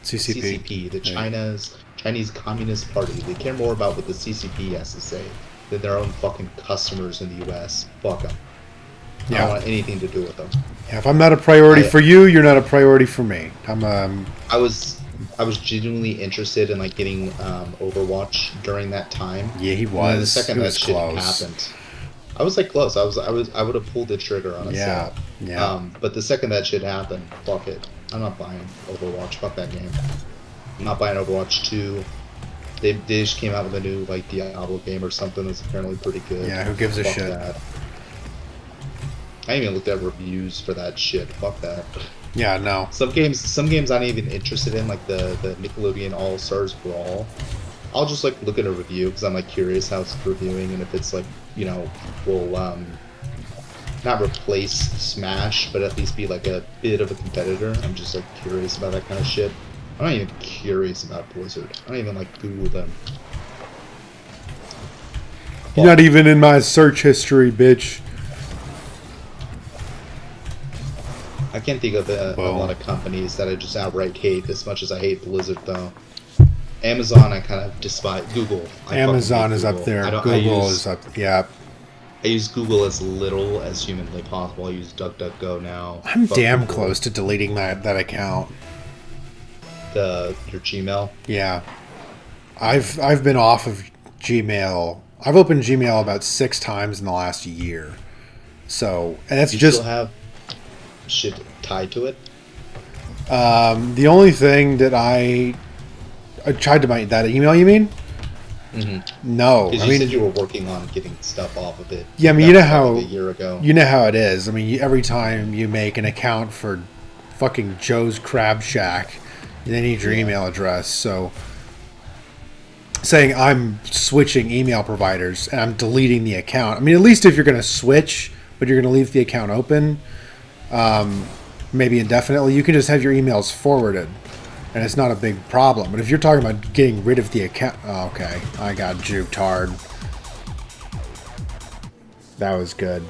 Speaker 2: CCP, the
Speaker 1: Yeah.
Speaker 2: Chinese Communist Party. They care more about what the CCP has to say than their own fucking customers in the U.S. Fuck them. I
Speaker 1: Yeah.
Speaker 2: don't want anything to do with them.
Speaker 1: Yeah, if I'm not a priority
Speaker 2: I-
Speaker 1: for you, you're not a priority for me.
Speaker 2: I was genuinely interested in like getting Overwatch during that time.
Speaker 1: Yeah, he
Speaker 2: And then the
Speaker 1: was.
Speaker 2: second
Speaker 1: It
Speaker 2: that
Speaker 1: was
Speaker 2: shit
Speaker 1: close.
Speaker 2: happened, I was like close. I would have pulled the trigger on a
Speaker 1: Yeah,
Speaker 2: sale.
Speaker 1: yeah.
Speaker 2: But the second that shit happened, fuck it. I'm not buying Overwatch. Fuck that game. I'm not buying Overwatch 2. They just came out with a new like Diablo game or something that's apparently pretty good.
Speaker 1: Yeah, who gives a
Speaker 2: Fuck
Speaker 1: shit?
Speaker 2: that. I even looked at reviews for that shit. Fuck that.
Speaker 1: Yeah, no.
Speaker 2: Some games I'm not even interested in, like the Nickelodeon All Stars Brawl. I'll just like look at a review because I'm like curious how it's reviewing and if it's like will not replace Smash, but at least be like a bit of a competitor. I'm just like curious about that kind of shit. I'm not even curious about Blizzard. I don't even like Google them.
Speaker 1: You're not even in my search history, bitch.
Speaker 2: I can't think of a
Speaker 1: Well.
Speaker 2: lot of companies that I just outright hate as much as I hate Blizzard, though. Amazon, I kind of despise. Google. I
Speaker 1: Amazon
Speaker 2: fucking hate
Speaker 1: is up
Speaker 2: Google.
Speaker 1: there.
Speaker 2: I don't-
Speaker 1: Google
Speaker 2: I use,
Speaker 1: is up. Yeah.
Speaker 2: I use Google as little as humanly possible. I use DuckDuckGo now.
Speaker 1: I'm
Speaker 2: Fuck
Speaker 1: damn
Speaker 2: Google.
Speaker 1: close to deleting that account.
Speaker 2: Your Gmail.
Speaker 1: Yeah. I've been off of Gmail. I've opened Gmail about 6 times in the last year. So, and that's
Speaker 2: You
Speaker 1: just
Speaker 2: still have shit tied to it.
Speaker 1: the only thing that I tried to my that email. You mean?
Speaker 2: Mm-hmm.
Speaker 1: No,
Speaker 2: Because
Speaker 1: I
Speaker 2: you
Speaker 1: mean
Speaker 2: said you were working on getting stuff off of it.
Speaker 1: Yeah, I mean,
Speaker 2: That
Speaker 1: you know
Speaker 2: was
Speaker 1: how-
Speaker 2: like a year ago.
Speaker 1: you know how it is. I mean, every time you make an account for fucking Joe's Crab Shack, they need your
Speaker 2: Yeah.
Speaker 1: email address. So saying I'm switching email providers and I'm deleting the account. I mean, at least if you're going to switch, but you're going to leave the account open, maybe indefinitely, you can just have your emails forwarded, and it's not a big problem. But if you're talking about getting rid of the account, oh, okay, I got juked hard. That was good.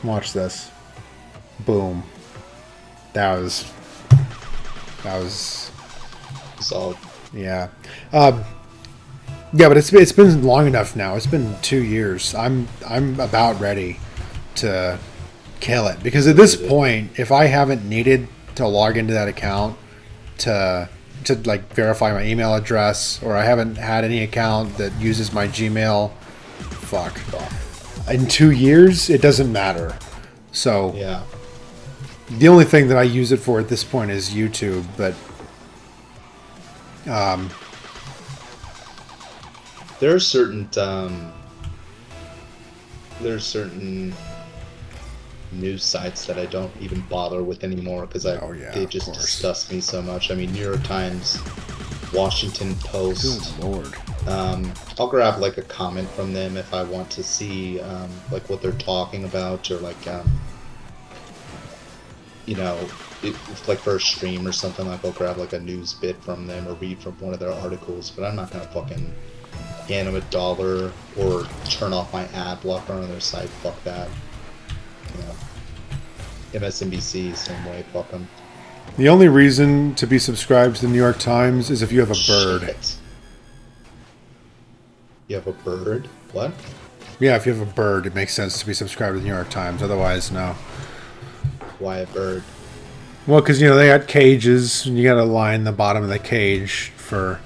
Speaker 1: Watch this. Boom. That was.
Speaker 2: So
Speaker 1: Yeah. Yeah, but it's been long enough now. It's been 2 years. I'm about ready to kill it because at this point, if I haven't needed to log into that account to like verify my email address, or I haven't had any account that uses my Gmail, fuck. In 2 years, it doesn't matter. So
Speaker 2: yeah.
Speaker 1: the only thing that I use it for at this point is YouTube, but
Speaker 2: There are certain news sites that I don't even bother with anymore because
Speaker 1: Oh, yeah,
Speaker 2: they
Speaker 1: of
Speaker 2: just
Speaker 1: course.
Speaker 2: disgust me so much. I mean, New York Times, Washington Post.
Speaker 1: good lord.
Speaker 2: I'll grab like a comment from them if I want to see like what they're talking about, or like if like for a stream or something, like I'll grab like a news bit from them or read from one of their articles. But I'm not gonna fucking hand them $1 or turn off my ad blocker on their site. Fuck that. MSNBC, same way. Fuck them.
Speaker 1: The only reason to be subscribed to the New York Times is if you have a bird.
Speaker 2: Shit. You have a bird? What?
Speaker 1: Yeah, if you have a bird, it makes sense to be subscribed to the New York Times. Otherwise, no.
Speaker 2: Why a bird?
Speaker 1: Well, because they got cages, and you got to line the bottom of the cage for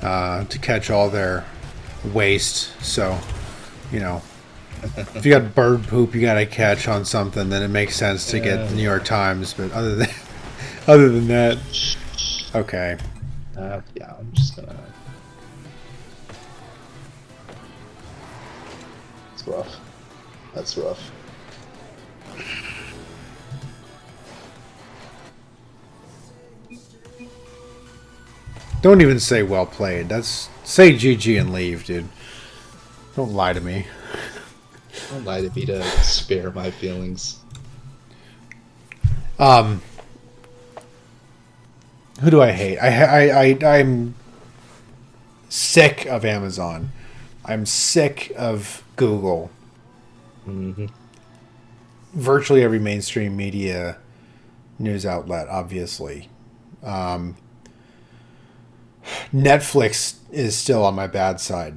Speaker 1: to catch all their waste. So, if you got bird poop, you got to catch on something. Then it makes sense to get the New York Times. But other than that, okay.
Speaker 2: Yeah, I'm just gonna. It's rough. That's rough.
Speaker 1: Don't even say well played. Say GG and leave, dude. Don't lie to me.
Speaker 2: Don't lie to me to spare my feelings.
Speaker 1: Who do I hate? I'm sick of Amazon. I'm sick of Google.
Speaker 2: Mm-hmm.
Speaker 1: Virtually every mainstream media news outlet, obviously. Netflix is still on my bad side.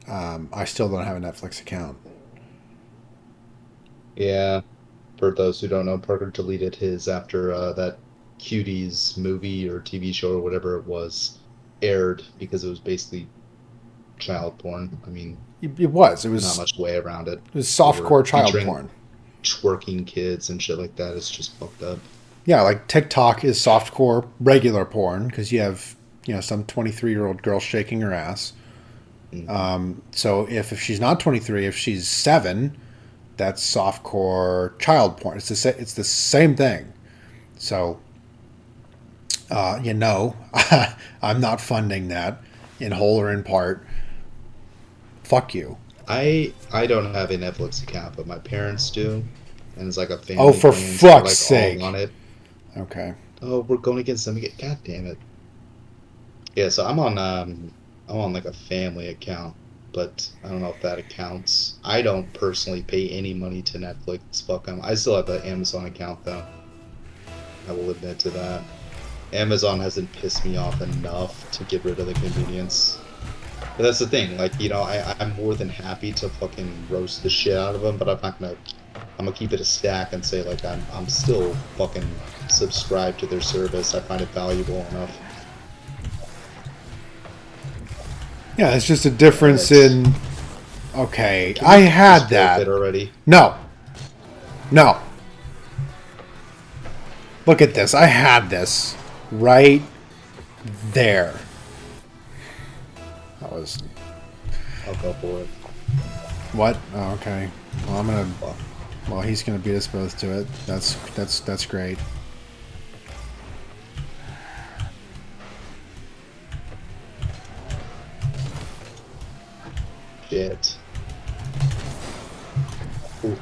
Speaker 1: I still don't have a Netflix account.
Speaker 2: Yeah, for those who don't know, Parker deleted his after that Cuties movie or TV show or whatever it was aired because it was basically child porn. I mean,
Speaker 1: It was. It
Speaker 2: not
Speaker 1: was.
Speaker 2: much way around it.
Speaker 1: It was
Speaker 2: They were
Speaker 1: softcore child
Speaker 2: featuring
Speaker 1: porn.
Speaker 2: twerking kids and shit like that. It's just fucked up.
Speaker 1: Yeah, like TikTok is softcore regular porn because you have some 23-year-old girl shaking her ass.
Speaker 2: Mm-hmm.
Speaker 1: So if she's not 23, if she's 7, that's softcore child porn. It's the same thing. So I'm not funding that in whole or in part. Fuck you.
Speaker 2: I don't have a Netflix account, but my parents do, and it's like a family.
Speaker 1: Oh, for
Speaker 2: thing, so
Speaker 1: fuck's
Speaker 2: like
Speaker 1: sake.
Speaker 2: all on it.
Speaker 1: Okay.
Speaker 2: Oh, we're going against them again. God damn it. Yeah, so I'm on like a family account, but I don't know if that accounts. I don't personally pay any money to Netflix. Fuck them. I still have an Amazon account though. I will admit to that. Amazon hasn't pissed me off enough to get rid of the convenience. But that's the thing, like, I'm more than happy to fucking roast the shit out of them, but I'm gonna keep it a stack and say, like, I'm still fucking subscribed to their service. I find it valuable enough.
Speaker 1: Yeah, it's just a difference
Speaker 2: It's-
Speaker 1: in. Okay,
Speaker 2: Can
Speaker 1: I
Speaker 2: we
Speaker 1: had
Speaker 2: just forfeit
Speaker 1: that.
Speaker 2: already.
Speaker 1: No. Look at this. I had this right there. That was
Speaker 2: I'll go for it.
Speaker 1: what? Oh, okay. Well,
Speaker 2: Fuck.
Speaker 1: Well, he's gonna beat us both to it. That's great.
Speaker 2: Shit. Ooh.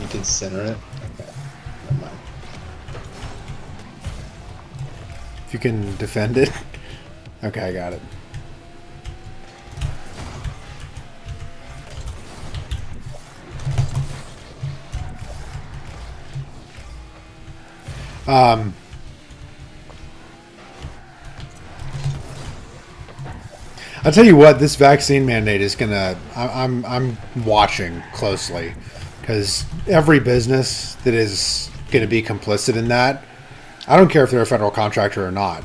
Speaker 2: You can center it? Okay. Never mind.
Speaker 1: If you can defend it. Okay, I got it. I'll tell you what, this vaccine mandate is gonna. I'm watching closely because every business that is going to be complicit in that, I don't care if they're a federal contractor or not.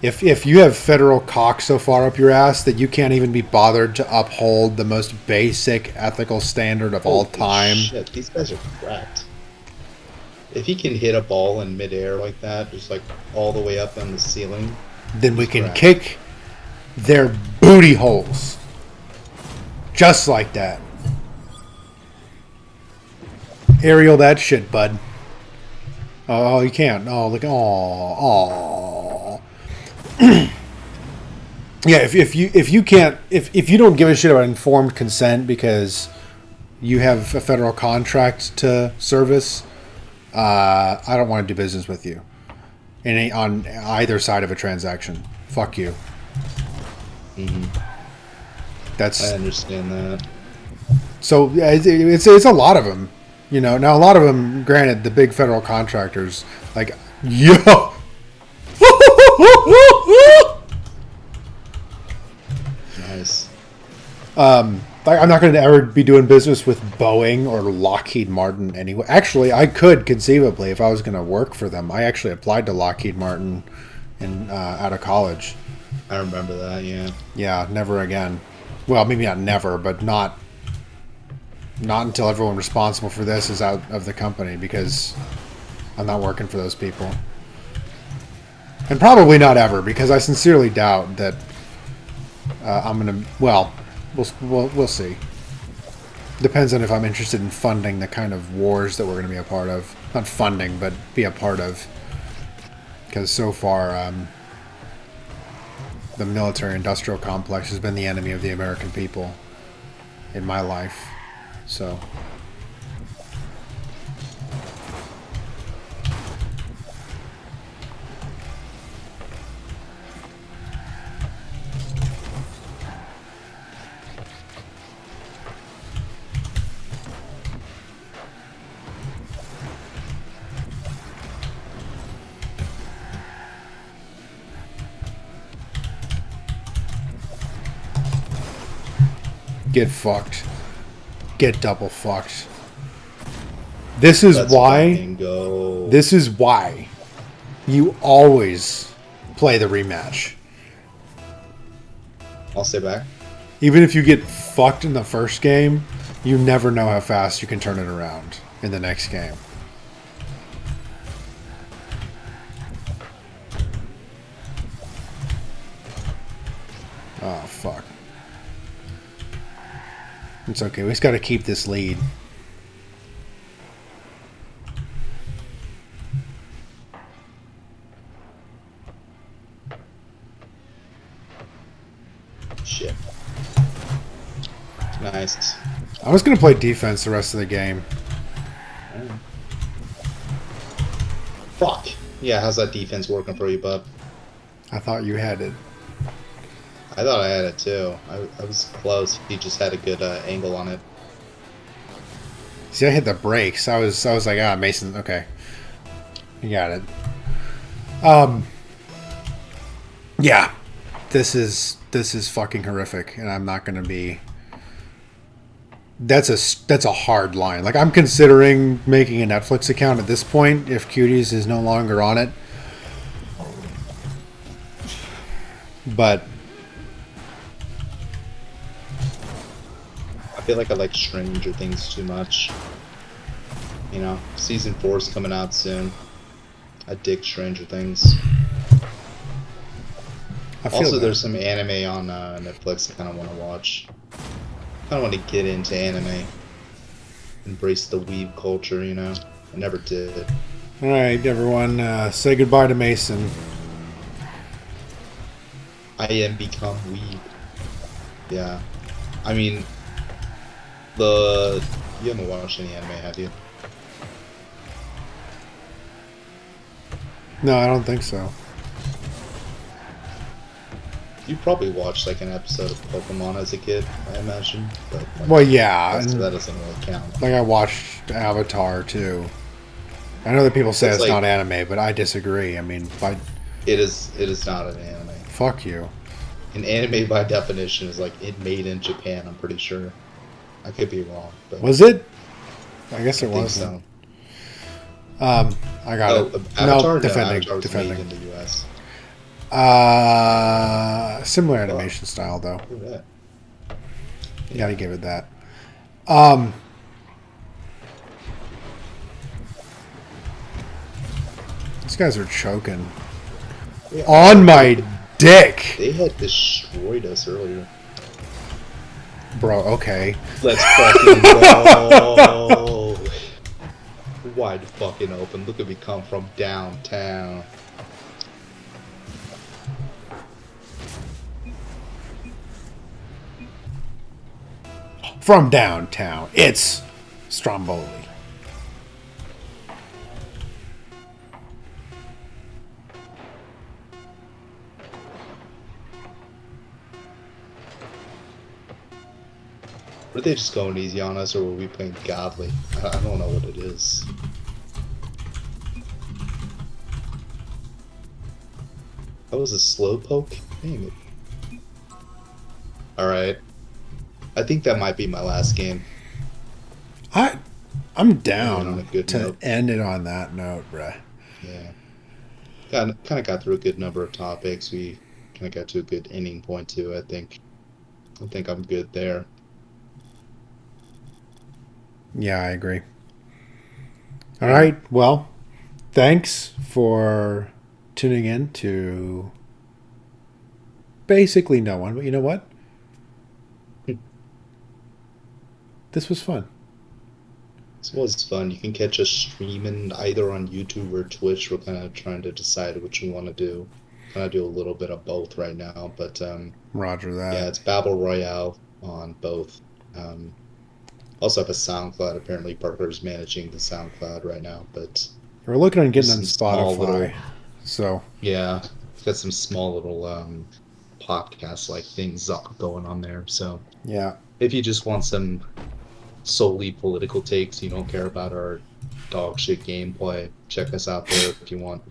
Speaker 1: If you have federal cock so far up your ass that you can't even be bothered to uphold the most basic ethical standard of all
Speaker 2: Holy
Speaker 1: time,
Speaker 2: Shit, these guys are cracked. If he can hit a ball in midair like that, just like all the way up on the ceiling,
Speaker 1: then we can
Speaker 2: Correct.
Speaker 1: kick their booty holes. Just like that. Aerial that shit, bud. Oh, you can't. Oh, look. Oh. Yeah, if you can't if you don't give a shit about informed consent because you have a federal contract to service, I don't want to do business with you. On either side of a transaction. Fuck you.
Speaker 2: I
Speaker 1: That's
Speaker 2: understand that.
Speaker 1: so. It's a lot of them. Now a lot of them. Granted, the big federal contractors, like yo.
Speaker 2: Nice.
Speaker 1: Like, I'm not going to ever be doing business with Boeing or Lockheed Martin anyway. Actually, I could conceivably if I was going to work for them. I actually applied to Lockheed Martin out of college.
Speaker 2: I remember that. Yeah.
Speaker 1: Yeah, never again. Well, maybe not never, but not until everyone responsible for this is out of the company, because I'm not working for those people. And probably not ever, because I sincerely doubt that I'm going to... Well, we'll see. Depends on if I'm interested in funding the kind of wars that we're going to be a part of. Not funding, but be a part of. Because so far, the military-industrial complex has been the enemy of the American people in my life. So... Get fucked. Get double fucked. This is
Speaker 2: Let's
Speaker 1: why...
Speaker 2: fucking go.
Speaker 1: This is why you always play the rematch.
Speaker 2: I'll stay back.
Speaker 1: Even if you get fucked in the first game, you never know how fast you can turn it around in the next game. Oh, fuck. It's okay. We just got to keep this lead.
Speaker 2: Shit. Nice.
Speaker 1: I was going to play defense the rest of the game.
Speaker 2: Fuck. Yeah, how's that defense working for you, bub?
Speaker 1: I thought you had it.
Speaker 2: I thought I had it too. I was close. He just had a good angle on it.
Speaker 1: See, I hit the brakes. I was like, ah, Mason. Okay, you got it. Yeah, this is fucking horrific, and I'm not gonna be. That's a hard line. Like, I'm considering making a Netflix account at this point if Cuties is no longer on it. But
Speaker 2: I feel like I like Stranger Things too much. You know, season 4 is coming out soon. I dig Stranger Things.
Speaker 1: I feel
Speaker 2: Also,
Speaker 1: that.
Speaker 2: there's some anime on Netflix I kind of want to watch. I kind of want to get into anime. Embrace the weeb culture, you know? I never did.
Speaker 1: All right, everyone, say goodbye to Mason.
Speaker 2: I am become weeb. Yeah. I mean, you haven't watched any anime, have you?
Speaker 1: No, I don't think so.
Speaker 2: You probably watched like an episode of Pokemon as a kid, I imagine. But like,
Speaker 1: Well, yeah,
Speaker 2: that
Speaker 1: and,
Speaker 2: doesn't really count.
Speaker 1: like, I watched Avatar too. I know that people say
Speaker 2: It's
Speaker 1: it's
Speaker 2: like-
Speaker 1: not anime, but I disagree. I mean,
Speaker 2: It is not an anime.
Speaker 1: fuck you.
Speaker 2: An anime by definition is like it made in Japan, I'm pretty sure. I could be wrong, but
Speaker 1: Was it? I guess it
Speaker 2: I think
Speaker 1: was.
Speaker 2: so.
Speaker 1: I got it.
Speaker 2: Avatar?
Speaker 1: No, defending,
Speaker 2: Avatar was
Speaker 1: defending.
Speaker 2: made in the US.
Speaker 1: Similar animation style, though.
Speaker 2: Look at that.
Speaker 1: You gotta give it that. These guys are choking.
Speaker 2: Yeah,
Speaker 1: On my dick!
Speaker 2: They had destroyed us earlier.
Speaker 1: Bro, okay.
Speaker 2: Let's fucking go! Wide fucking open. Look at me come from downtown.
Speaker 1: From downtown, it's Stromboli.
Speaker 2: Were they just going easy on us, or were we playing godly? I don't know what it is. That was a slow poke? Dang it. Alright. I think that might be my last game.
Speaker 1: I'm
Speaker 2: Ending on
Speaker 1: down
Speaker 2: a good
Speaker 1: to
Speaker 2: note.
Speaker 1: end it on that note, bruh.
Speaker 2: Yeah. Kind of got through a good number of topics. We kind of got to a good ending point too. I think I'm good there.
Speaker 1: Yeah, I agree. All
Speaker 2: Yeah.
Speaker 1: right. Well, thanks for tuning in to basically no one, but you know what? This was fun.
Speaker 2: This was fun. You can catch us streaming either on YouTube or Twitch. We're kind of trying to decide which we want to do. Kind of do a little bit of both right now, but
Speaker 1: Roger
Speaker 2: yeah,
Speaker 1: that.
Speaker 2: it's Battle Royale on both. Um, Also have a SoundCloud. Apparently, Parker's managing the SoundCloud right now, but
Speaker 1: We're looking on getting
Speaker 2: there's
Speaker 1: on
Speaker 2: some small
Speaker 1: Spotify.
Speaker 2: little,
Speaker 1: So,
Speaker 2: yeah, it's got some small little podcast like things going on there. So
Speaker 1: yeah.
Speaker 2: if you just want some solely political takes, you don't care about our dog shit gameplay, check us out there if you want.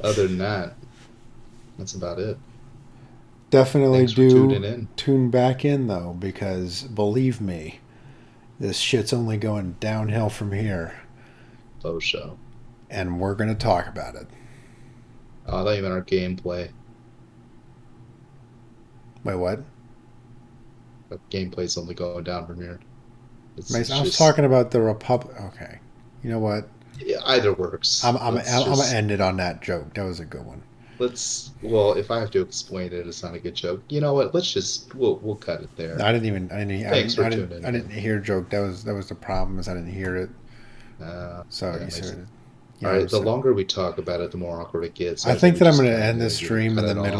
Speaker 2: Other than that, that's about it.
Speaker 1: Definitely
Speaker 2: Thanks for
Speaker 1: do
Speaker 2: tuning in.
Speaker 1: tune back in, though, because believe me, this shit's only going downhill from here.
Speaker 2: Faux show.
Speaker 1: And we're going to talk about it.
Speaker 2: Not even our gameplay.
Speaker 1: Wait, what?
Speaker 2: Our gameplay's only going down from here.
Speaker 1: I was talking about the Republic. Okay. You know what?
Speaker 2: Yeah, either works.
Speaker 1: I'm going to end it on that joke. That was a good one.
Speaker 2: Well, if I have to explain it, it's not a good joke. You know what? We'll cut it there.
Speaker 1: I didn't even.
Speaker 2: Thanks for tuning in.
Speaker 1: I didn't hear a joke. That was the problem. Is I didn't hear it. So
Speaker 2: yeah,
Speaker 1: you said.
Speaker 2: all right. The longer we talk about it, the more awkward it gets.
Speaker 1: I think that I'm going to end this stream in the middle